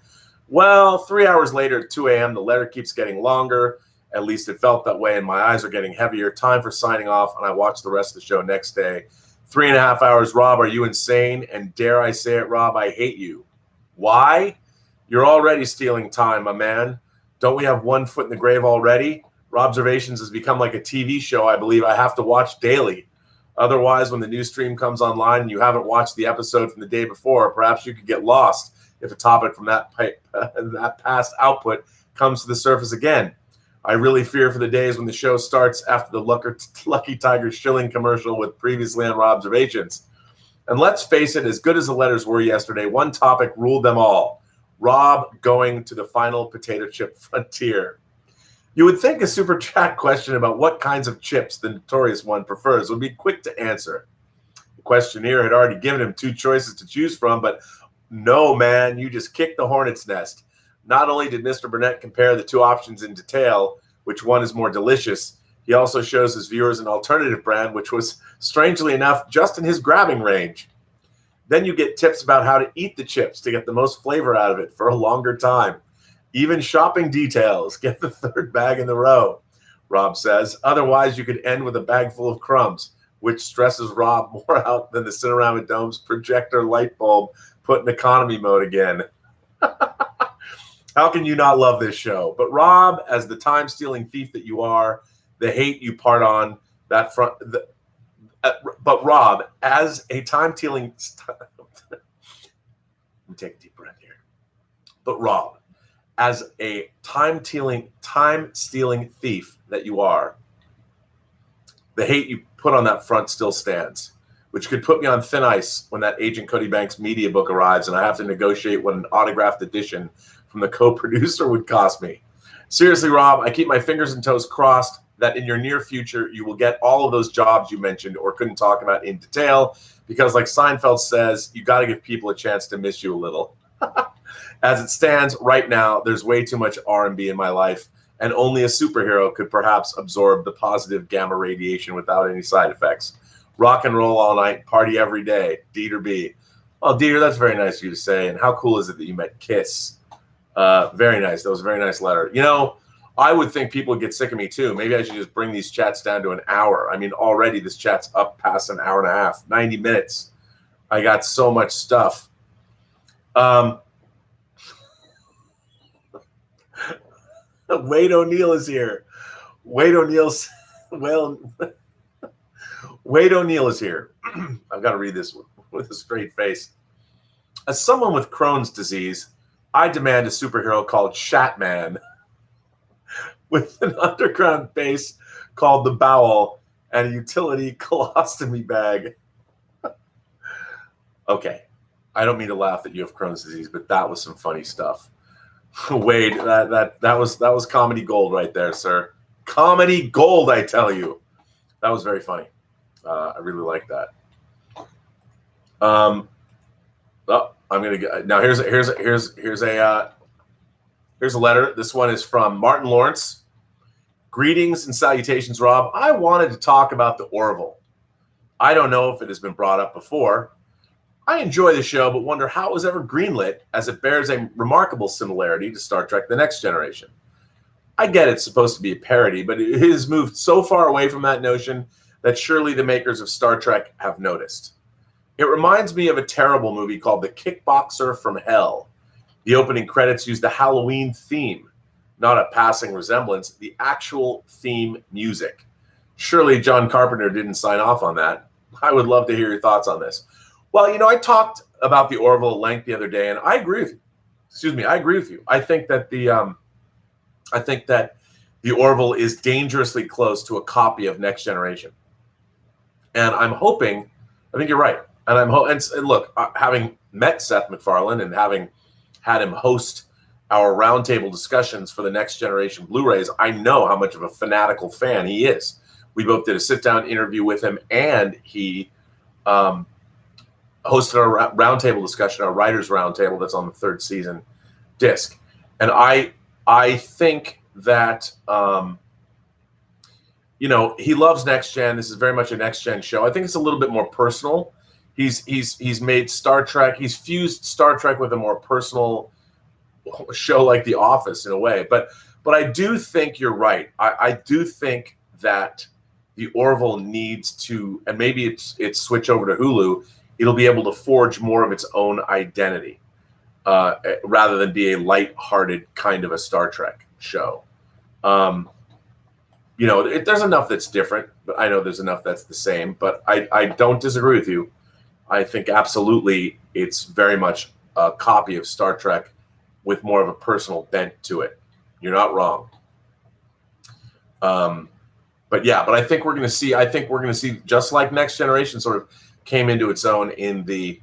Well, 3 hours later at 2 a.m., the letter keeps getting longer. At least it felt that way, and my eyes are getting heavier. Time for signing off, and I watch the rest of the show next day. 3.5 hours. Rob, are you insane? And dare I say it, Rob, I hate you. Why? You're already stealing time, my man. Don't we have one foot in the grave already? Robservations has become like a TV show I believe I have to watch daily. Otherwise, when the new stream comes online and you haven't watched the episode from the day before, perhaps you could get lost if a topic from that past output comes to the surface again. I really fear for the days when the show starts after the Lucky Tiger shilling commercial with previously on Robservations. And let's face it, as good as the letters were yesterday, one topic ruled them all. Rob going to the final potato chip frontier. You would think a super chat question about what kinds of chips the notorious one prefers would be quick to answer. The questionnaire had already given him 2 choices to choose from, but no, man, you just kicked the hornet's nest. Not only did Mr. Burnett compare the 2 options in detail, which one is more delicious, he also shows his viewers an alternative brand, which was, strangely enough, just in his grabbing range. Then you get tips about how to eat the chips to get the most flavor out of it for a longer time. Even shopping details. Get the 3rd bag in the row, Rob says. Otherwise, you could end with a bag full of crumbs, which stresses Rob more out than the Cinerama Dome's projector light bulb put in economy mode again. How can you not love this show? But Rob, as the time-stealing thief that you are, the hate you part on that front... but Rob, as a time-stealing... Let me take a deep breath here. But Rob, as a time-stealing thief that you are, the hate you put on that front still stands, which could put me on thin ice when that Agent Cody Banks media book arrives and I have to negotiate what an autographed edition from the co-producer would cost me. Seriously, Rob, I keep my fingers and toes crossed that in your near future you will get all of those jobs you mentioned or couldn't talk about in detail, because like Seinfeld says, you got to give people a chance to miss you a little. As it stands right now, there's way too much R&B in my life, and only a superhero could perhaps absorb the positive gamma radiation without any side effects. Rock and roll all night, party every day, Dieter B. Well, Dieter, that's very nice of you to say, and how cool is it that you met Kiss? Very nice. That was a very nice letter. You know, I would think people would get sick of me too. Maybe I should just bring these chats down to an hour. I mean, already this chat's up past an hour and a half, 90 minutes. I got so much stuff. Wade O'Neill is here. Wade O'Neill is here. I've got to read this with a straight face. As someone with Crohn's disease, I demand a superhero called Shatman with an underground base called the Bowel and a utility colostomy bag. Okay. I don't mean to laugh that you have Crohn's disease, but that was some funny stuff. Wade, that was comedy gold right there, sir. Comedy gold, I tell you. That was very funny. I really like that. I'm gonna get now. Here's a letter. This one is from Martin Lawrence. Greetings and salutations, Rob. I wanted to talk about the Orville. I don't know if it has been brought up before. I enjoy the show, but wonder how it was ever greenlit, as it bears a remarkable similarity to Star Trek The Next Generation. I get it's supposed to be a parody, but it has moved so far away from that notion that surely the makers of Star Trek have noticed. It reminds me of a terrible movie called The Kickboxer from Hell. The opening credits use the Halloween theme, not a passing resemblance, the actual theme music. Surely John Carpenter didn't sign off on that. I would love to hear your thoughts on this. Well, you know, I talked about the Orville at length the other day, and I agree with you. Excuse me, I agree with you. I think that the Orville is dangerously close to a copy of Next Generation, and I'm hoping. I think you're right, and and look, having met Seth MacFarlane and having had him host our roundtable discussions for the Next Generation Blu-rays, I know how much of a fanatical fan he is. We both did a sit-down interview with him, and he hosted our roundtable discussion, our writers' roundtable that's on the 3rd season disc. And I think that he loves Next Gen. This is very much a Next Gen show. I think it's a little bit more personal. He's made Star Trek. He's fused Star Trek with a more personal show like The Office in a way. But I do think you're right. I do think that the Orville needs to, and maybe it's switch over to Hulu. It'll be able to forge more of its own identity rather than be a light-hearted kind of a Star Trek show. There's enough that's different, but I know there's enough that's the same. But I don't disagree with you. I think absolutely it's very much a copy of Star Trek with more of a personal bent to it. You're not wrong. But I think we're going to see just like Next Generation sort of came into its own in the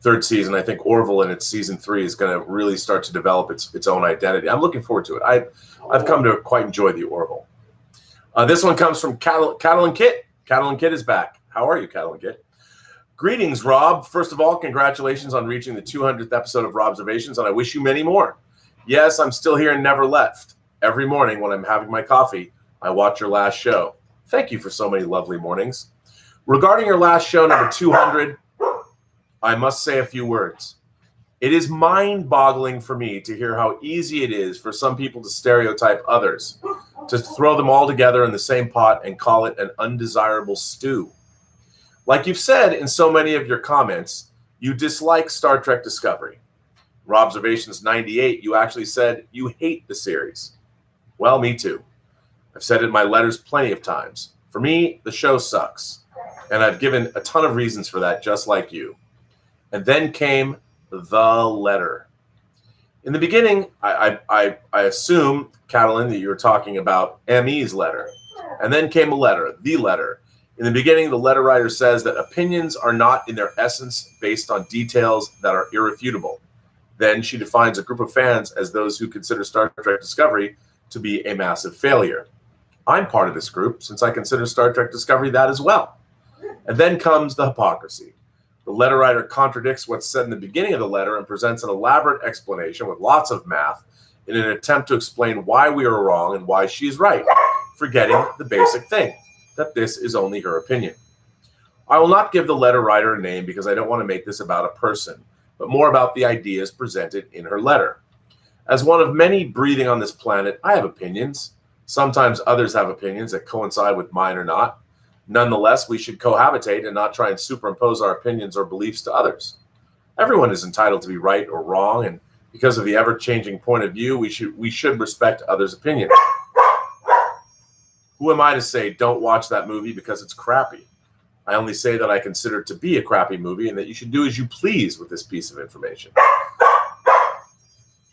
3rd season. I think Orville in its season 3 is going to really start to develop its own identity. I'm looking forward to it. I've come to quite enjoy the Orville. This one comes from Cattle and Kit. Cattle and Kit is back. How are you, Cattle and Kit? Greetings, Rob. First of all, congratulations on reaching the 200th episode of Robservations, and I wish you many more. Yes, I'm still here and never left. Every morning when I'm having my coffee, I watch your last show. Thank you for so many lovely mornings. Regarding your last show, number 200, I must say a few words. It is mind-boggling for me to hear how easy it is for some people to stereotype others, to throw them all together in the same pot and call it an undesirable stew. Like you've said in so many of your comments, you dislike Star Trek Discovery. Robservations 98, you actually said you hate the series. Well, me too. I've said it in my letters plenty of times. For me, the show sucks. And I've given a ton of reasons for that, just like you. And then came the letter. In the beginning, I assume, Catalin, that you were talking about ME's letter. And then came a letter, the letter. In the beginning, the letter writer says that opinions are not in their essence based on details that are irrefutable. Then she defines a group of fans as those who consider Star Trek Discovery to be a massive failure. I'm part of this group since I consider Star Trek Discovery that as well. And then comes the hypocrisy. The letter writer contradicts what's said in the beginning of the letter and presents an elaborate explanation with lots of math in an attempt to explain why we are wrong and why she's right, forgetting the basic thing, that this is only her opinion. I will not give the letter writer a name because I don't want to make this about a person, but more about the ideas presented in her letter. As one of many breathing on this planet, I have opinions. Sometimes others have opinions that coincide with mine or not. Nonetheless, we should cohabitate and not try and superimpose our opinions or beliefs to others. Everyone is entitled to be right or wrong, and because of the ever-changing point of view, we should respect others' opinions. Who am I to say don't watch that movie because it's crappy? I only say that I consider it to be a crappy movie and that you should do as you please with this piece of information.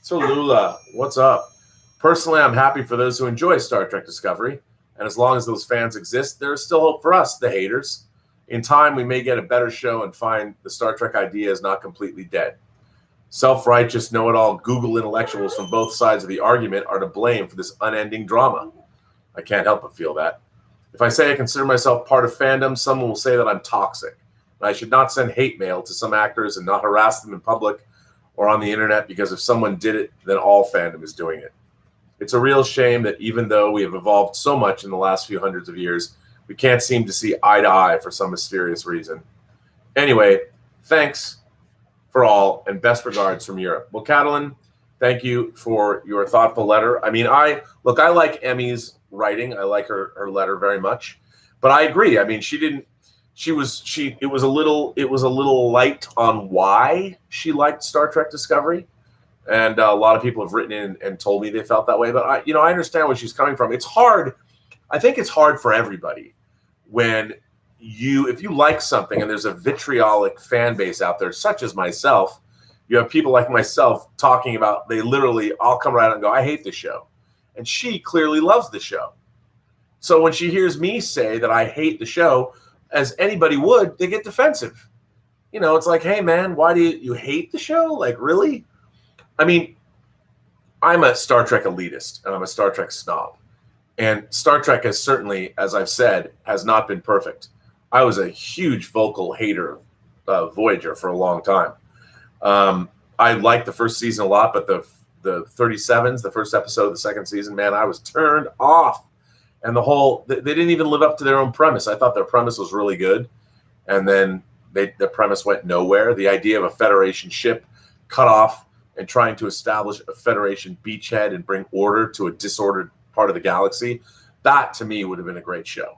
So Lula, what's up? Personally, I'm happy for those who enjoy Star Trek Discovery, and as long as those fans exist, there is still hope for us, the haters. In time, we may get a better show and find the Star Trek idea is not completely dead. Self-righteous, know-it-all Google intellectuals from both sides of the argument are to blame for this unending drama. I can't help but feel that. If I say I consider myself part of fandom, someone will say that I'm toxic, and I should not send hate mail to some actors and not harass them in public or on the internet because if someone did it, then all fandom is doing it. It's a real shame that even though we have evolved so much in the last few hundreds of years, we can't seem to see eye to eye for some mysterious reason. Anyway, thanks for all, and best regards from Europe. Well, Catalin, thank you for your thoughtful letter. I mean, I like Emmy's writing. I like her letter very much, but I agree. I mean, it was a little light on why she liked Star Trek Discovery. And a lot of people have written in and told me they felt that way. But I understand where she's coming from. It's hard. I think it's hard for everybody when if you like something and there's a vitriolic fan base out there, such as myself, you have people like myself talking about, they literally, I'll come right out and go, I hate the show. And she clearly loves the show. So when she hears me say that I hate the show, as anybody would, they get defensive. You know, it's like, hey, man, why do you hate the show? Like, really? I mean, I'm a Star Trek elitist, and I'm a Star Trek snob. And Star Trek has certainly, as I've said, has not been perfect. I was a huge vocal hater of Voyager for a long time. I liked the first season a lot, but the 37s, the first episode of the second season, man, I was turned off. And they didn't even live up to their own premise. I thought their premise was really good. And then the premise went nowhere. The idea of a Federation ship cut off and trying to establish a Federation beachhead and bring order to a disordered part of the galaxy, that to me would have been a great show.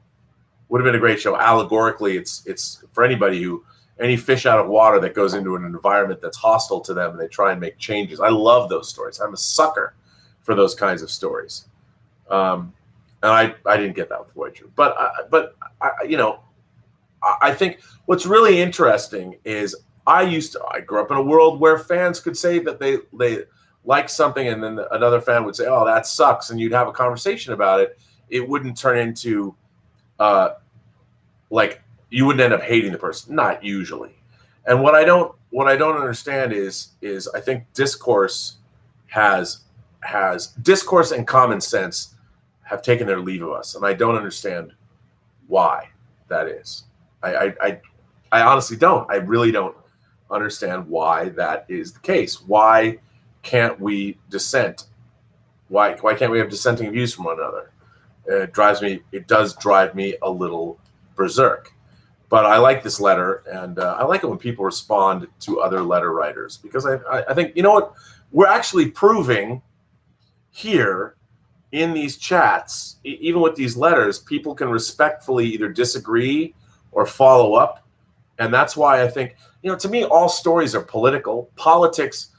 Would have been a great show. Allegorically, it's for any fish out of water that goes into an environment that's hostile to them and they try and make changes. I love those stories. I'm a sucker for those kinds of stories. And I didn't get that with Voyager. But I think what's really interesting is I grew up in a world where fans could say that they like something and then another fan would say, oh, that sucks. And you'd have a conversation about it. It wouldn't turn into like you wouldn't end up hating the person. Not usually. And what I don't understand is I think discourse discourse and common sense have taken their leave of us. And I don't understand why that is. I honestly don't. I really don't understand why that is the case. Why can't we dissent? Why can't we have dissenting views from one another? It does drive me a little berserk. But I like this letter, and I like it when people respond to other letter writers, because I think, you know what, we're actually proving here in these chats, even with these letters, people can respectfully either disagree or follow up. And that's why I think, to me, all stories are political. Politics,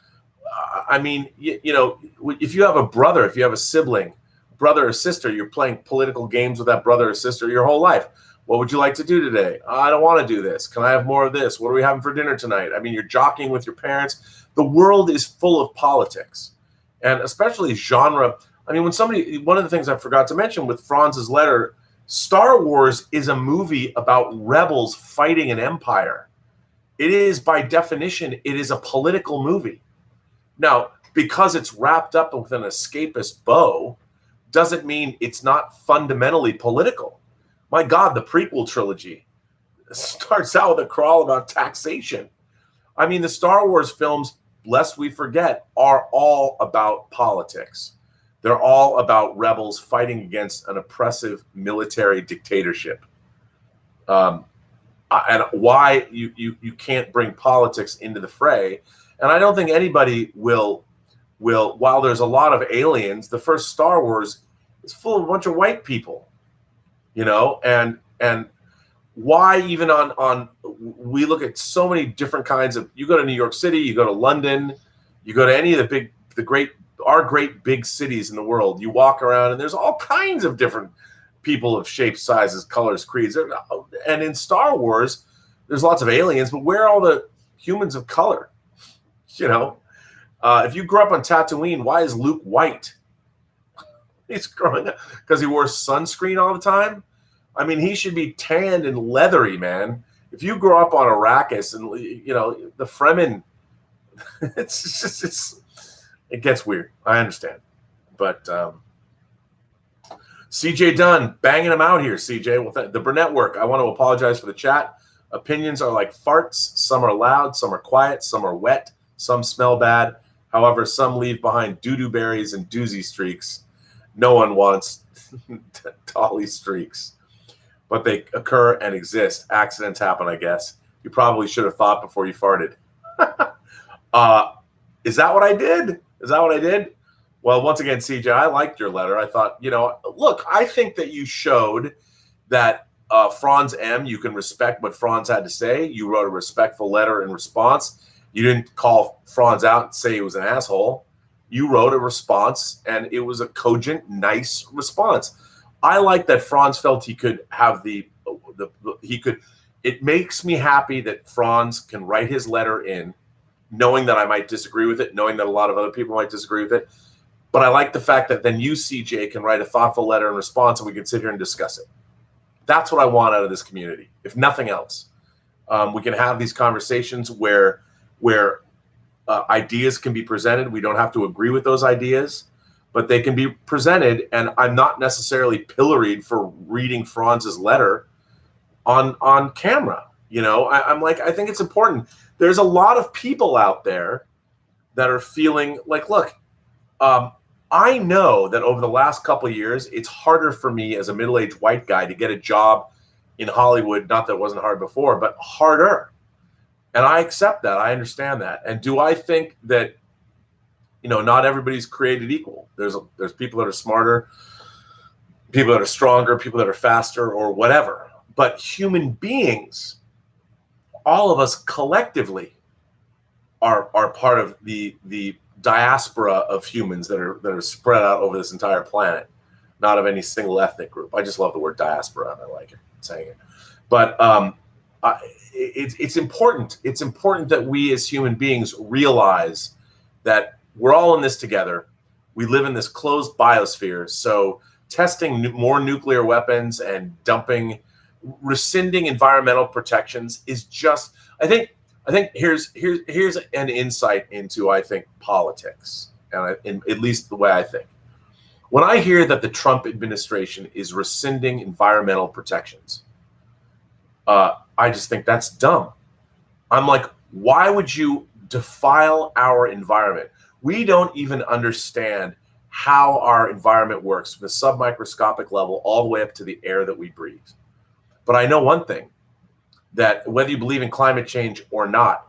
I mean, if you have a brother, if you have a sibling, brother or sister, you're playing political games with that brother or sister your whole life. What would you like to do today? I don't want to do this. Can I have more of this? What are we having for dinner tonight? I mean, you're jockeying with your parents. The world is full of politics, and especially genre. I mean, one of the things I forgot to mention with Franz's letter, Star Wars is a movie about rebels fighting an empire. It is, by definition, it is a political movie. Now, because it's wrapped up with an escapist bow, doesn't mean it's not fundamentally political. My God, the prequel trilogy starts out with a crawl about taxation. I mean, the Star Wars films, lest we forget, are all about politics. They're all about rebels fighting against an oppressive military dictatorship. And why you can't bring politics into the fray. And I don't think anybody will, while there's a lot of aliens, the first Star Wars is full of a bunch of white people. And why even we look at so many different kinds of, you go to New York City, you go to London, you go to any of our great big cities in the world, you walk around and there's all kinds of different people of shapes, sizes, colors, creeds. And in Star Wars, there's lots of aliens, but where are all the humans of color? If you grew up on Tatooine, why is Luke white? He's growing up because he wore sunscreen all the time. I mean, he should be tanned and leathery, man. If you grow up on Arrakis and the Fremen, it gets weird. I understand, but CJ Dunn banging him out here. CJ, well, the Burnettwork. I want to apologize for the chat. Opinions are like farts. Some are loud, some are quiet, some are wet, some smell bad. However, some leave behind doo-doo berries and doozy streaks. No one wants dolly streaks, but they occur and exist. Accidents happen, I guess. You probably should have thought before you farted. Is that what I did? Well, once again, CJ, I liked your letter. I thought, look, I think that you showed that Franz M., you can respect what Franz had to say. You wrote a respectful letter in response. You didn't call Franz out and say he was an asshole. You wrote a response, and it was a cogent, nice response. I like that Franz felt he could have the he could. It makes me happy that Franz can write his letter in, knowing that I might disagree with it, knowing that a lot of other people might disagree with it. But I like the fact that then you, CJ, can write a thoughtful letter in response, and we can sit here and discuss it. That's what I want out of this community, if nothing else. We can have these conversations where ideas can be presented. We don't have to agree with those ideas, but they can be presented, and I'm not necessarily pilloried for reading Franz's letter on camera. I think it's important. There's a lot of people out there that are feeling like, look, I know that over the last couple of years, it's harder for me as a middle-aged white guy to get a job in Hollywood. Not that it wasn't hard before, but harder. And I accept that. I understand that. And do I think that, not everybody's created equal? There's people that are smarter, people that are stronger, people that are faster, or whatever. But human beings, all of us collectively, are part of the diaspora of humans that are spread out over this entire planet, not of any single ethnic group. I just love the word diaspora, and I like it, saying it. But it's important. It's important that we as human beings realize that we're all in this together. We live in this closed biosphere. So testing more nuclear weapons and rescinding environmental protections is just, I think here's an insight into, I think, politics, and at least the way I think. When I hear that the Trump administration is rescinding environmental protections, I just think that's dumb. I'm like, why would you defile our environment? We don't even understand how our environment works from the submicroscopic level all the way up to the air that we breathe. But I know one thing, that whether you believe in climate change or not,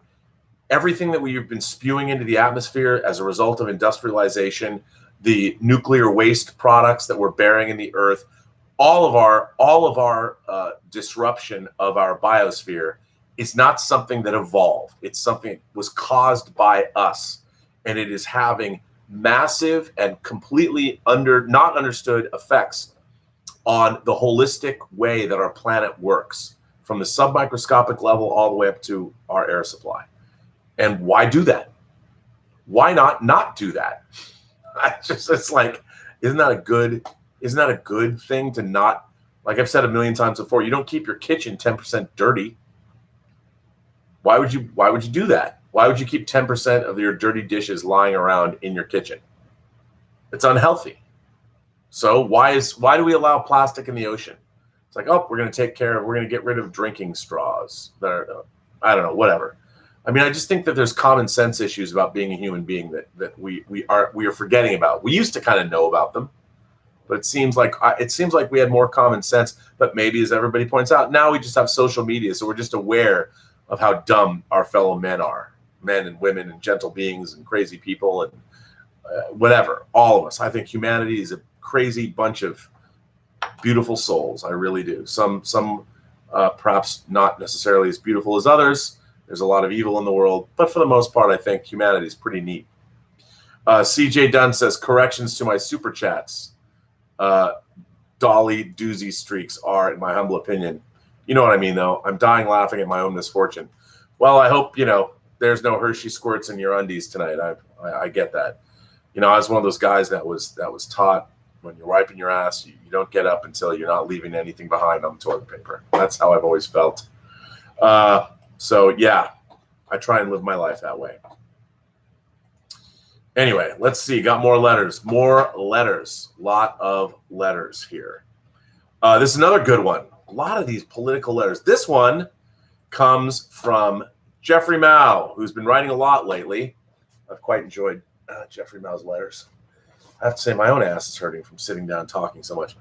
everything that we've been spewing into the atmosphere as a result of industrialization, the nuclear waste products that we're burying in the earth, all of our disruption of our biosphere is not something that evolved. It's something that was caused by us, and it is having massive and completely not understood effects on the holistic way that our planet works, from the submicroscopic level all the way up to our air supply. And why do that? Why not do that? It's like, isn't that a good thing to not, like I've said a million times before, you don't keep your kitchen 10% dirty. Why would you do that? Why would you keep 10% of your dirty dishes lying around in your kitchen? It's unhealthy. So why do we allow plastic in the ocean? It's like, we're going to get rid of drinking straws. I don't know, whatever. I mean, I just think that there's common sense issues about being a human being that we are forgetting about. We used to kind of know about them, but it seems like we had more common sense. But maybe, as everybody points out, now we just have social media, so we're just aware of how dumb our fellow men are, men and women and gentle beings and crazy people and whatever. All of us. I think humanity is a crazy bunch of beautiful souls. I really do. Some perhaps not necessarily as beautiful as others. There's a lot of evil in the world, but for the most part, I think humanity is pretty neat. CJ Dunn says, corrections to my super chats. Dolly doozy streaks are, in my humble opinion. You know what I mean, though. I'm dying laughing at my own misfortune. Well, I hope, there's no Hershey squirts in your undies tonight. I get that. I was one of those guys that was taught, when you're wiping your ass, you don't get up until you're not leaving anything behind on the toilet paper. That's how I've always felt. So, yeah, I try and live my life that way. Anyway, let's see. Got more letters. Lot of letters here. This is another good one. A lot of these political letters. This one comes from Jeffrey Mao, who's been writing a lot lately. I've quite enjoyed Jeffrey Mao's letters. I have to say my own ass is hurting from sitting down talking so much.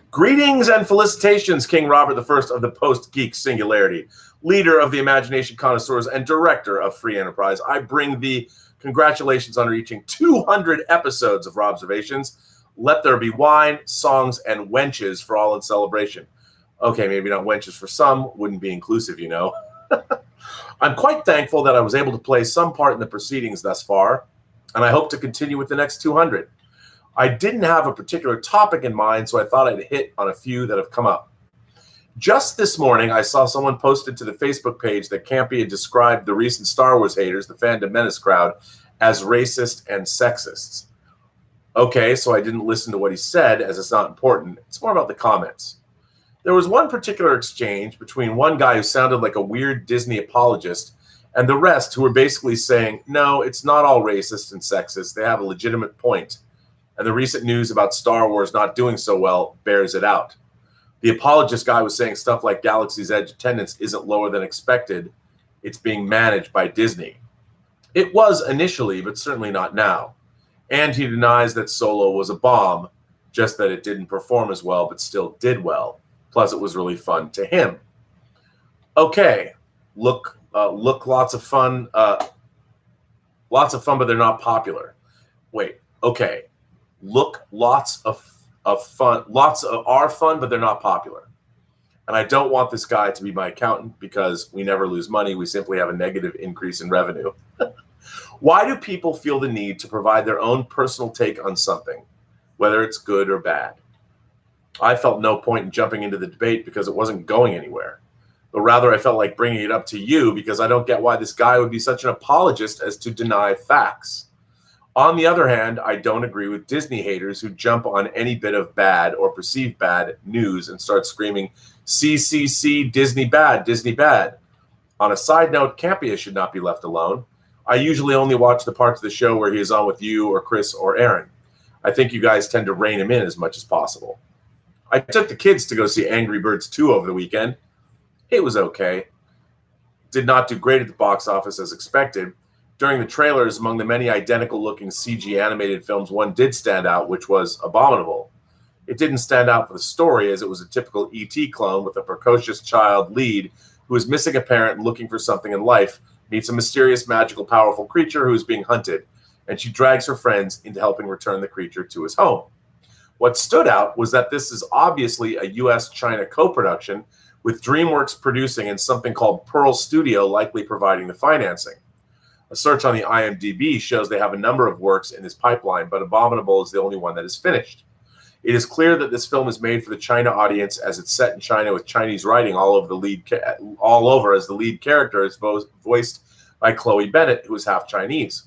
Greetings and felicitations, King Robert I of the Post-Geek Singularity, leader of the Imagination Connoisseurs and director of Free Enterprise. I bring thee congratulations on reaching 200 episodes of Robservations. Let there be wine, songs, and wenches for all in celebration. Okay, maybe not wenches for some, wouldn't be inclusive, I'm quite thankful that I was able to play some part in the proceedings thus far, and I hope to continue with the next 200. I didn't have a particular topic in mind, so I thought I'd hit on a few that have come up. Just this morning, I saw someone posted to the Facebook page that Campea had described the recent Star Wars haters, the Fandom Menace crowd, as racist and sexists. Okay, so I didn't listen to what he said, as it's not important. It's more about the comments. There was one particular exchange between one guy who sounded like a weird Disney apologist and the rest who were basically saying, no, it's not all racist and sexist. They have a legitimate point. And the recent news about Star Wars not doing so well bears it out. The apologist guy was saying stuff like Galaxy's Edge attendance isn't lower than expected. It's being managed by Disney. It was initially, but certainly not now. And he denies that Solo was a bomb, just that it didn't perform as well, but still did well. Plus, it was really fun to him. Okay, look, lots of fun, but they're not popular. Wait, okay, look, lots of fun, are fun, but they're not popular. And I don't want this guy to be my accountant because we never lose money. We simply have a negative increase in revenue. Why do people feel the need to provide their own personal take on something, whether it's good or bad? I felt no point in jumping into the debate because it wasn't going anywhere. But rather, I felt like bringing it up to you because I don't get why this guy would be such an apologist as to deny facts. On the other hand, I don't agree with Disney haters who jump on any bit of bad or perceived bad news and start screaming, CCC, Disney bad, Disney bad. On a side note, Campea should not be left alone. I usually only watch the parts of the show where he is on with you or Chris or Aaron. I think you guys tend to rein him in as much as possible. I took the kids to go see Angry Birds 2 over the weekend. It was okay. Did not do great at the box office as expected. During the trailers, among the many identical-looking CG animated films, one did stand out, which was Abominable. It didn't stand out for the story, as it was a typical E.T. clone with a precocious child lead who is missing a parent and looking for something in life, meets a mysterious, magical, powerful creature who is being hunted, and she drags her friends into helping return the creature to his home. What stood out was that this is obviously a U.S.-China co-production, with DreamWorks producing and something called Pearl Studio likely providing the financing. A search on the IMDb shows they have a number of works in this pipeline, but Abominable is the only one that is finished. It is clear that this film is made for the China audience, as it's set in China with Chinese writing all over as the lead character is voiced by Chloe Bennett, who is half Chinese.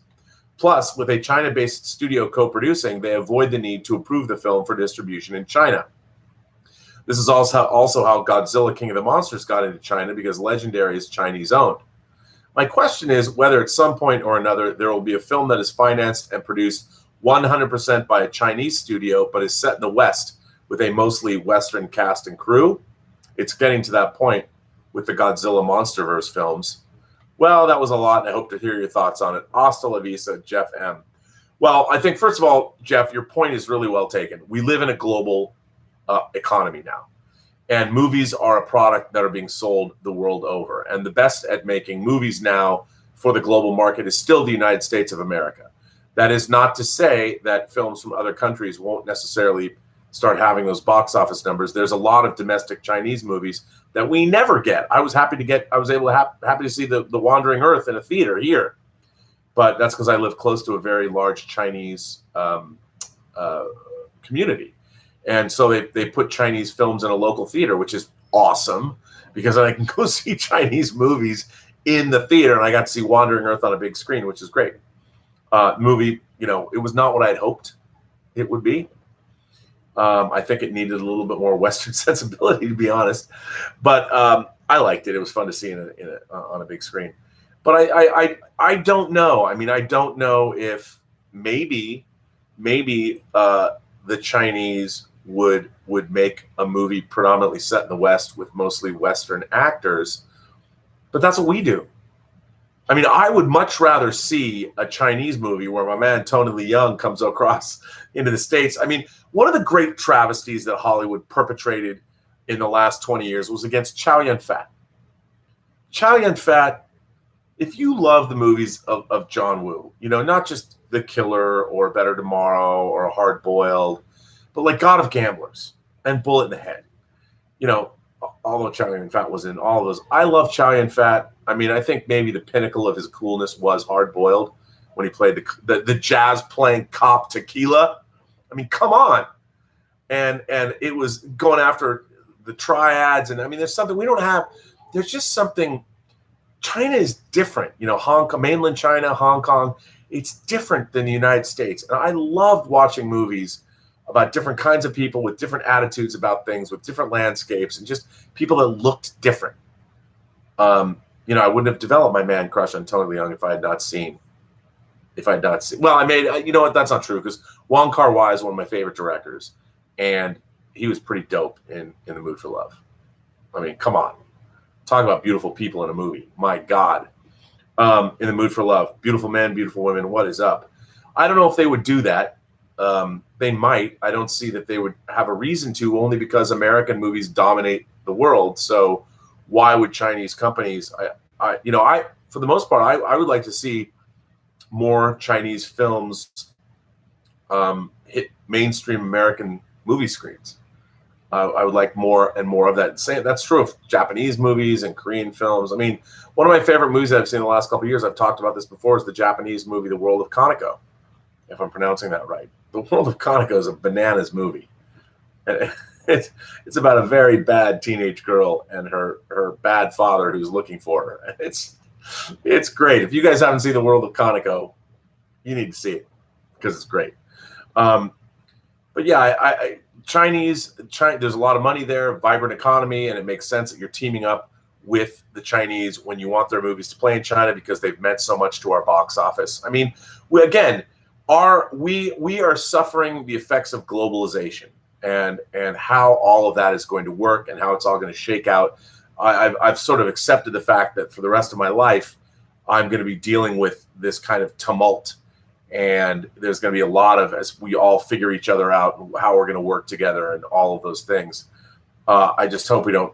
Plus, with a China-based studio co-producing, they avoid the need to approve the film for distribution in China. This is also how Godzilla King of the Monsters got into China, because Legendary is Chinese-owned. My question is whether at some point or another there will be a film that is financed and produced 100% by a Chinese studio, but is set in the West with a mostly Western cast and crew. It's getting to that point with the Godzilla Monsterverse films. Well, that was a lot, and I hope to hear your thoughts on it. Hasta la vista, Jeff M. Well, I think, first of all, Jeff, your point is really well taken. We live in a global economy now, and movies are a product that are being sold the world over. And the best at making movies now for the global market is still the United States of America. That is not to say that films from other countries won't necessarily start having those box office numbers. There's a lot of domestic Chinese movies that we never get. I was happy to see the Wandering Earth in a theater here, but that's because I live close to a very large Chinese community, and so they put Chinese films in a local theater, which is awesome because I can go see Chinese movies in the theater, and I got to see Wandering Earth on a big screen, which is great. Movie, it was not what I had hoped it would be. I think it needed a little bit more Western sensibility, to be honest. But I liked it. It was fun to see on a big screen. But I don't know. I mean, I don't know if maybe the Chinese would make a movie predominantly set in the West with mostly Western actors. But that's what we do. I mean, I would much rather see a Chinese movie where my man Tony Leung comes across into the States. I mean, one of the great travesties that Hollywood perpetrated in the last 20 years was against Chow Yun-fat. Chow Yun-fat, if you love the movies of John Woo, not just The Killer or Better Tomorrow or Hard Boiled, but like God of Gamblers and Bullet in the Head, although Chow Yun-fat was in all of those. I love Chow Yun-fat. I mean, I think maybe the pinnacle of his coolness was Hard Boiled when he played the jazz playing cop Tequila. I mean, come on. And it was going after the triads, and I mean, there's something we don't have. There's just something. China is different, you know. Hong Kong, mainland China, Hong Kong. It's different than the United States, and I loved watching movies about different kinds of people with different attitudes about things, with different landscapes, and just people that looked different. You know, I wouldn't have developed my man crush on Tony Leung if I had not seen. Well, I made. You know what? That's not true because Wong Kar-wai is one of my favorite directors, and he was pretty dope in The Mood for Love. I mean, come on, talk about beautiful people in a movie. My God, in The Mood for Love, beautiful men, beautiful women. What is up? I don't know if they would do that. They might. I don't see that they would have a reason to, only because American movies dominate the world. So why would Chinese companies? For the most part, I would like to see more Chinese films hit mainstream American movie screens. I would like more and more of that. That's true of Japanese movies and Korean films. I mean, one of my favorite movies that I've seen in the last couple of years, I've talked about this before, is the Japanese movie, The World of Kaneko, if I'm pronouncing that right. The World of Kaneko is a bananas movie. It's about a very bad teenage girl and her bad father who's looking for her. It's great. If you guys haven't seen The World of Kaneko, you need to see it because it's great. But yeah, Chinese, there's a lot of money there, vibrant economy, and it makes sense that you're teaming up with the Chinese when you want their movies to play in China because they've meant so much to our box office. I mean, we are suffering the effects of globalization and how all of that is going to work and how it's all going to shake out. I've sort of accepted the fact that for the rest of my life, I'm going to be dealing with this kind of tumult. And there's going to be a lot of, as we all figure each other out, how we're going to work together and all of those things. I just hope we don't,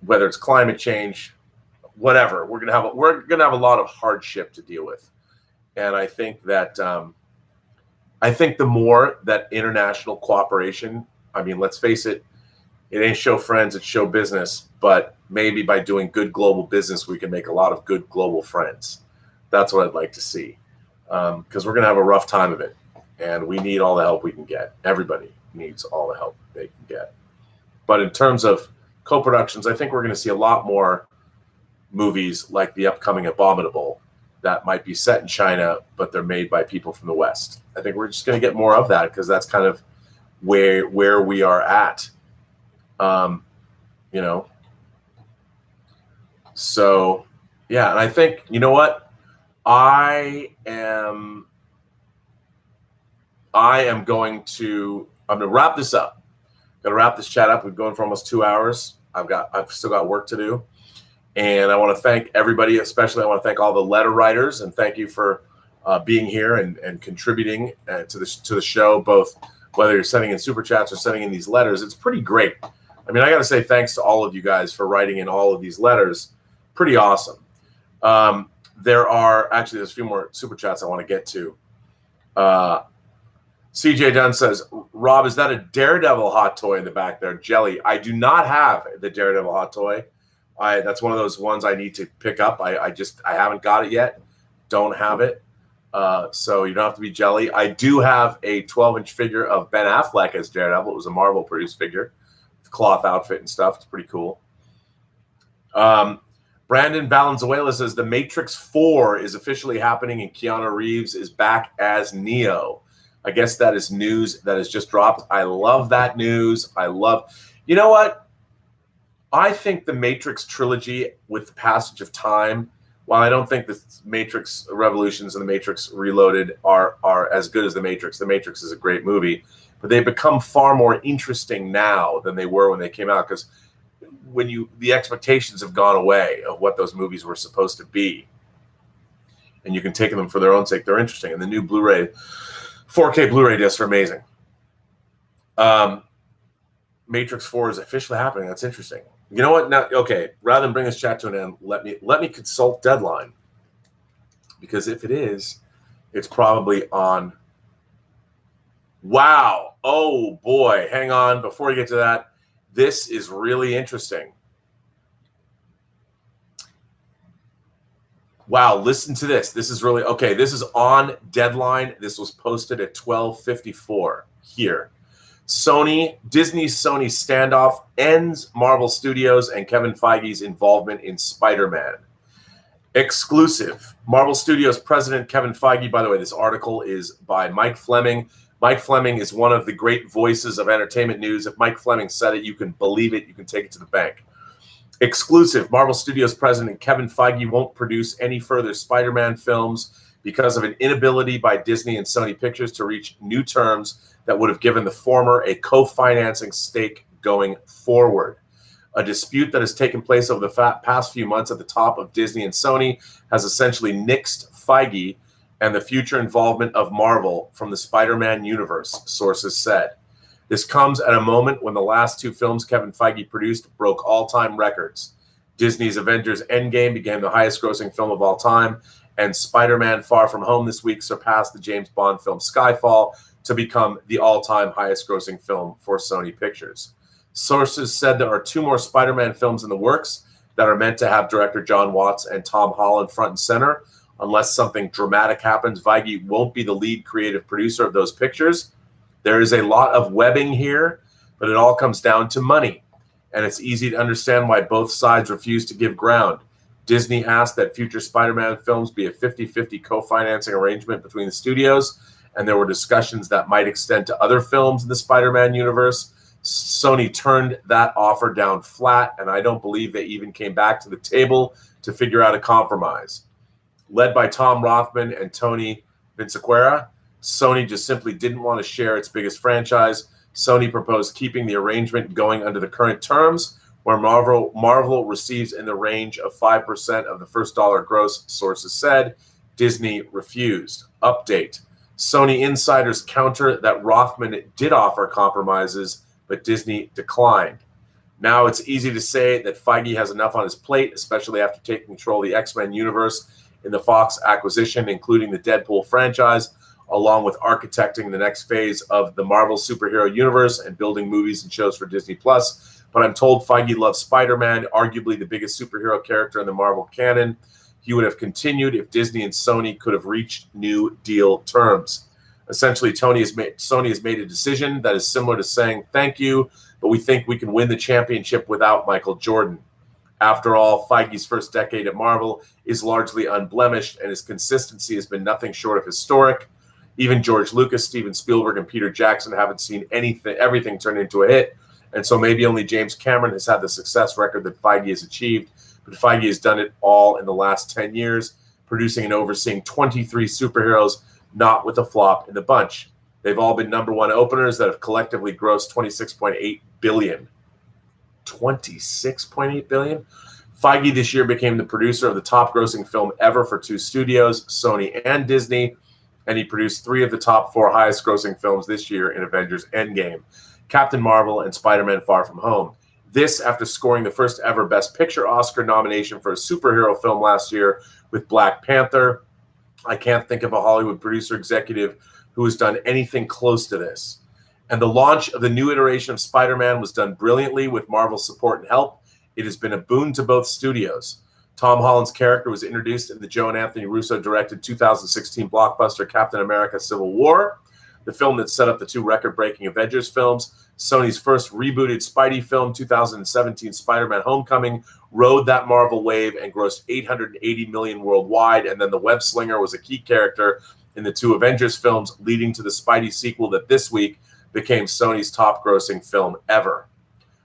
whether it's climate change, whatever, we're going to have a lot of hardship to deal with. And I think that, the more that international cooperation, I mean, let's face it, it ain't show friends, it's show business. But maybe by doing good global business, we can make a lot of good global friends. That's what I'd like to see. Because we're going to have a rough time of it, and we need all the help we can get. Everybody needs all the help they can get. But in terms of co-productions, I think we're going to see a lot more movies like the upcoming Abominable that might be set in China, but they're made by people from the West. I think we're just going to get more of that because that's kind of where we are at. So, yeah, and I think, you know what? I'm going to wrap this up. Going to wrap this chat up. We've gone for almost 2 hours. I've still got work to do. And I want to thank everybody, especially I want to thank all the letter writers, and thank you for being here and contributing to the show, both whether you're sending in super chats or sending in these letters. It's pretty great. I mean, I got to say thanks to all of you guys for writing in all of these letters. Pretty awesome. There's a few more super chats I want to get to. CJ Dunn says, Rob, is that a Daredevil hot toy in the back there? Jelly. I do not have the Daredevil hot toy. That's one of those ones I need to pick up. I haven't got it yet. Don't have it. So you don't have to be jelly. I do have a 12-inch figure of Ben Affleck as Daredevil. It was a Marvel produced figure, with cloth outfit and stuff. It's pretty cool. Brandon Valenzuela says The Matrix 4 is officially happening and Keanu Reeves is back as Neo. I guess that is news that has just dropped. I love that news. You know what? I think the Matrix trilogy, with the passage of time, while I don't think the Matrix Revolutions and the Matrix Reloaded are as good as the Matrix is a great movie, but they become far more interesting now than they were when they came out, because the expectations have gone away of what those movies were supposed to be, and you can take them for their own sake. They're interesting, and the new 4K Blu-ray discs are amazing. Matrix 4 is officially happening. That's interesting. You know what? Now, okay, rather than bring this chat to an end, let me consult Deadline, because if it is, it's probably on. Wow. Oh boy. Hang on. Before we get to that, this is really interesting. Wow. Listen to this. This is really okay. This is on Deadline. This was posted at 12:54 here. Disney's Sony standoff ends Marvel Studios and Kevin Feige's involvement in Spider-Man. Exclusive. Marvel Studios president Kevin Feige, by the way, this article is by Mike Fleming. Mike Fleming is one of the great voices of entertainment news. If Mike Fleming said it, you can believe it. You can take it to the bank. Exclusive. Marvel Studios president Kevin Feige won't produce any further Spider-Man films because of an inability by Disney and Sony Pictures to reach new terms that would have given the former a co-financing stake going forward. A dispute that has taken place over the past few months at the top of Disney and Sony has essentially nixed Feige and the future involvement of Marvel from the Spider-Man universe, sources said. This comes at a moment when the last two films Kevin Feige produced broke all-time records. Disney's Avengers Endgame became the highest-grossing film of all time, and Spider-Man Far From Home this week surpassed the James Bond film Skyfall to become the all-time highest-grossing film for Sony Pictures. Sources said there are two more Spider-Man films in the works that are meant to have director John Watts and Tom Holland front and center. Unless something dramatic happens, Feige won't be the lead creative producer of those pictures. There is a lot of webbing here, but it all comes down to money. And it's easy to understand why both sides refuse to give ground. Disney asked that future Spider-Man films be a 50-50 co-financing arrangement between the studios, and there were discussions that might extend to other films in the Spider-Man universe. Sony turned that offer down flat, and I don't believe they even came back to the table to figure out a compromise. Led by Tom Rothman and Tony Vinciquerra, Sony just simply didn't want to share its biggest franchise. Sony proposed keeping the arrangement going under the current terms, where Marvel receives in the range of 5% of the first dollar gross, sources said. Disney refused. Update. Sony insiders counter that Rothman did offer compromises, but Disney declined. Now it's easy to say that Feige has enough on his plate, especially after taking control of the X-Men universe in the Fox acquisition, including the Deadpool franchise, along with architecting the next phase of the Marvel superhero universe and building movies and shows for Disney+. But I'm told Feige loves Spider-Man, arguably the biggest superhero character in the Marvel canon. He would have continued if Disney and Sony could have reached new deal terms. Essentially, Sony has made a decision that is similar to saying, thank you, but we think we can win the championship without Michael Jordan. After all, Feige's first decade at Marvel is largely unblemished, and his consistency has been nothing short of historic. Even George Lucas, Steven Spielberg, and Peter Jackson haven't seen everything turn into a hit, and so maybe only James Cameron has had the success record that Feige has achieved, but Feige has done it all in the last 10 years, producing and overseeing 23 superheroes, not with a flop in the bunch. They've all been number one openers that have collectively grossed $26.8 billion. $26.8 billion? Feige this year became the producer of the top grossing film ever for two studios, Sony and Disney, and he produced three of the top four highest grossing films this year in Avengers Endgame, Captain Marvel, and Spider-Man Far From Home. This after scoring the first ever Best Picture Oscar nomination for a superhero film last year with Black Panther. I can't think of a Hollywood producer executive who has done anything close to this. And the launch of the new iteration of Spider-Man was done brilliantly with Marvel's support and help. It has been a boon to both studios. Tom Holland's character was introduced in the Joe and Anthony Russo-directed 2016 blockbuster Captain America Civil War, the film that set up the two record-breaking Avengers films. Sony's first rebooted Spidey film, 2017 Spider-Man Homecoming, rode that Marvel wave and grossed $880 million worldwide, and then the web slinger was a key character in the two Avengers films, leading to the Spidey sequel that this week became Sony's top-grossing film ever.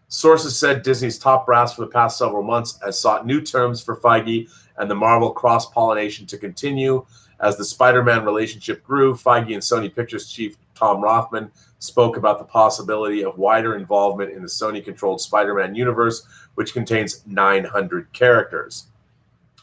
Sources said Disney's top brass for the past several months has sought new terms for Feige and the Marvel cross-pollination to continue. As the Spider-Man relationship grew, Feige and Sony Pictures chief Tom Rothman spoke about the possibility of wider involvement in the Sony-controlled Spider-Man universe, which contains 900 characters.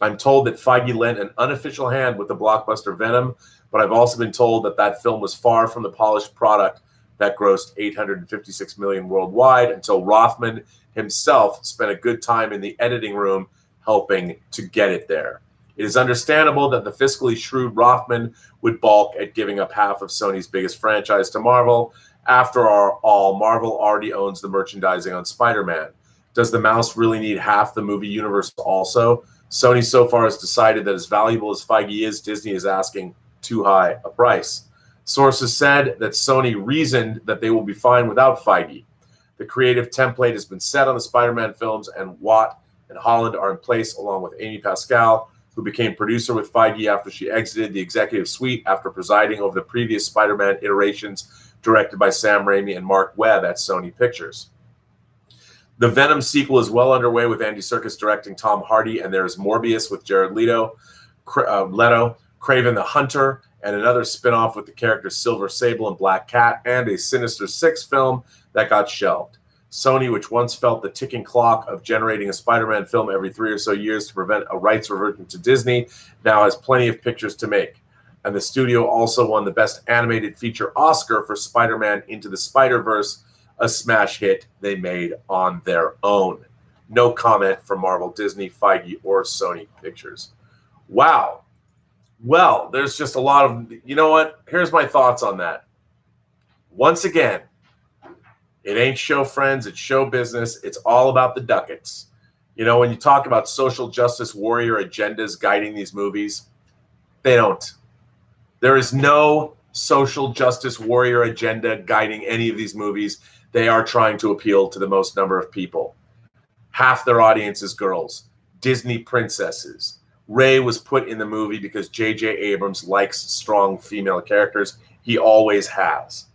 I'm told that Feige lent an unofficial hand with the blockbuster Venom, but I've also been told that that film was far from the polished product that grossed $856 million worldwide until Rothman himself spent a good time in the editing room helping to get it there. It is understandable that the fiscally shrewd Rothman would balk at giving up half of Sony's biggest franchise to Marvel. After all, Marvel already owns the merchandising on Spider-Man. Does the mouse really need half the movie universe also? Sony so far has decided that as valuable as Feige is, Disney is asking too high a price. Sources said that Sony reasoned that they will be fine without Feige. The creative template has been set on the Spider-Man films, and Watt and Holland are in place along with Amy Pascal, who became producer with Feige after she exited the executive suite after presiding over the previous Spider-Man iterations directed by Sam Raimi and Mark Webb at Sony Pictures. The Venom sequel is well underway with Andy Serkis directing Tom Hardy, and there's Morbius with Jared Leto, Kraven the Hunter, and another spin-off with the characters Silver Sable and Black Cat, and a Sinister Six film that got shelved. Sony, which once felt the ticking clock of generating a Spider-Man film every 3 or so years to prevent a rights reversion to Disney, now has plenty of pictures to make. And the studio also won the Best Animated Feature Oscar for Spider-Man Into the Spider-Verse, a smash hit they made on their own. No comment from Marvel, Disney, Feige, or Sony Pictures. Wow. Well, there's just a lot of, you know what? Here's my thoughts on that. Once again, it ain't show friends, it's show business. It's all about the ducats. You know, when you talk about social justice warrior agendas guiding these movies, they don't. There is no social justice warrior agenda guiding any of these movies. They are trying to appeal to the most number of people. Half their audience is girls, Disney princesses. Rey was put in the movie because J.J. Abrams likes strong female characters. He always has.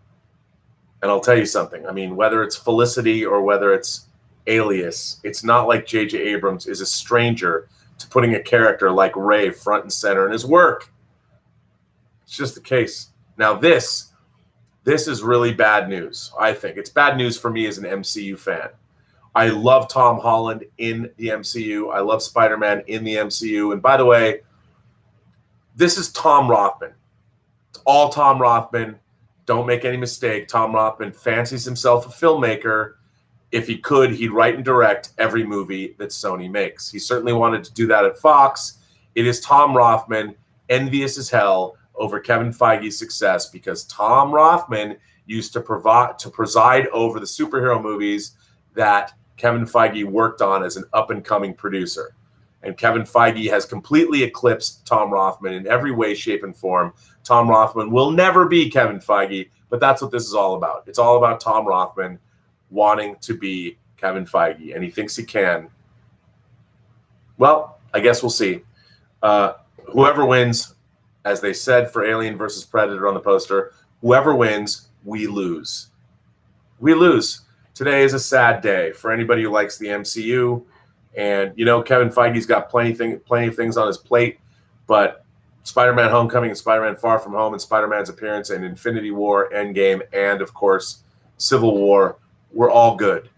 And I'll tell you something. I mean, whether it's Felicity or whether it's Alias, it's not like J.J. Abrams is a stranger to putting a character like Rey front and center in his work. It's just the case. Now, this is really bad news, I think. It's bad news for me as an MCU fan. I love Tom Holland in the MCU. I love Spider-Man in the MCU. And by the way, this is Tom Rothman. It's all Tom Rothman. Don't make any mistake. Tom Rothman fancies himself a filmmaker. If he could, he'd write and direct every movie that Sony makes. He certainly wanted to do that at Fox. It is Tom Rothman, envious as hell over Kevin Feige's success, because Tom Rothman used to preside over the superhero movies that Kevin Feige worked on as an up-and-coming producer. And Kevin Feige has completely eclipsed Tom Rothman in every way, shape, and form. Tom Rothman will never be Kevin Feige, but that's what this is all about. It's all about Tom Rothman wanting to be Kevin Feige, and he thinks he can. Well, I guess we'll see. Whoever wins, as they said for Alien versus Predator on the poster, whoever wins, we lose. We lose. Today is a sad day for anybody who likes the MCU. And, you know, Kevin Feige's got plenty of things on his plate, but Spider-Man Homecoming and Spider-Man Far From Home and Spider-Man's appearance in Infinity War, Endgame, and, of course, Civil War, we're all good.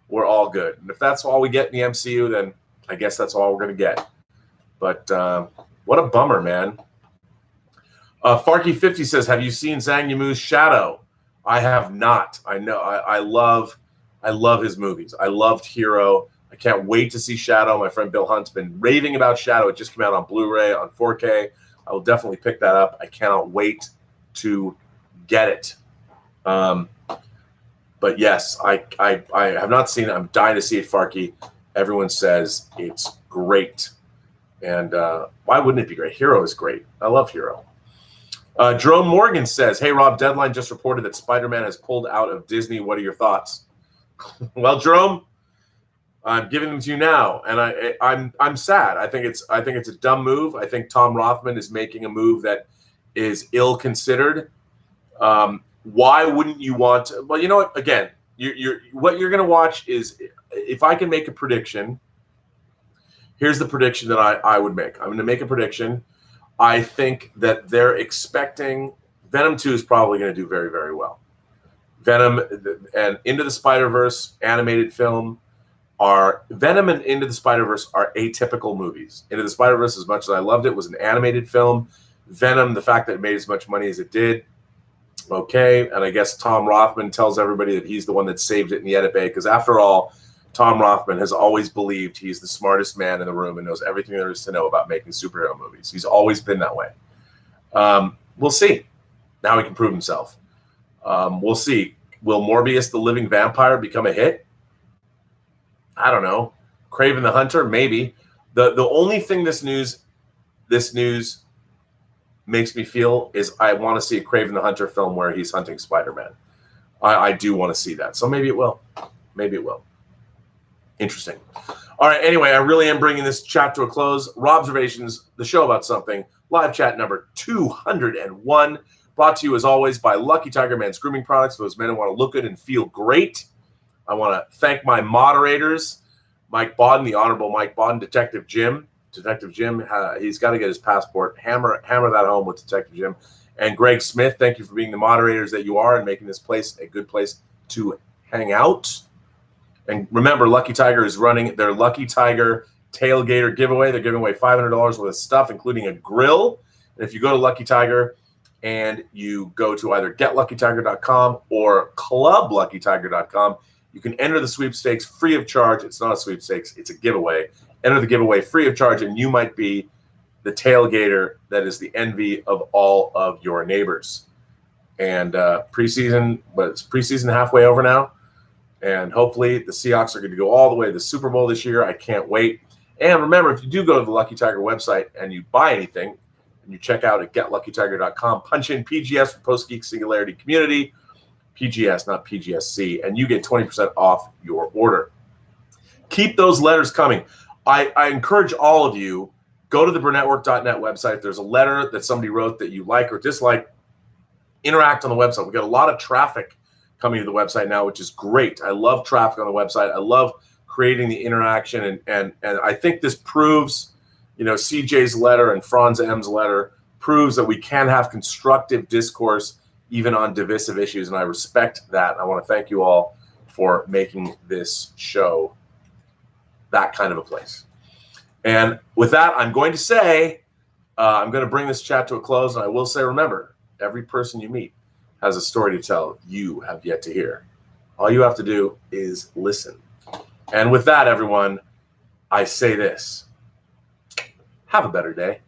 We're all good. And if that's all we get in the MCU, then I guess that's all we're going to get. But what a bummer, man. Farky50 says, have you seen Zhang Yimou's Shadow? I have not. I know. I love his movies. I loved Hero. I can't wait to see Shadow. My friend Bill Hunt's been raving about Shadow. It just came out on Blu-ray, on 4K. I will definitely pick that up. I cannot wait to get it. But yes, I have not seen it. I'm dying to see it, Farky. Everyone says it's great. And why wouldn't it be great? Hero is great. I love Hero. Jerome Morgan says, hey, Rob, Deadline just reported that Spider-Man has pulled out of Disney. What are your thoughts? Well, Jerome, I'm giving them to you now, and I'm sad. I think it's a dumb move. I think Tom Rothman is making a move that is ill-considered. Why wouldn't you want to? Well, you know what? Again, what you're going to watch is, if I can make a prediction, here's the prediction that I would make. I'm going to make a prediction. I think that they're expecting Venom 2 is probably going to do very, very well. Venom and Into the Spider-Verse animated film Venom and Into the Spider-Verse are atypical movies. Into the Spider-Verse, as much as I loved it, was an animated film. Venom, the fact that it made as much money as it did, okay. And I guess Tom Rothman tells everybody that he's the one that saved it in the edit bay, because after all, Tom Rothman has always believed he's the smartest man in the room and knows everything there is to know about making superhero movies. He's always been that way. We'll see. Now he can prove himself. We'll see. Will Morbius the Living Vampire become a hit? I don't know. Kraven the Hunter? Maybe. The only thing this news makes me feel is I want to see a Kraven the Hunter film where he's hunting Spider-Man. I do want to see that. So maybe it will. Maybe it will. Interesting. All right. Anyway, I really am bringing this chat to a close. Robservations, the show about something. Live chat number 201. Brought to you, as always, by Lucky Tiger Man's Grooming Products for those men who want to look good and feel great. I want to thank my moderators, Mike Bodden, the Honorable Mike Bodden, Detective Jim. Detective Jim, he's got to get his passport. Hammer that home with Detective Jim. And Greg Smith, thank you for being the moderators that you are and making this place a good place to hang out. And remember, Lucky Tiger is running their Lucky Tiger Tailgater giveaway. They're giving away $500 worth of stuff, including a grill. And if you go to Lucky Tiger and you go to either getluckytiger.com or clubluckytiger.com, you can enter the sweepstakes free of charge. It's not a sweepstakes, it's a giveaway. Enter the giveaway free of charge, and you might be the tailgater that is the envy of all of your neighbors. And preseason, but it's preseason halfway over now. And hopefully the Seahawks are going to go all the way to the Super Bowl this year. I can't wait. And remember, if you do go to the Lucky Tiger website and you buy anything, and you check out at getluckytiger.com, punch in PGS for Post-Geek Singularity Community, PGS, not PGSC, and you get 20% off your order. Keep those letters coming. I encourage all of you, go to the Burnettwork.net website. If there's a letter that somebody wrote that you like or dislike, interact on the website. We've got a lot of traffic coming to the website now, which is great. I love traffic on the website. I love creating the interaction. And I think this proves, CJ's letter and Franz M's letter proves that we can have constructive discourse even on divisive issues. And I respect that. I want to thank you all for making this show that kind of a place. And with that, I'm going to say, I'm going to bring this chat to a close. And I will say, remember, every person you meet has a story to tell you have yet to hear. All you have to do is listen. And with that, everyone, I say this. Have a better day.